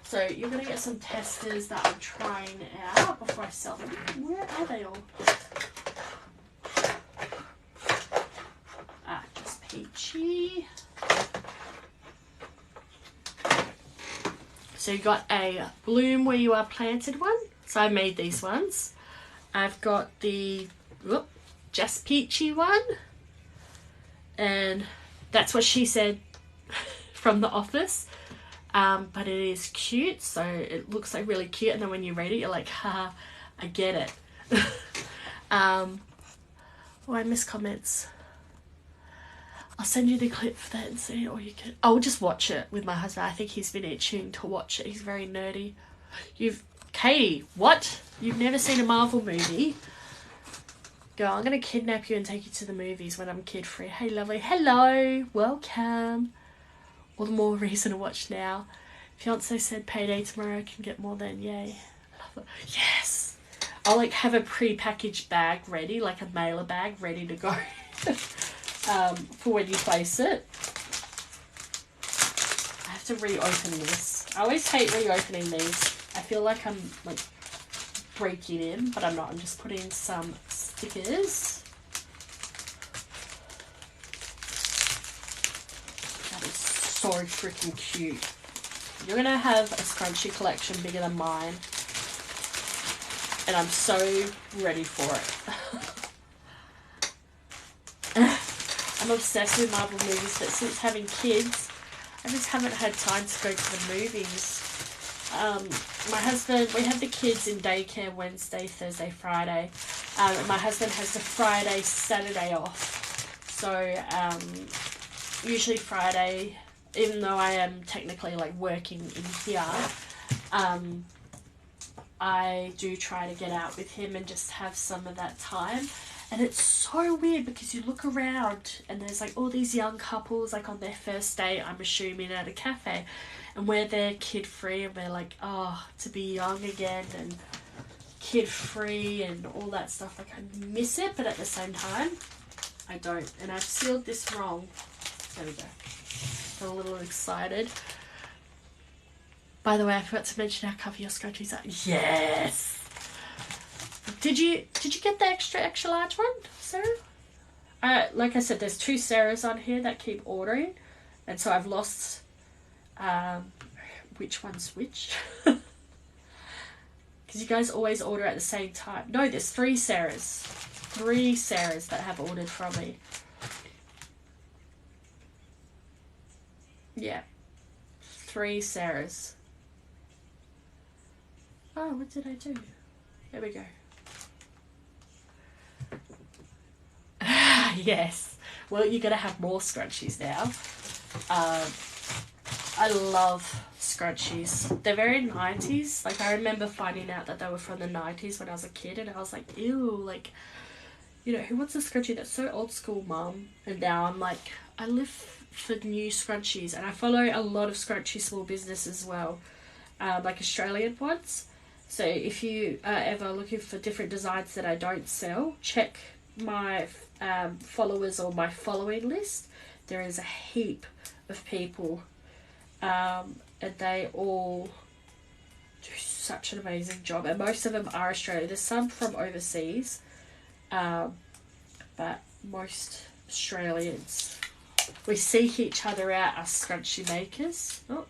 Speaker 1: So you're gonna get some testers that I'm trying out before I sell them. Where are they all? Just peachy. So you got a bloom where you are planted one. So I made these ones. I've got the just peachy one. And that's what she said from the office. But it is cute. So it looks like really cute. And then when you read it, you're like, haha, I get it. Oh, I missed comments. I'll send you the clip for that and see, or you can... I'll just watch it with my husband. I think he's been itching to watch it. He's very nerdy. Katie, what? You've never seen a Marvel movie? Girl, I'm going to kidnap you and take you to the movies when I'm kid-free. Hey, lovely. Hello. Welcome. All the more reason to watch now. Fiance said payday tomorrow. I can get more than yay. I love it. Yes. I'll, like, have a pre-packaged bag ready, like a mailer bag ready to go. For when you place it. I have to reopen this. I always hate reopening these. I feel like I'm like breaking in, but I'm not. I'm just putting some stickers. That is so freaking cute. You're gonna have a scrunchie collection bigger than mine, and I'm so ready for it. I'm obsessed with Marvel movies, but since having kids, I just haven't had time to go to the movies. My husband, we have the kids in daycare Wednesday, Thursday, Friday. And my husband has the Friday, Saturday off. So usually Friday, even though I am technically like working in here, I do try to get out with him and just have some of that time. And it's so weird because you look around and there's like all these young couples like on their first date, I'm assuming, at a cafe, and we're there kid free and we're like, oh, to be young again and kid free and all that stuff. Like, I miss it, but at the same time I don't. And I've sealed this wrong. There we go. Got a little excited. By the way, I forgot to mention how cover your scrunchies are. Yes. Did you get the extra large one, Sarah? Like I said, there's 2 Sarahs on here that keep ordering, and so I've lost which one's which. Because you guys always order at the same time. No, there's 3 Sarahs. 3 Sarahs that have ordered from me. Yeah. 3 Sarahs. Oh, what did I do? There we go. Yes. Well, you're going to have more scrunchies now. I love scrunchies. They're very 90s. Like, I remember finding out that they were from the 90s when I was a kid, and I was like, ew, like, you know, who wants a scrunchie? That's so old school, Mum. And now I'm like, I live for new scrunchies, and I follow a lot of scrunchy small business as well, like Australian ones. So if you are ever looking for different designs that I don't sell, check my followers or my following list. There is a heap of people, and they all do such an amazing job, and most of them are Australian. There's some from overseas, but most Australians. We seek each other out as scrunchie makers. Oh.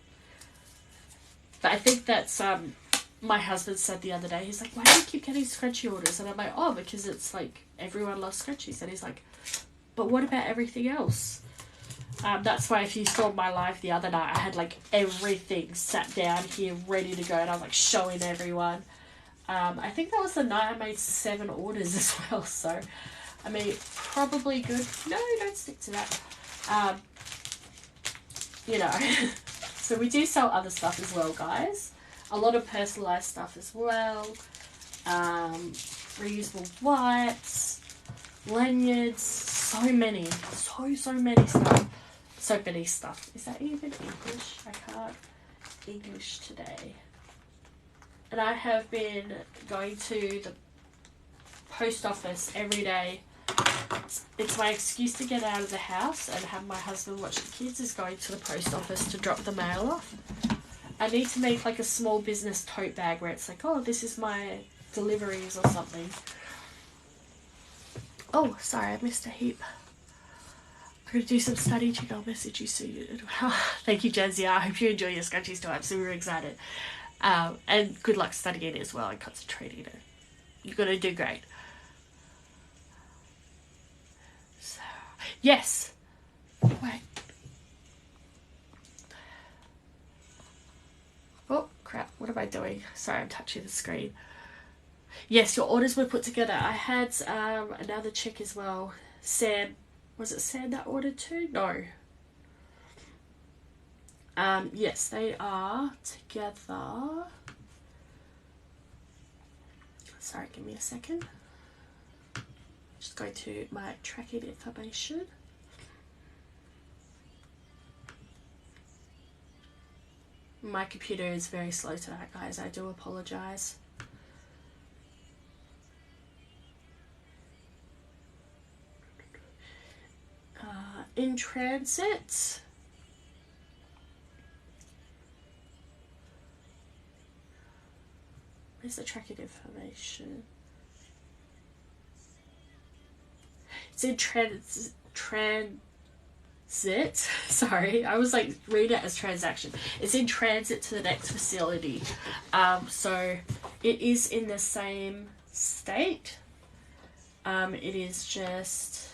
Speaker 1: But I think that's my husband said the other day, he's like, why do you keep getting scrunchie orders? And I'm like, oh, because it's like everyone loves scrunchies. And he's like, but what about everything else? That's why if you saw my live the other night, I had like everything sat down here ready to go, and I was like showing everyone. I think that was the night I made 7 orders as well. So I mean, probably good. No, don't stick to that. You know. So we do sell other stuff as well, guys. A lot of personalised stuff as well. Reusable wipes, lanyards, so many stuff. So many stuff. Is that even English? I can't English today. And I have been going to the post office every day. It's my excuse to get out of the house and have my husband watch the kids, is going to the post office to drop the mail off. I need to make like a small business tote bag where it's like, oh, this is my deliveries or something. Oh, sorry, I missed a heap. I'm going to do some study check. I'll message you soon. Thank you, Jazzy. I hope you enjoy your scrunchies too. I'm super excited. And good luck studying it as well and concentrating. You're going to do great. So, yes. Wait. Oh, crap. What am I doing? Sorry, I'm touching the screen. Yes, your orders were put together. I had another chick as well. Sam. Was it Sam that ordered too? No. Yes, they are together. Sorry, give me a second. Just go to my tracking information. My computer is very slow tonight, guys. I do apologise. In transit. Where's the tracking information? It's in transit. Sorry, I was like reading it as transaction. It's in transit to the next facility. So it is in the same state. It is just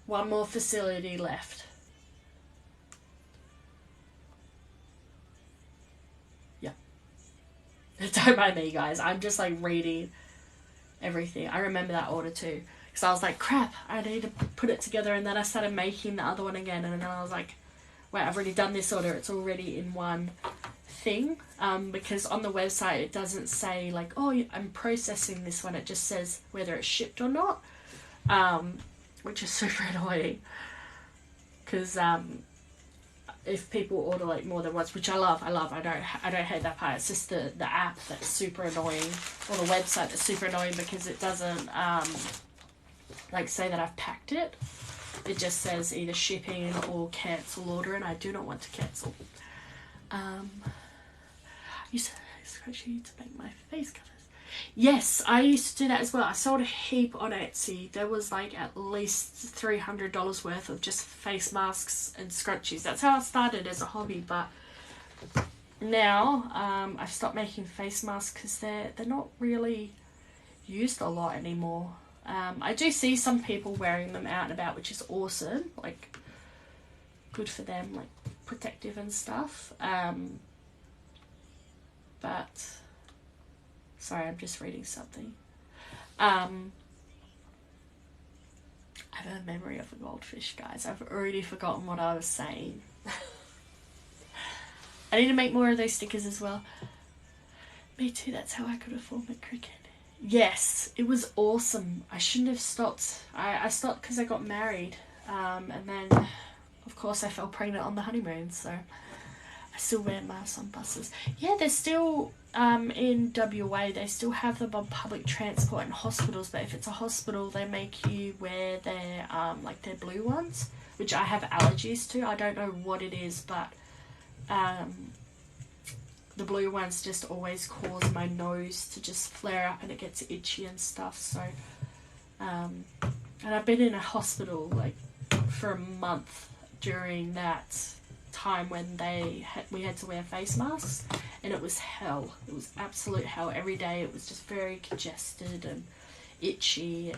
Speaker 1: one more facility left. Yeah. Don't mind me, guys. I'm just like reading everything. I remember that order too. Because I was like, crap, I need to put it together. And then I started making the other one again. And then I was like, wait, I've already done this order. It's already in one thing. Because on the website, it doesn't say like, oh, I'm processing this one. It just says whether it's shipped or not. Which is super annoying. Because if people order like more than once, which I love. I don't hate that part. It's just the app that's super annoying. Or the website that's super annoying because it doesn't... like say that I've packed it, it just says either shipping or cancel order, and I do not want to cancel. I used to scratchy to make my face covers. Yes, I used to do that as well. I sold a heap on Etsy. There was like at least $300 worth of just face masks and scrunchies. That's how I started as a hobby, but now I've stopped making face masks because they're not really used a lot anymore. I do see some people wearing them out and about, which is awesome, like good for them, like protective and stuff. But sorry, I'm just reading something. I have a memory of a goldfish, guys. I've already forgotten what I was saying. I need to make more of those stickers as well. Me too, that's how I could afford my cricut. Yes, it was awesome. I shouldn't have stopped. I stopped because I got married. And then, of course, I fell pregnant on the honeymoon, so I still wear masks on buses. Yeah, they're still, in WA, they still have them on public transport and hospitals, but if it's a hospital, they make you wear their, like their blue ones, which I have allergies to. I don't know what it is, but the blue ones just always cause my nose to just flare up and it gets itchy and stuff, so, and I've been in a hospital, like, for a month during that time when we had to wear face masks, and it was hell. It was absolute hell. Every day it was just very congested and itchy,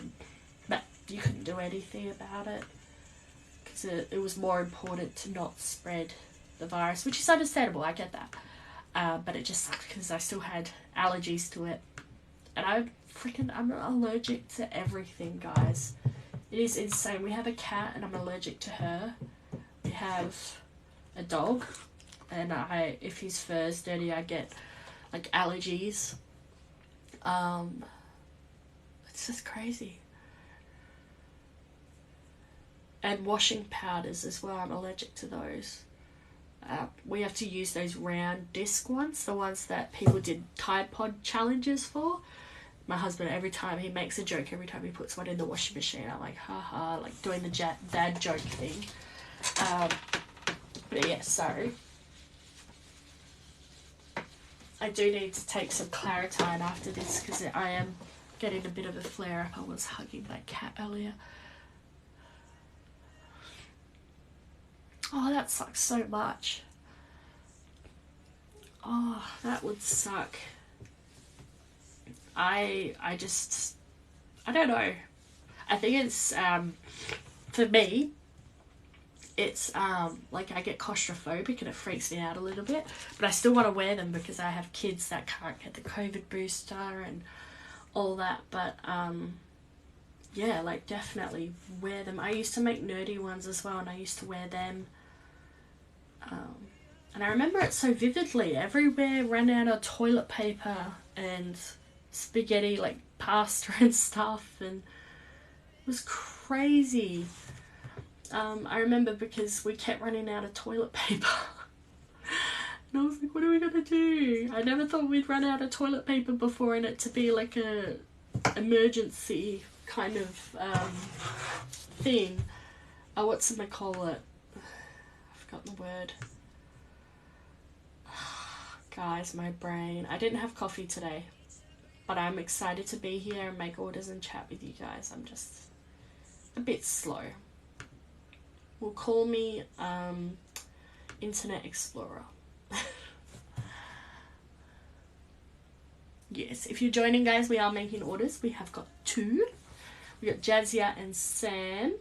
Speaker 1: but you couldn't do anything about it because it was more important to not spread the virus, which is understandable. I get that, but it just sucked because I still had allergies to it, and I'm allergic to everything, guys. It is insane. We have a cat and I'm allergic to her. We have a dog, and if his fur is dirty, I get like allergies. It's just crazy. And washing powders as well, I'm allergic to those. We have to use those round disc ones, the ones that people did Tide Pod challenges for. My husband, every time he makes a joke, every time he puts one in the washing machine, I'm like, haha, like doing the dad joke thing. But yeah, sorry. I do need to take some Claritine after this because I am getting a bit of a flare up. I was hugging my cat earlier. Oh, that sucks so much. Oh, that would suck. I don't know. I think it's, for me, it's, like I get claustrophobic and it freaks me out a little bit, but I still want to wear them because I have kids that can't get the COVID booster and all that, but, yeah, like definitely wear them. I used to make nerdy ones as well, and I used to wear them, and I remember it so vividly. Everywhere ran out of toilet paper and spaghetti, like pasta and stuff, and it was crazy. I remember because we kept running out of toilet paper and I was like, what are we gonna do? I never thought we'd run out of toilet paper before, and it to be like a emergency kind of thing. What's it call it? I've forgotten the word. Guys, my brain. I didn't have coffee today, but I'm excited to be here and make orders and chat with you guys. I'm just a bit slow. Will call me Internet Explorer. Yes, if you're joining, guys, we are making orders. We have got 2. We got Jazia and Sam,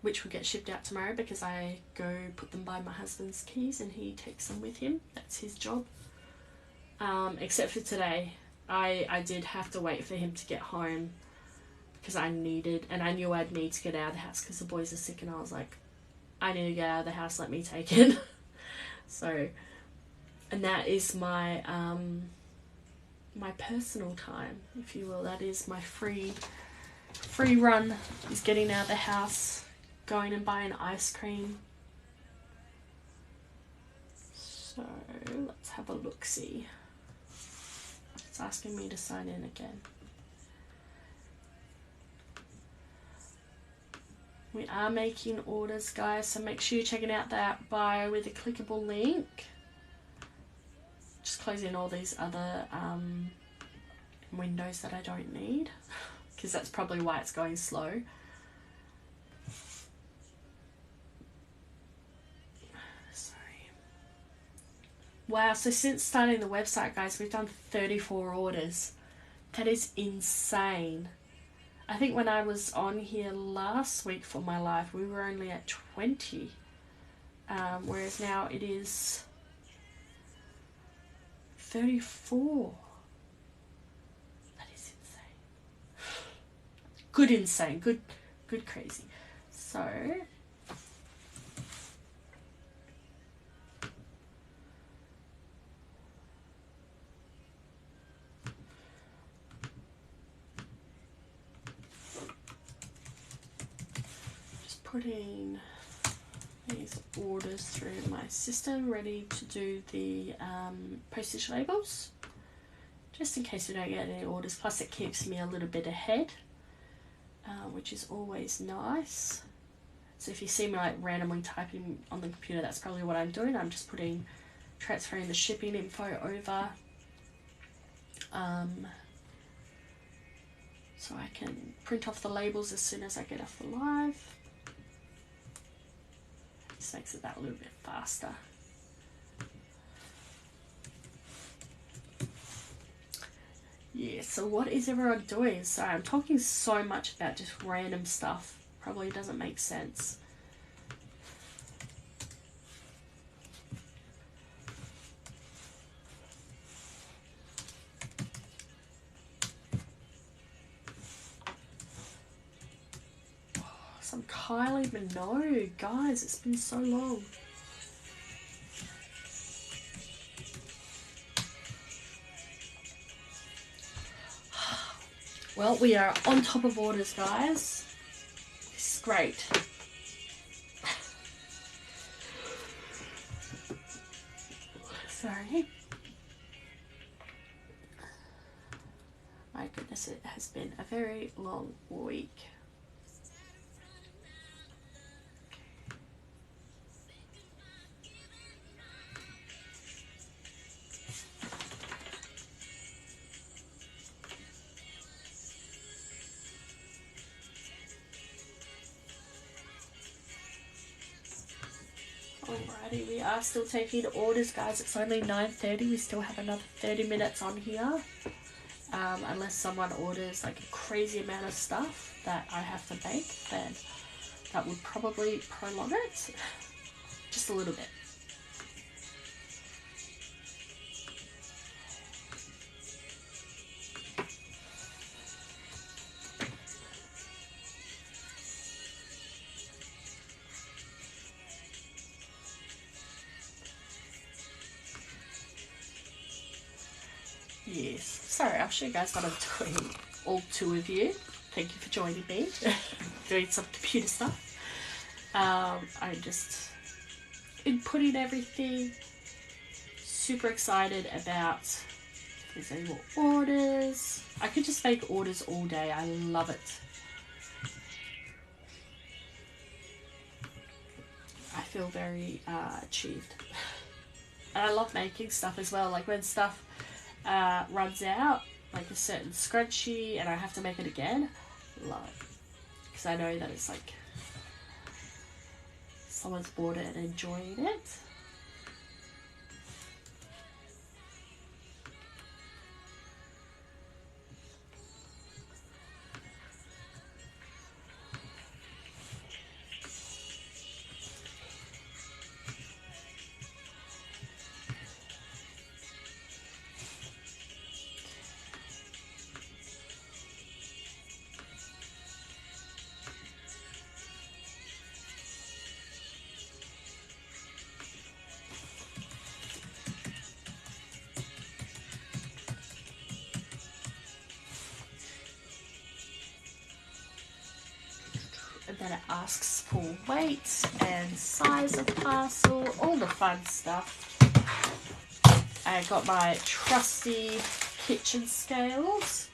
Speaker 1: which will get shipped out tomorrow because I go put them by my husband's keys and he takes them with him. That's his job. Except for today, I did have to wait for him to get home because I knew I'd need to get out of the house because the boys are sick, and I was like, I need to get out of the house, let me take it. So, and that is my my personal time, if you will. That is my free run, is getting out of the house, going and buying ice cream. So let's have a look-see. It's asking me to sign in again. We are making orders, guys, so make sure you're checking out that bio with a clickable link. Just closing all these other windows that I don't need, because that's probably why it's going slow. Sorry. Wow, so since starting the website, guys, we've done 34 orders. That is insane. I think when I was on here last week for my live, we were only at 20, whereas now it is 34. That is insane. Good insane, good crazy. So putting these orders through my system, ready to do the postage labels, just in case we don't get any orders. Plus it keeps me a little bit ahead, which is always nice. So if you see me like randomly typing on the computer, that's probably what I'm doing. I'm just transferring the shipping info over, so I can print off the labels as soon as I get off the live. This makes it that a little bit faster. Yeah, so what is everyone doing? Sorry, I'm talking so much about just random stuff. Probably doesn't make sense. Some Kylie Minogue. Guys, it's been so long. Well, we are on top of orders, guys. This is great. Sorry. My goodness, it has been a very long week. Alrighty, we are still taking orders, guys. It's only 9:30. We still have another 30 minutes on here. Unless someone orders like a crazy amount of stuff that I have to bake, then that would probably prolong it just a little bit. Yes, sorry, I'll show you guys what I'm doing, all two of you. Thank you for joining me, doing some computer stuff. I'm just inputting everything, super excited about if there's any more orders. I could just make orders all day, I love it. I feel very achieved. And I love making stuff as well, like when stuff runs out, like a certain scrunchie, and I have to make it again, love it, because I know that it's like someone's bought it and enjoying it. And then it asks for weight and size of parcel, all the fun stuff. I got my trusty kitchen scales.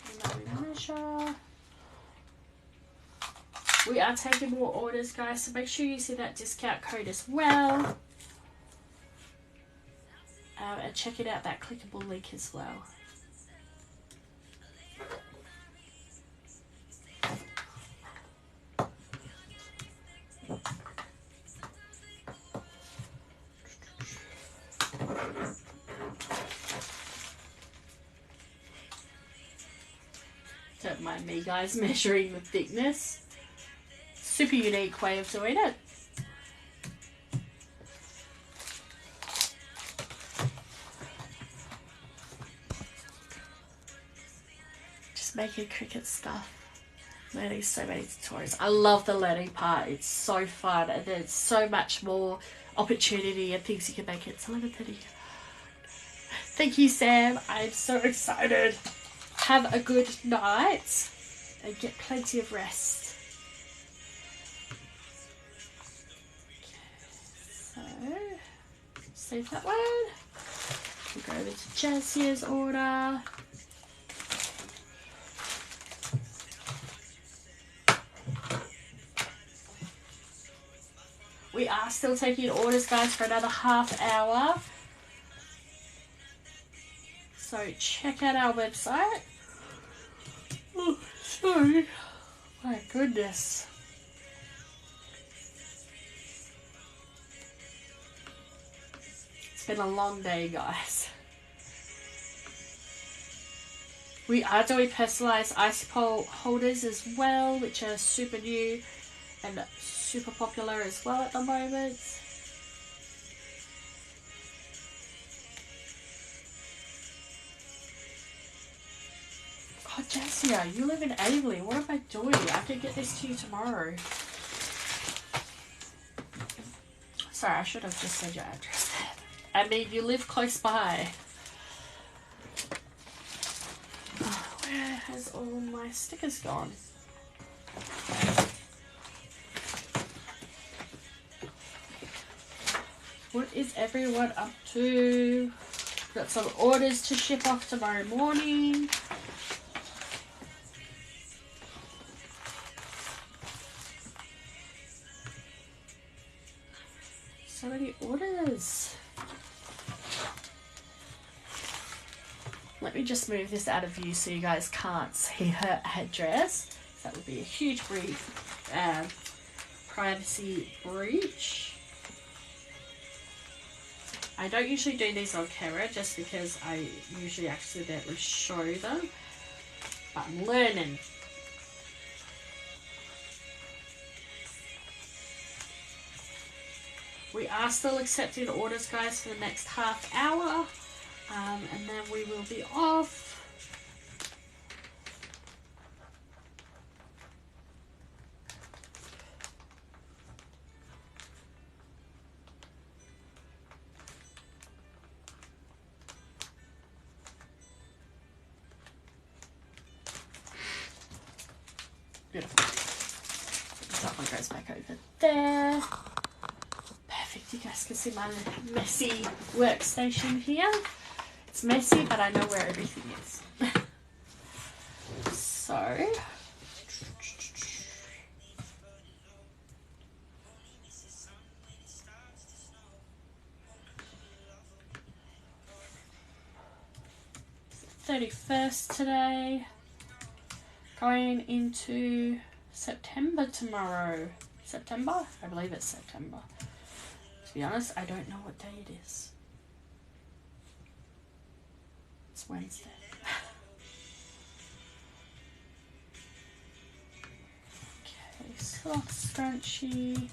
Speaker 1: And then we measure. We are taking more orders, guys, so make sure you see that discount code as well. And check it out, that clickable link as well. Don't mind me, guys, measuring the thickness. Super unique way of doing it. Just making Cricut stuff. Learning so many tutorials. I love the learning part. It's so fun, and there's so much more opportunity and things you can make it. It's 11:30. Thank you, Sam. I'm so excited. Have a good night and get plenty of rest. Okay, so save that one. We'll go over to Jazzier's order. We are still taking orders, guys, for another half hour. So check out our website. Oh, sorry. My goodness. It's been a long day, guys. We are doing personalised ice pole holders as well, which are super new and super popular as well at the moment. Oh, Jessia, you live in Aveley. What am I doing? I can get this to you tomorrow. Sorry, I should have just said your address. I mean, you live close by. Oh, where has all my stickers gone? What is everyone up to? Got some orders to ship off tomorrow morning. So many orders. Let me just move this out of view so you guys can't see her address. That would be a huge privacy breach. I don't usually do these on camera just because I usually accidentally show them, but I'm learning. We are still accepting orders, guys, for the next half hour, and then we will be off. Beautiful. That one goes back over there. Perfect. You guys can see my messy workstation here. It's messy, but I know where everything is. So, $31st today. Going into September tomorrow. September? I believe it's September. To be honest, I don't know what day it is. It's Wednesday. Okay, soft scrunchie.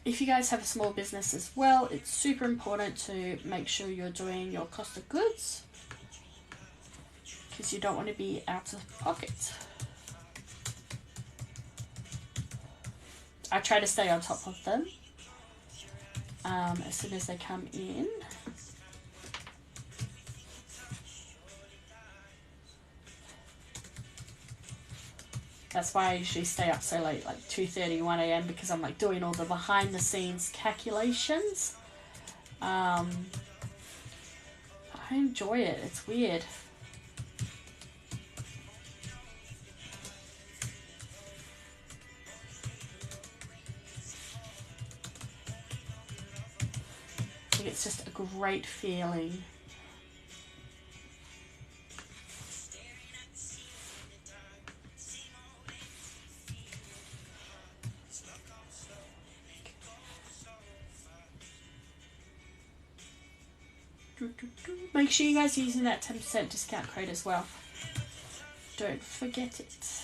Speaker 1: If you guys have a small business as well, it's super important to make sure you're doing your cost of goods, because you don't want to be out of pocket. I try to stay on top of them as soon as they come in. That's why I usually stay up so late, like 2:30, 1 a.m, because I'm like doing all the behind the scenes calculations. I enjoy it. It's weird. I think it's just a great feeling. Make sure you guys are using that 10% discount code as well. Don't forget it.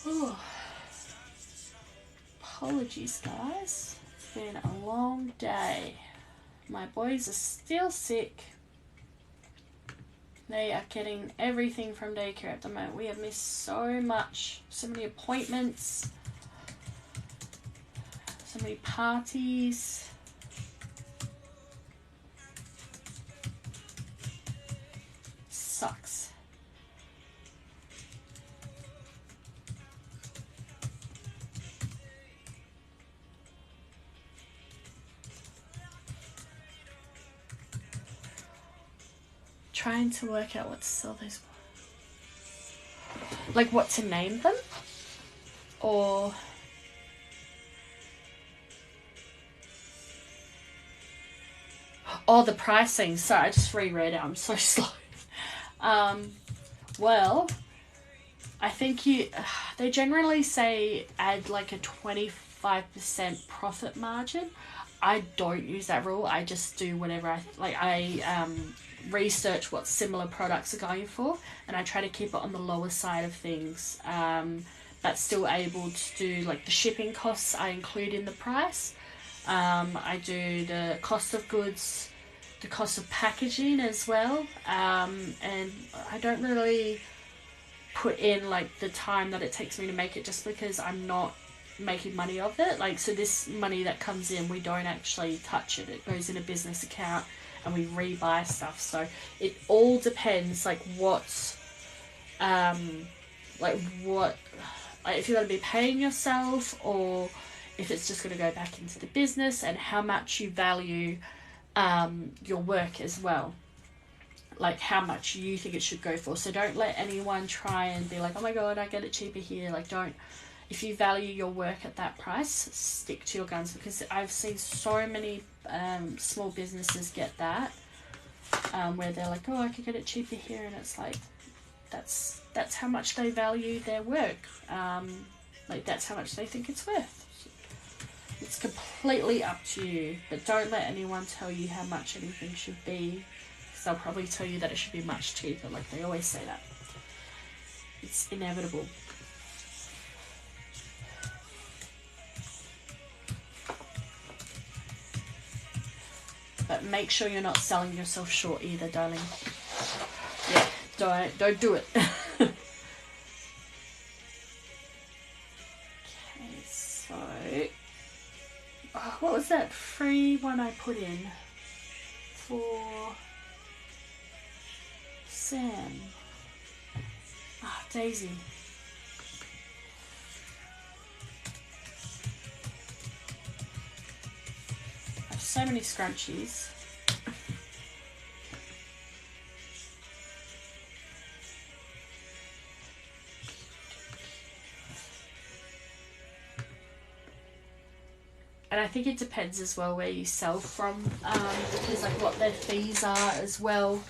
Speaker 1: Oh. Apologies, guys. It's been a long day. My boys are still sick. They are getting everything from daycare at the moment. We have missed so much. So many appointments. So many parties. Sucks. Trying to work out what to sell those. Like what to name them? Or... oh, the pricing. Sorry, I just reread it. I'm so slow. Well, I think they generally say add like a 25% profit margin. I don't use that rule. I just do whatever I research what similar products are going for, and I try to keep it on the lower side of things, but still able to do like the shipping costs I include in the price. I do the cost of goods, the cost of packaging as well, and I don't really put in like the time that it takes me to make it, just because I'm not making money of it. Like, so this money that comes in, we don't actually touch it. It goes in a business account and we rebuy stuff. So it all depends like what if you're going to be paying yourself, or if it's just going to go back into the business, and how much you value your work as well, like how much you think it should go for. So don't let anyone try and be like, oh my god, I get it cheaper here. Like, don't. If you value your work at that price, stick to your guns, because I've seen so many small businesses get that, where they're like, oh, I could get it cheaper here, and it's like, that's how much they value their work. Like, that's how much they think it's worth. It's completely up to you, but don't let anyone tell you how much anything should be, because they'll probably tell you that it should be much cheaper. Like, they always say that. It's inevitable. But make sure you're not selling yourself short either, darling. Yeah, don't do it. Okay, so what was that free one I put in for Sam? Daisy. I have so many scrunchies. And I think it depends as well where you sell from, because like what their fees are as well.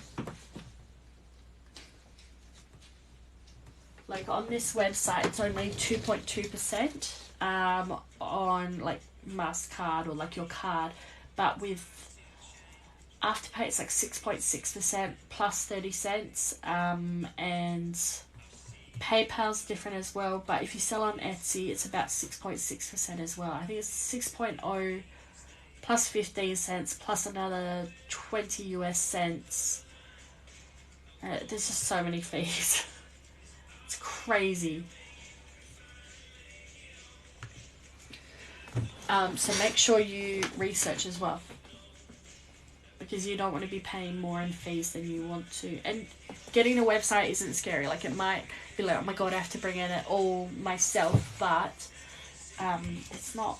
Speaker 1: Like on this website, it's only 2.2% on like MasterCard or like your card, but with Afterpay it's like 6.6% plus 30 cents, and PayPal's different as well, but if you sell on Etsy it's about 6.6% as well. I think it's 6.0 plus 15 cents plus another 20 US cents. There's just so many fees. It's crazy. So make sure you research as well, because you don't want to be paying more in fees than you want to. And getting a website isn't scary. Like, it might be like, oh my god, I have to bring in it all myself, but it's not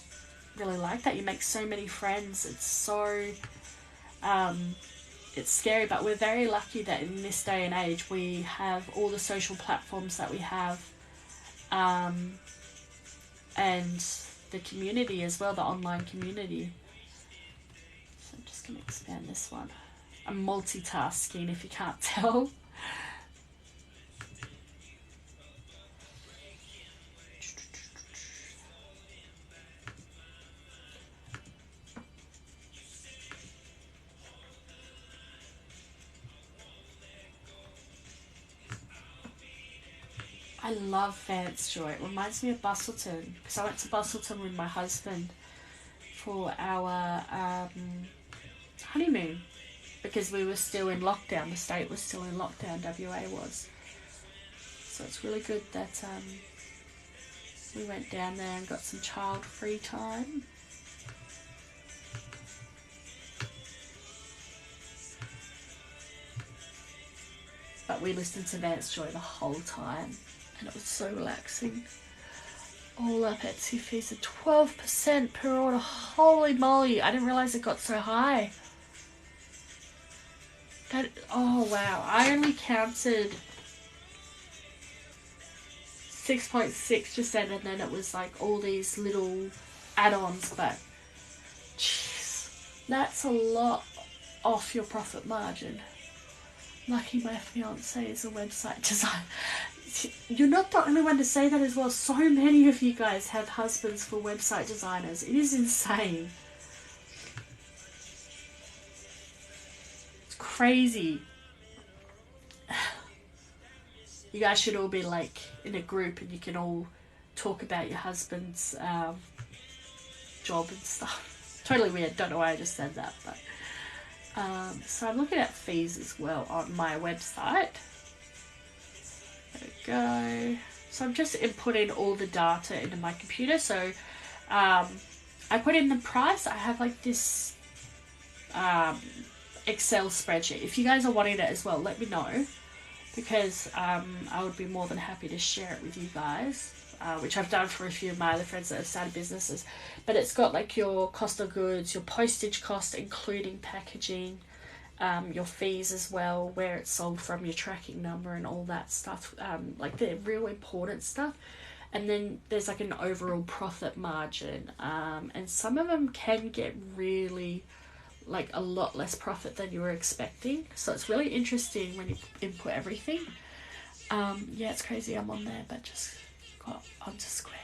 Speaker 1: really like that. You make so many friends. It's so it's scary, but we're very lucky that in this day and age we have all the social platforms that we have, and the community as well, the online community. So I'm just going to expand this one. I'm multitasking if you can't tell. I love Vance Joy. It reminds me of Bustleton, because I went to Bustleton with my husband for our honeymoon, because we were still in lockdown. The state was still in lockdown, WA was. So it's really good that we went down there and got some child-free time. But we listened to Vance Joy the whole time, and it was so relaxing. All up Etsy fees are 12% per order. Holy moly, I didn't realise it got so high. Oh wow, I only counted 6.6% and then it was like all these little add-ons, but jeez, that's a lot off your profit margin. Lucky my fiance is a website designer. You're not the only one to say that as well. So many of you guys have husbands for website designers. It is insane. It's crazy. You guys should all be like in a group and you can all talk about your husband's job and stuff. Totally weird. Don't know why I just said that, but so I'm looking at fees as well on my website. There we go. So I'm just inputting all the data into my computer. So I put in the price. I have like this Excel spreadsheet. If you guys are wanting it as well, let me know, because I would be more than happy to share it with you guys, which I've done for a few of my other friends that have started businesses. But it's got like your cost of goods, your postage cost including packaging, your fees as well, where it's sold from, your tracking number and all that stuff, like the real important stuff. And then there's like an overall profit margin, and some of them can get really like a lot less profit than you were expecting. So it's really interesting when you input everything. Yeah, it's crazy I'm on there, but just got onto Square.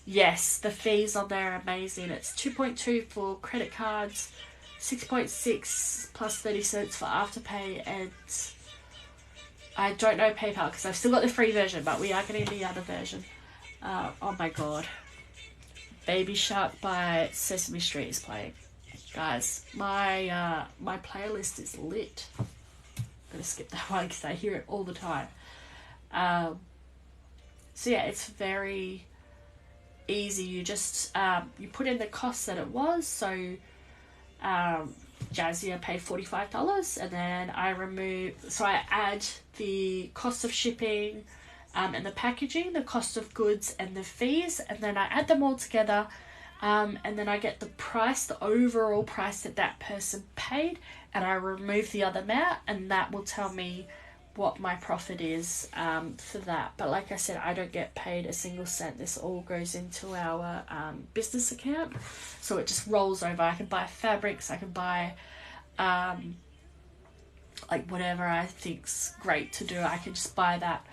Speaker 1: Yes, the fees on there are amazing. It's 2.2 for credit cards, 6.6 plus 30 cents for Afterpay, and I don't know PayPal because I've still got the free version, but we are getting the other version. Oh my god. Baby Shark by Sesame Street is playing. Guys, my my playlist is lit. I'm gonna skip that one because I hear it all the time. So yeah, it's very easy. You just you put in the cost that it was. So Jazia paid $45, and then I add the cost of shipping and the packaging, the cost of goods and the fees, and then I add them all together. And then I get the price, the overall price that person paid, and I remove the other amount, and that will tell me what my profit is for that. But like I said, I don't get paid a single cent. This all goes into our business account, so it just rolls over. I can buy fabrics, I can buy like whatever I think's great to do. I can just buy that.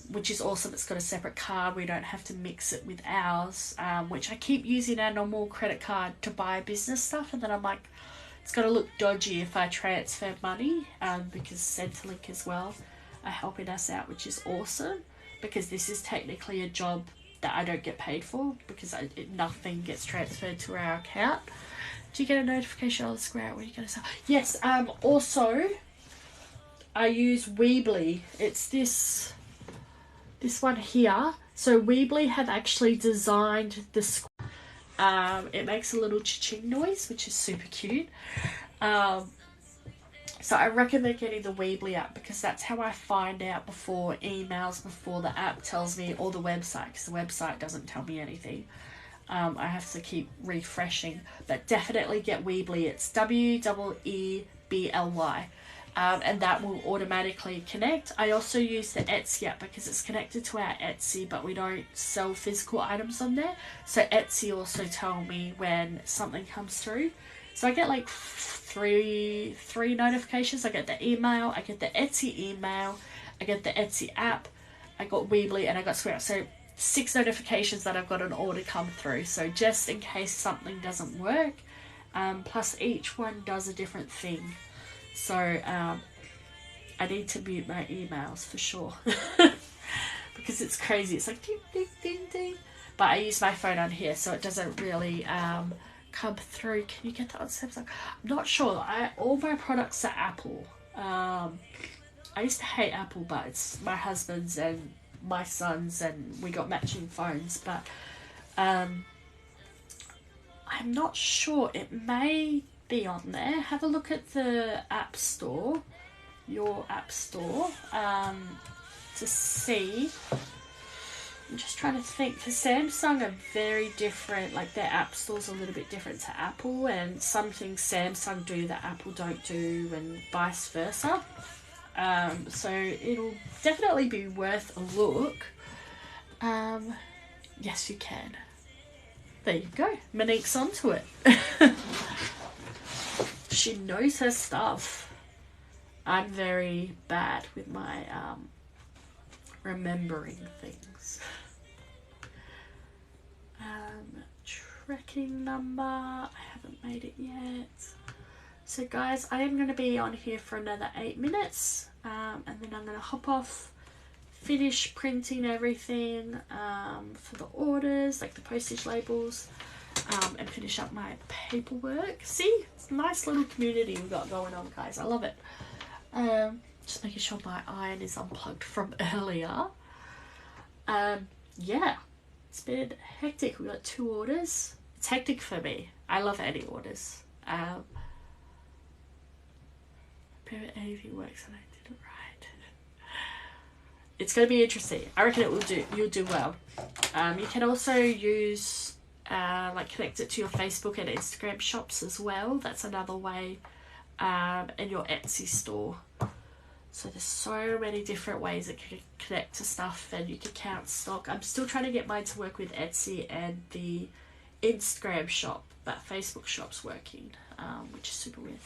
Speaker 1: Which is awesome. It's got a separate card. We don't have to mix it with ours, which I keep using our normal credit card to buy business stuff, and then I'm like, it's got to look dodgy if I transfer money, because Centrelink as well are helping us out, which is awesome, because this is technically a job that I don't get paid for, because nothing gets transferred to our account. Do you get a notification on the Square when you're going to sell? Yes. Also, I use Weebly. It's this one here. So Weebly have actually designed the it makes a little cha-ching noise, which is super cute. So I recommend getting the Weebly app, because that's how I find out before emails, before the app tells me, or the website, because the website doesn't tell me anything. I have to keep refreshing, but definitely get Weebly. It's WEEBLY. And that will automatically connect. I also use the Etsy app because it's connected to our Etsy, but we don't sell physical items on there. So Etsy also tell me when something comes through. So I get like three notifications. I get the email, I get the Etsy email, I get the Etsy app, I got Weebly, and I got Square. So 6 notifications that I've got an order come through. So just in case something doesn't work, plus each one does a different thing. So I need to mute my emails for sure. because it's crazy. It's like ding, ding, ding, ding. But I use my phone on here, so it doesn't really come through. Can you get that on Samsung? I'm not sure. All my products are Apple. I used to hate Apple, but it's my husband's and my son's, and we got matching phones. But I'm not sure. It may be on there. Have a look at the App Store, your App Store, to see. I'm just trying to think, because Samsung are very different, like their app store's a little bit different to Apple, and some things Samsung do that Apple don't do, and vice versa. So it'll definitely be worth a look. Yes, you can. There you go. Monique's onto it. She knows her stuff. I'm very bad with my remembering things. Tracking number, I haven't made it yet. So guys, I am going to be on here for another 8 minutes, and then I'm going to hop off, finish printing everything for the orders, like the postage labels, and finish up my paperwork. See, it's a nice little community we've got going on, guys. I love it. Just making sure my iron is unplugged from earlier. Yeah, it's been hectic. We got 2 orders. It's hectic for me. I love any orders. If anything works and I did it right. It's going to be interesting. I reckon you'll do well. You can also use like connect it to your Facebook and Instagram shops as well. That's another way. And your Etsy store. So there's so many different ways that you can connect to stuff, and you can count stock. I'm still trying to get mine to work with Etsy and the Instagram shop, but Facebook shop's working, which is super weird.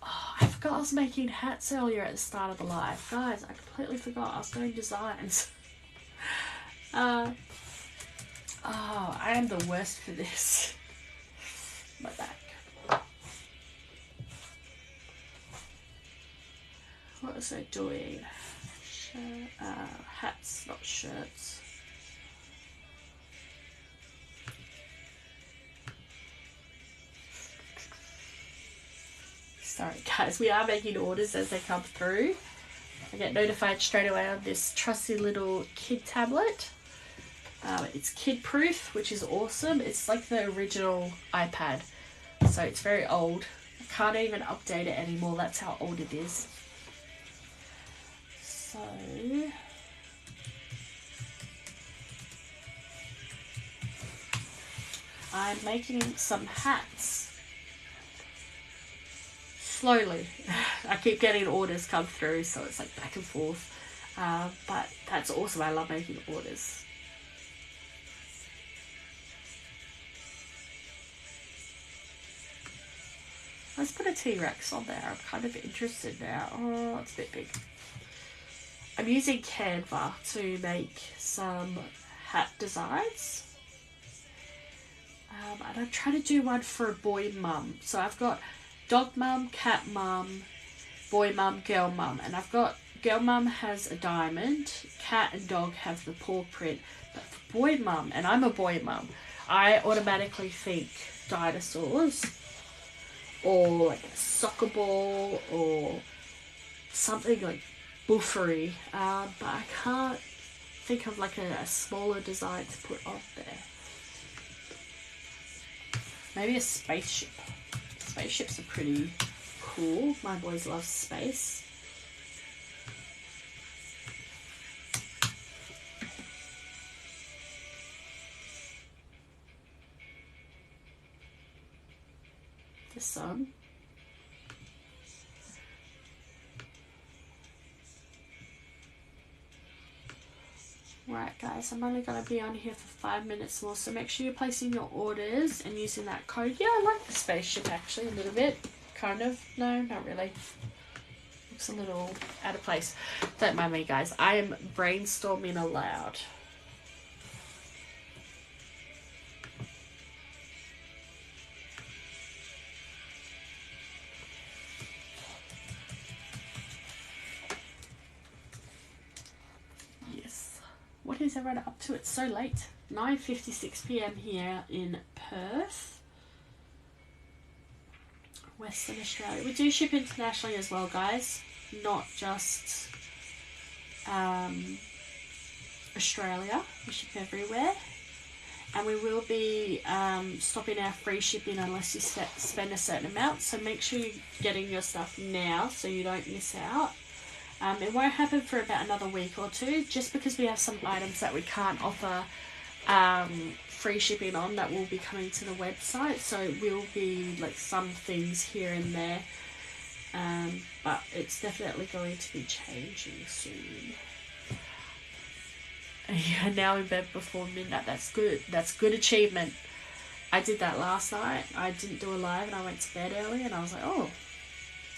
Speaker 1: Oh, I forgot I was making hats earlier at the start of the live. Guys, I completely forgot I was doing designs. I am the worst for this. My back. What was I doing? Hats, not shirts. Sorry guys, we are making orders as they come through. I get notified straight away on this trusty little kid tablet. It's kid proof, which is awesome. It's like the original iPad, so it's very old. I can't even update it anymore, that's how old it is. So I'm making some hats slowly. I keep getting orders come through, so it's like back and forth, but that's awesome. I love making orders. Let's put a T-Rex on there. I'm kind of interested now. Oh, it's a bit big. I'm using Canva to make some hat designs. And I'm trying to do one for a boy mum. So I've got dog mum, cat mum, boy mum, girl mum. And I've got girl mum has a diamond, cat and dog have the paw print. But for boy mum, and I'm a boy mum, I automatically think dinosaurs or like a soccer ball or something like buffery, but I can't think of like a smaller design to put on there. Maybe a spaceship. Spaceships are pretty cool. My boys love space. The sun. Right guys, I'm only going to be on here for 5 minutes more, so make sure you're placing your orders and using that code. Yeah, I like the spaceship actually a little bit. Kind of. No, not really. Looks a little out of place. Don't mind me guys, I am brainstorming aloud. is everyone up to? It's so late. 9:56 p.m. here in Perth, Western Australia. We do ship internationally as well, guys. Not just Australia. We ship everywhere. And we will be stopping our free shipping unless you spend a certain amount. So make sure you're getting your stuff now so you don't miss out. It won't happen for about another week or two, just because we have some items that we can't offer free shipping on that will be coming to the website. So it will be like some things here and there. But it's definitely going to be changing soon. You're now in bed before midnight. That's good. That's good achievement. I did that last night. I didn't do a live and I went to bed early and I was like, oh.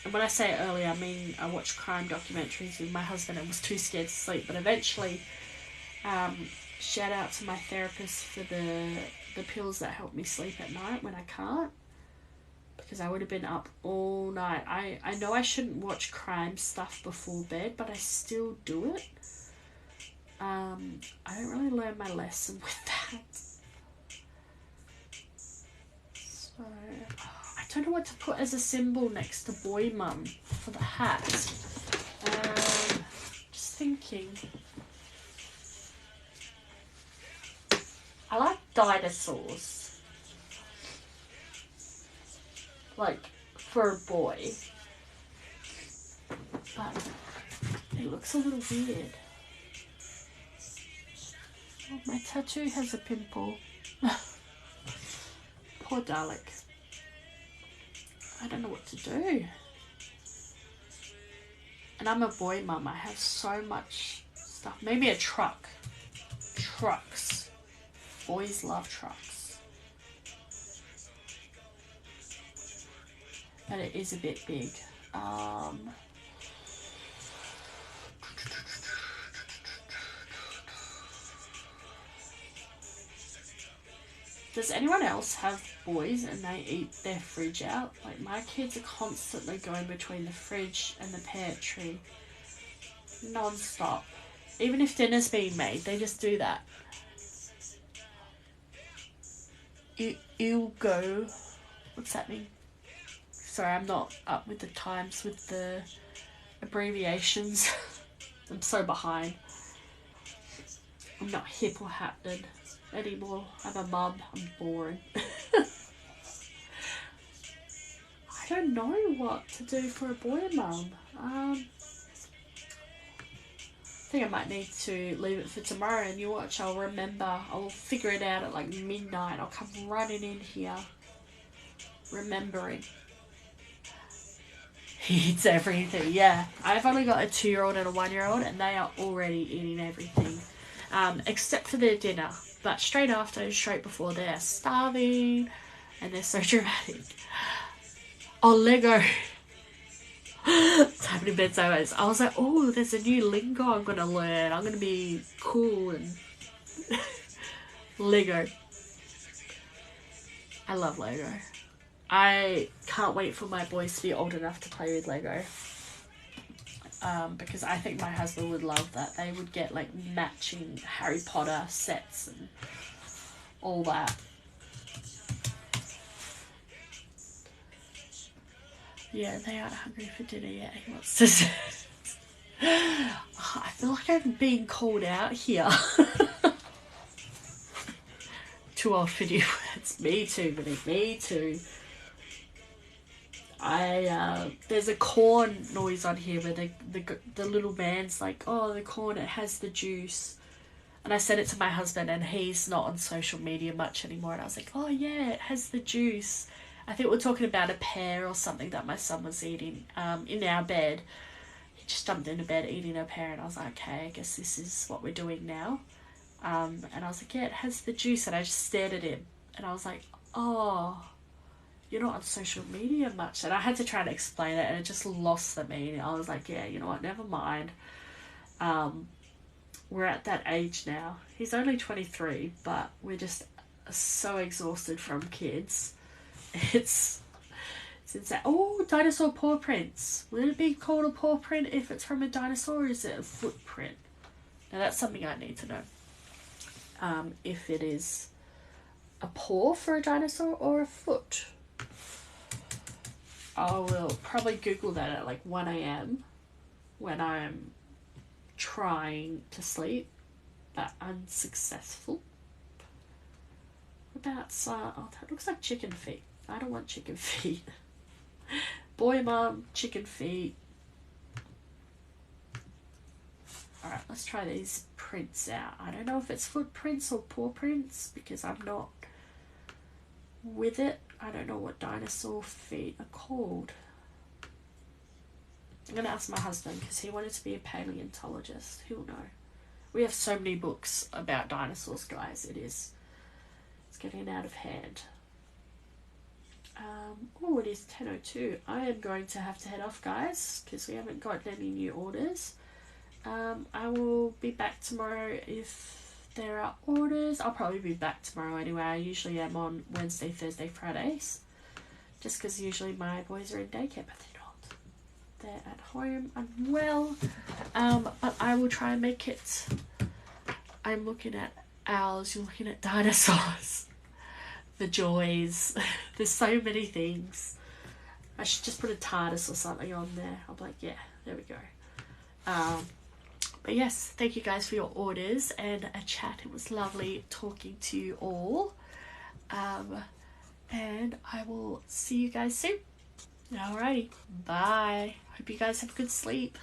Speaker 1: And when I say early, I mean I watched crime documentaries with my husband and was too scared to sleep. But eventually, shout out to my therapist for the pills that help me sleep at night when I can't. Because I would have been up all night. I know I shouldn't watch crime stuff before bed, but I still do it. I don't really learn my lesson with that. So, I don't know what to put as a symbol next to boy mum for the hat. Just thinking. I like dinosaurs. Like, for a boy. But it looks a little weird. Oh, my tattoo has a pimple. Poor Dalek. I don't know what to do. And I'm a boy mum. I have so much stuff. Maybe a truck. Trucks. Boys love trucks. But it is a bit big. Does anyone else have boys and they eat their fridge out? Like, my kids are constantly going between the fridge and the pantry. Non-stop. Even if dinner's being made, they just do that. You go. What's that mean? Sorry, I'm not up with the times with the abbreviations. I'm so behind. I'm not hip or happening anymore. I'm a mum. I'm boring. I don't know what to do for a boy mum. I think I might need to leave it for tomorrow and you watch. I'll remember. I'll figure it out at like midnight. I'll come running in here remembering. He eats everything. Yeah, I've only got a 2-year-old and a 1-year-old and they are already eating everything, except for their dinner. But straight after, straight before, they're starving and they're so dramatic. Oh, Lego. It's happening bedsides. I was like, oh, there's a new lingo I'm going to learn. I'm going to be cool and Lego. I love Lego. I can't wait for my boys to be old enough to play with Lego. Because I think my husband would love that. They would get like matching Harry Potter sets and all that. Yeah, they aren't hungry for dinner yet. He wants to. I feel like I'm being called out here. Too old for new words. Me too, Vinny. Me too. There's a corn noise on here where the little man's like, oh, the corn, it has the juice. And I sent it to my husband and he's not on social media much anymore. And I was like, oh yeah, it has the juice. I think we're talking about a pear or something that my son was eating in our bed. He just jumped into bed eating a pear and I was like, okay, I guess this is what we're doing now. And I was like, yeah, it has the juice. And I just stared at him and I was like, oh, you're not on social media much. And I had to try to explain it and it just lost the meaning. I was like, yeah, you know what, never mind. We're at that age now. He's only 23, but we're just so exhausted from kids. It's insane. Oh, dinosaur paw prints. Would it be called a paw print if it's from a dinosaur or is it a footprint? Now that's something I need to know. if it is a paw for a dinosaur or a foot. I will probably Google that at like 1 a.m. when I'm trying to sleep but unsuccessful. What about oh, that looks like chicken feet. I don't want chicken feet. Boy mum, chicken feet. Alright, let's try these prints out. I don't know if it's footprints or paw prints because I'm not with it. I don't know what dinosaur feet are called. I'm going to ask my husband because he wanted to be a paleontologist. He'll know. We have so many books about dinosaurs, guys. It's getting out of hand. Oh, it is 10:02. I am going to have to head off, guys, because we haven't gotten any new orders. I will be back tomorrow if there are orders. I'll probably be back tomorrow anyway. I usually am on Wednesday, Thursday, Fridays. Just because usually my boys are in daycare, but they're not. They're at home unwell. But I will try and make it. I'm looking at owls. You're looking at dinosaurs. The joys. There's so many things. I should just put a TARDIS or something on there. I'll be like, yeah, there we go. But yes, thank you guys for your orders and a chat. It was lovely talking to you all. And I will see you guys soon. Alrighty, bye. Hope you guys have good sleep.